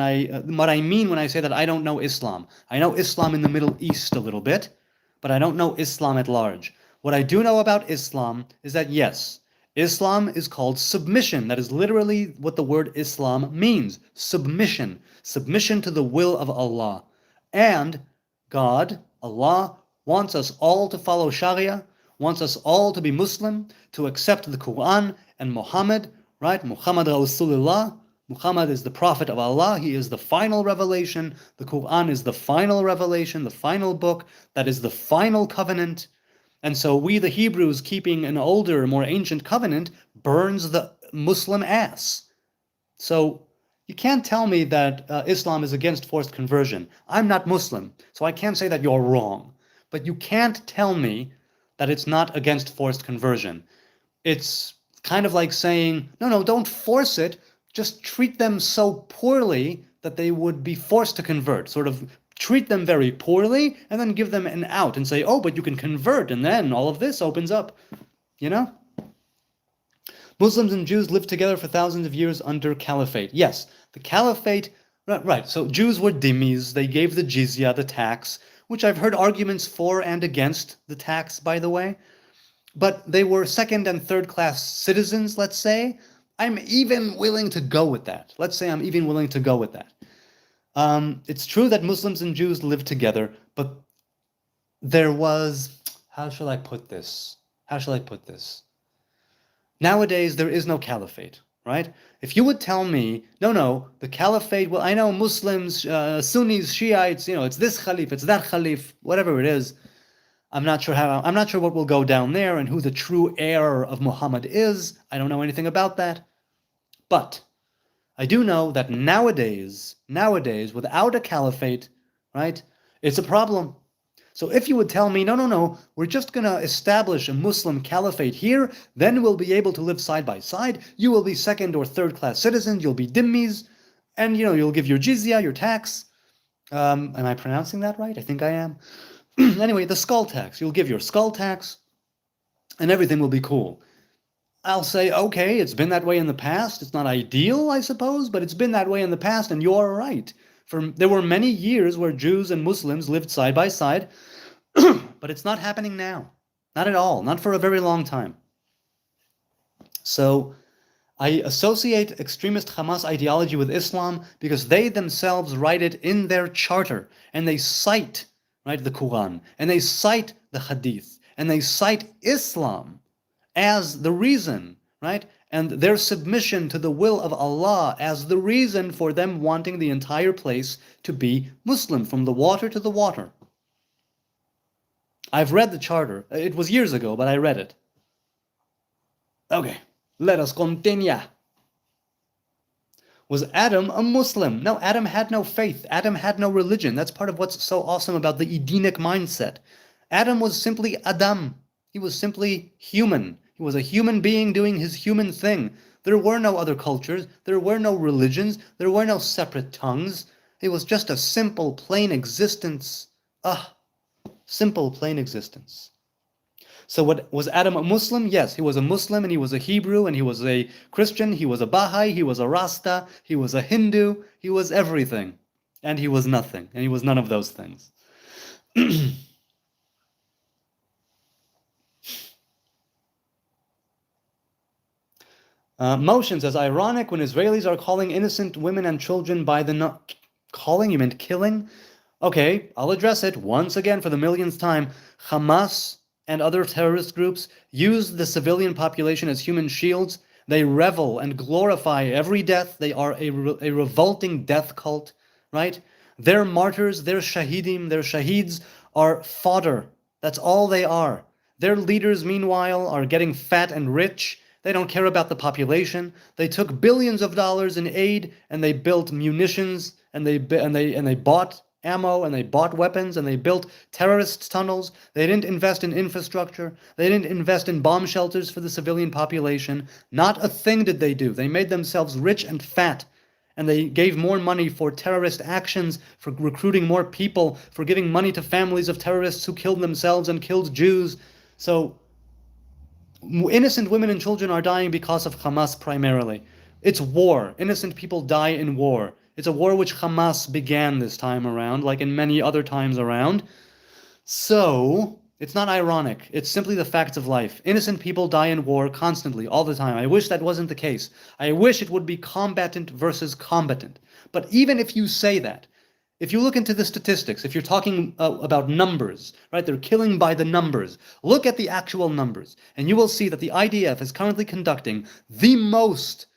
what I mean when I say that I don't know Islam. I know Islam in the Middle East a little bit, but I don't know Islam at large. What I do know about Islam is that yes, Islam is called submission. That is literally what the word Islam means. Submission. Submission to the will of Allah. And God, Allah, wants us all to follow Sharia, wants us all to be Muslim, to accept the Quran and Muhammad, right? Muhammad Rasulullah. Muhammad is the prophet of Allah. He is the final revelation. The Quran is the final revelation, the final book. That is the final covenant. And so we, the Hebrews, keeping an older, more ancient covenant, burns the Muslim ass. So you can't tell me that Islam is against forced conversion. I'm not Muslim, so I can't say that you're wrong. But you can't tell me that it's not against forced conversion. It's kind of like saying, no, don't force it. Just treat them so poorly that they would be forced to convert. Sort of treat them very poorly and then give them an out and say, oh, but you can convert, and then all of this opens up, you know? Muslims and Jews lived together for thousands of years under caliphate. Yes, the caliphate, right, so Jews were dhimmis, they gave the jizya, the tax, which I've heard arguments for and against the tax, by the way, but they were second and third class citizens, let's say. I'm even willing to go with that. Let's say I'm even willing to go with that. It's true that Muslims and Jews lived together, but there was, how shall I put this? Nowadays, there is no caliphate, right? If you would tell me, no, the caliphate, well, I know Muslims, Sunnis, Shiites, it's this Khalif, it's that Khalif, whatever it is. I'm not sure what will go down there and who the true heir of Muhammad is. I don't know anything about that. But I do know that nowadays, without a caliphate, right, it's a problem. So if you would tell me, no, we're just going to establish a Muslim caliphate here, then we'll be able to live side by side. You will be second or third class citizens, you'll be dhimmis, and you'll give your jizya, your tax. Am I pronouncing that right? I think I am. Anyway, the skull tax. You'll give your skull tax, and everything will be cool. I'll say, okay, it's been that way in the past. It's not ideal, I suppose, but it's been that way in the past, and you're right. There were many years where Jews and Muslims lived side by side, but it's not happening now. Not at all. Not for a very long time. So I associate extremist Hamas ideology with Islam because they themselves write it in their charter, and they cite, right, the Quran, and they cite the Hadith, and they cite Islam as the reason, right? And their submission to the will of Allah as the reason for them wanting the entire place to be Muslim, from the water to the water. I've read the charter. It was years ago, but I read it. Okay, let us continue. Was Adam a Muslim? No, Adam had no faith. Adam had no religion. That's part of what's so awesome about the Edenic mindset. Adam was simply Adam. He was simply human. He was a human being doing his human thing. There were no other cultures. There were no religions. There were no separate tongues. It was just a simple, plain existence. Simple, plain existence. So what was Adam a Muslim? Yes, he was a Muslim, and he was a Hebrew, and he was a Christian, he was a Baha'i, he was a Rasta, he was a Hindu, he was everything. And he was nothing, and he was none of those things. Motion says, ironic when Israelis are calling innocent women and children by the calling? You meant killing? Okay, I'll address it once again for the millionth time. Hamas and other terrorist groups use the civilian population as human shields. They revel and glorify every death. They are a revolting death cult, right? Their martyrs, their shahidim, their shahids are fodder. That's all they are. Their leaders, meanwhile, are getting fat and rich. They don't care about the population. They took billions of dollars in aid, and they built munitions, and they bought ammo, and they bought weapons, and they built terrorist tunnels. They didn't invest in infrastructure. They didn't invest in bomb shelters for the civilian population. Not a thing did they do. They made themselves rich and fat, and they gave more money for terrorist actions, for recruiting more people, for giving money to families of terrorists who killed themselves and killed Jews. So innocent women and children are dying because of Hamas primarily. It's war. Innocent people die in war. It's a war which Hamas began this time around, like in many other times around. So, it's not ironic. It's simply the facts of life. Innocent people die in war constantly, all the time. I wish that wasn't the case. I wish it would be combatant versus combatant. But even if you say that, if you look into the statistics, if you're talking about numbers, right, they're killing by the numbers. Look at the actual numbers, and you will see that the IDF is currently conducting the most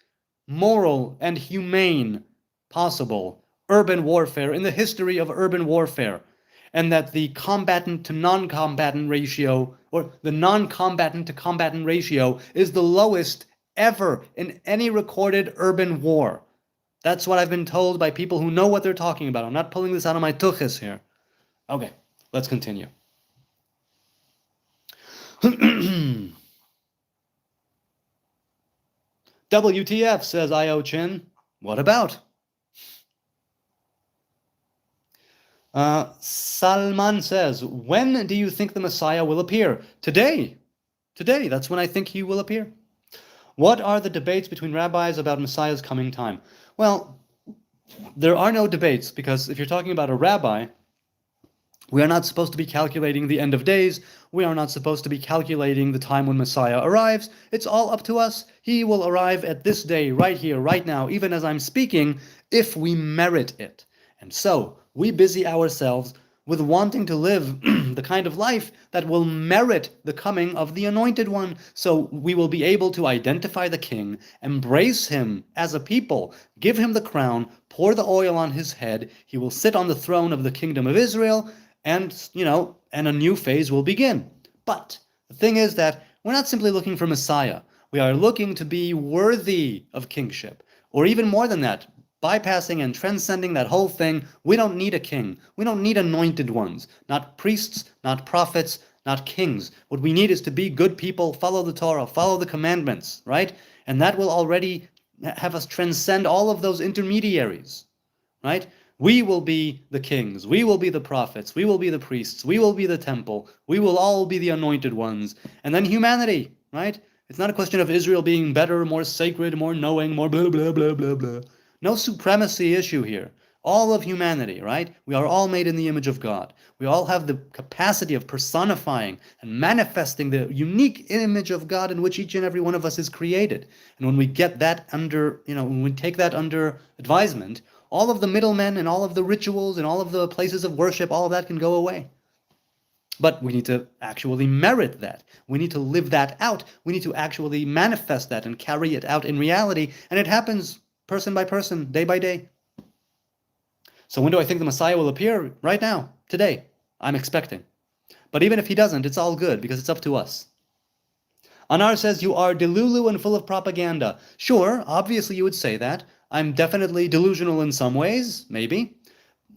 moral and humane possible urban warfare in the history of urban warfare, and that the combatant to non-combatant ratio, or the non-combatant to combatant ratio, is the lowest ever in any recorded urban war. That's what I've been told by people who know what they're talking about. I'm not pulling this out of my tuchus here. Okay, let's continue. WTF, says I.O. Chin. What about? Salman says, when do you think the Messiah will appear? Today. Today, that's when I think he will appear. What are the debates between rabbis about Messiah's coming time? Well, there are no debates, because if you're talking about a rabbi, we are not supposed to be calculating the end of days. We are not supposed to be calculating the time when Messiah arrives. It's all up to us. He will arrive at this day, right here, right now, even as I'm speaking, if we merit it. And so, we busy ourselves with wanting to live the kind of life that will merit the coming of the Anointed One. So we will be able to identify the King, embrace him as a people, give him the crown, pour the oil on his head. He will sit on the throne of the kingdom of Israel, and, and a new phase will begin. But the thing is that we're not simply looking for Messiah. We are looking to be worthy of kingship, or even more than that, bypassing and transcending that whole thing. We don't need a king. We don't need anointed ones. Not priests, not prophets, not kings. What we need is to be good people, follow the Torah, follow the commandments, right? And that will already have us transcend all of those intermediaries, right? We will be the kings. We will be the prophets. We will be the priests. We will be the temple. We will all be the anointed ones. And then humanity, right? It's not a question of Israel being better, more sacred, more knowing, more blah, blah, blah, blah, blah. No supremacy issue here. All of humanity, right? We are all made in the image of God. We all have the capacity of personifying and manifesting the unique image of God in which each and every one of us is created. And when we get that under, when we take that under advisement, all of the middlemen and all of the rituals and all of the places of worship, all of that can go away. But we need to actually merit that. We need to live that out. We need to actually manifest that and carry it out in reality. And it happens person by person, day by day. So when do I think the Messiah will appear? Right now, today. I'm expecting. But even if he doesn't, it's all good, because it's up to us. Anar says, you are delulu and full of propaganda. Sure, obviously you would say that. I'm definitely delusional in some ways, maybe.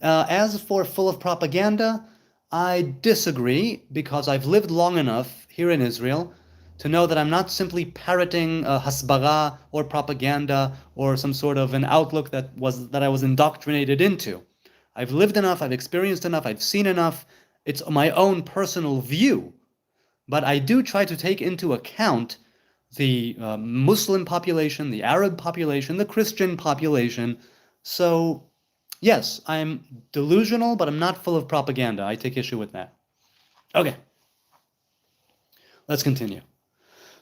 As for full of propaganda, I disagree, because I've lived long enough here in Israel to know that I'm not simply parroting hasbara or propaganda or some sort of an outlook that I was indoctrinated into. I've lived enough, I've experienced enough, I've seen enough, It's my own personal view, but I do try to take into account the Muslim population, the Arab population, the Christian population. So, yes, I'm delusional, but I'm not full of propaganda. I take issue with that. Okay, let's continue.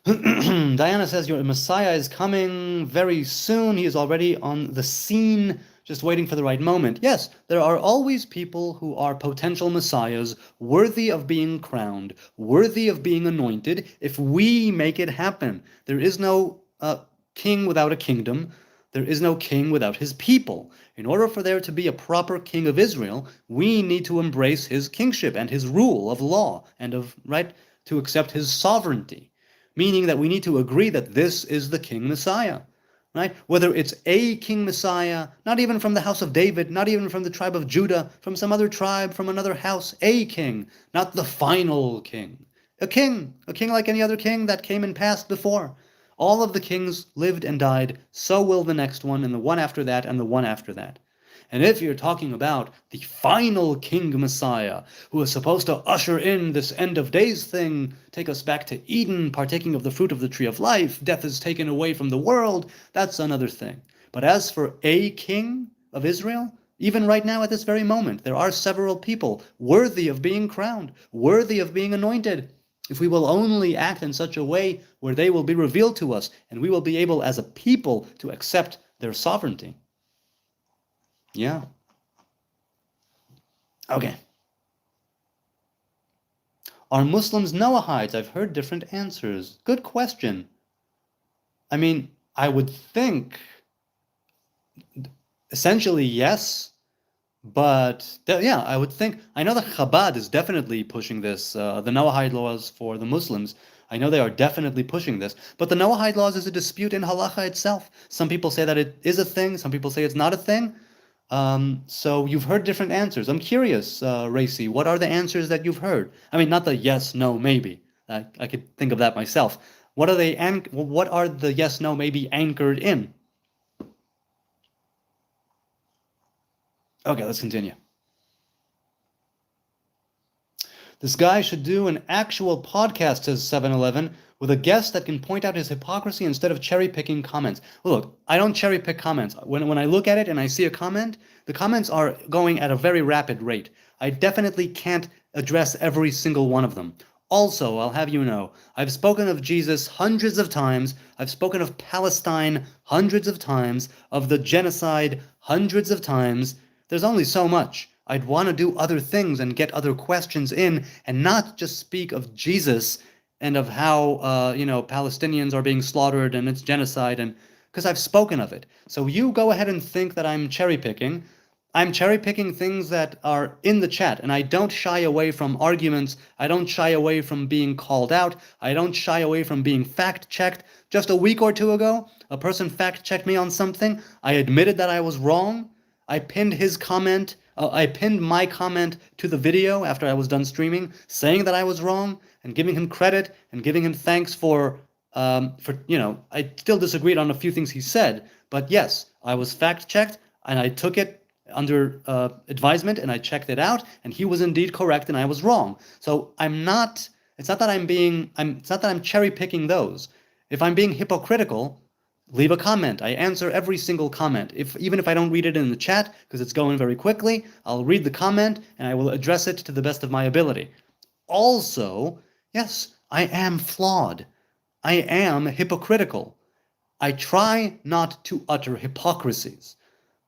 Diana says your Messiah is coming very soon. He is already on the scene, just waiting for the right moment. Yes, there are always people who are potential messiahs, worthy of being crowned, worthy of being anointed, if we make it happen. There is no king without a kingdom. There is no king without his people. In order for there to be a proper king of Israel, we need to embrace his kingship and his rule of law and of right to accept his sovereignty. Meaning that we need to agree that this is the King Messiah, right? Whether it's a King Messiah, not even from the house of David, not even from the tribe of Judah, from some other tribe, from another house, a king, not the final king. A king like any other king that came and passed before. All of the kings lived and died, so will the next one, and the one after that, and the one after that. And if you're talking about the final King Messiah, who is supposed to usher in this end of days thing, take us back to Eden, partaking of the fruit of the tree of life, death is taken away from the world, that's another thing. But as for a king of Israel, even right now at this very moment, there are several people worthy of being crowned, worthy of being anointed. If we will only act in such a way where they will be revealed to us, and we will be able as a people to accept their sovereignty. Yeah. Okay. Are Muslims Noahides? I've heard different answers. Good question. I mean, I would think essentially yes, but yeah, I would think. I know that Chabad is definitely pushing this, the Noahide laws for the Muslims. I know they are definitely pushing this, but the Noahide laws is a dispute in halacha itself. Some people say that it is a thing, some people say it's not a thing. So you've heard different answers. I'm curious, Racy, what are the answers that you've heard? I mean, not the yes, no, maybe. I could think of that myself. What are they? What are the yes, no, maybe anchored in? Okay, let's continue. This guy should do an actual podcast, says 7-Eleven, with a guest that can point out his hypocrisy instead of cherry-picking comments. Well, look, I don't cherry-pick comments. When I look at it and I see a comment, the comments are going at a very rapid rate. I definitely can't address every single one of them. Also, I'll have you know, I've spoken of Jesus hundreds of times. I've spoken of Palestine hundreds of times, of the genocide hundreds of times. There's only so much. I'd want to do other things and get other questions in and not just speak of Jesus and of how, Palestinians are being slaughtered and it's genocide, and because I've spoken of it. So you go ahead and think that I'm cherry picking. I'm cherry picking things that are in the chat, and I don't shy away from arguments. I don't shy away from being called out. I don't shy away from being fact checked. Just a week or two ago, a person fact checked me on something. I admitted that I was wrong. I pinned his comment. I pinned my comment to the video after I was done streaming, saying that I was wrong and giving him credit and giving him thanks for I still disagreed on a few things he said, but yes, I was fact checked and I took it under advisement and I checked it out, and he was indeed correct and I was wrong. So it's not that I'm cherry picking those. If I'm being hypocritical, leave a comment. I answer every single comment. Even if I don't read it in the chat, because it's going very quickly, I'll read the comment and I will address it to the best of my ability. Also, yes, I am flawed. I am hypocritical. I try not to utter hypocrisies,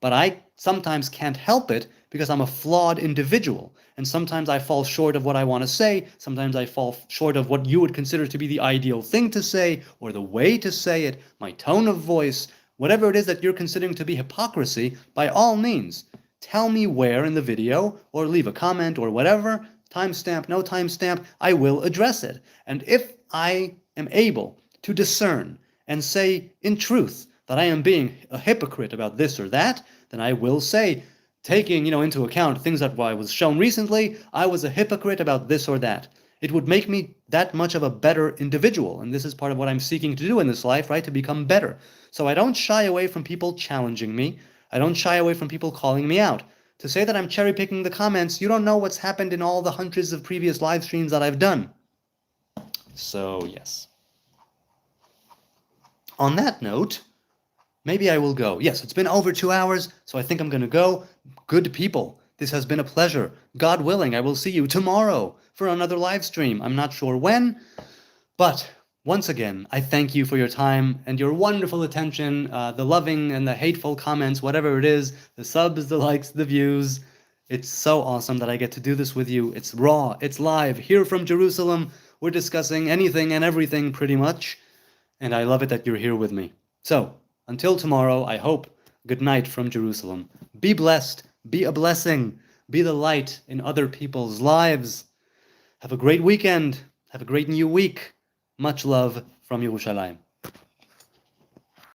but I sometimes can't help it because I'm a flawed individual, and sometimes I fall short of what I want to say, sometimes I fall short of what you would consider to be the ideal thing to say, or the way to say it, my tone of voice, whatever it is that you're considering to be hypocrisy. By all means, tell me where in the video, or leave a comment, or whatever, timestamp, no timestamp, I will address it. And if I am able to discern and say in truth that I am being a hypocrite about this or that, then I will say, taking into account things that I was shown recently, I was a hypocrite about this or that. It would make me that much of a better individual, and this is part of what I'm seeking to do in this life, right? To become better. So I don't shy away from people challenging me. I don't shy away from people calling me out. To say that I'm cherry-picking the comments, you don't know what's happened in all the hundreds of previous live streams that I've done. So, yes. On that note, maybe I will go. Yes, it's been over 2 hours, so I think I'm going to go. Good people, this has been a pleasure. God willing, I will see you tomorrow for another live stream. I'm not sure when, but once again, I thank you for your time and your wonderful attention, the loving and the hateful comments, whatever it is, the subs, the likes, the views. It's so awesome that I get to do this with you. It's raw, it's live, here from Jerusalem. We're discussing anything and everything pretty much, and I love it that you're here with me. So, until tomorrow, I hope, good night from Jerusalem. Be blessed, be a blessing, be the light in other people's lives. Have a great weekend, have a great new week. Much love from Yerushalayim.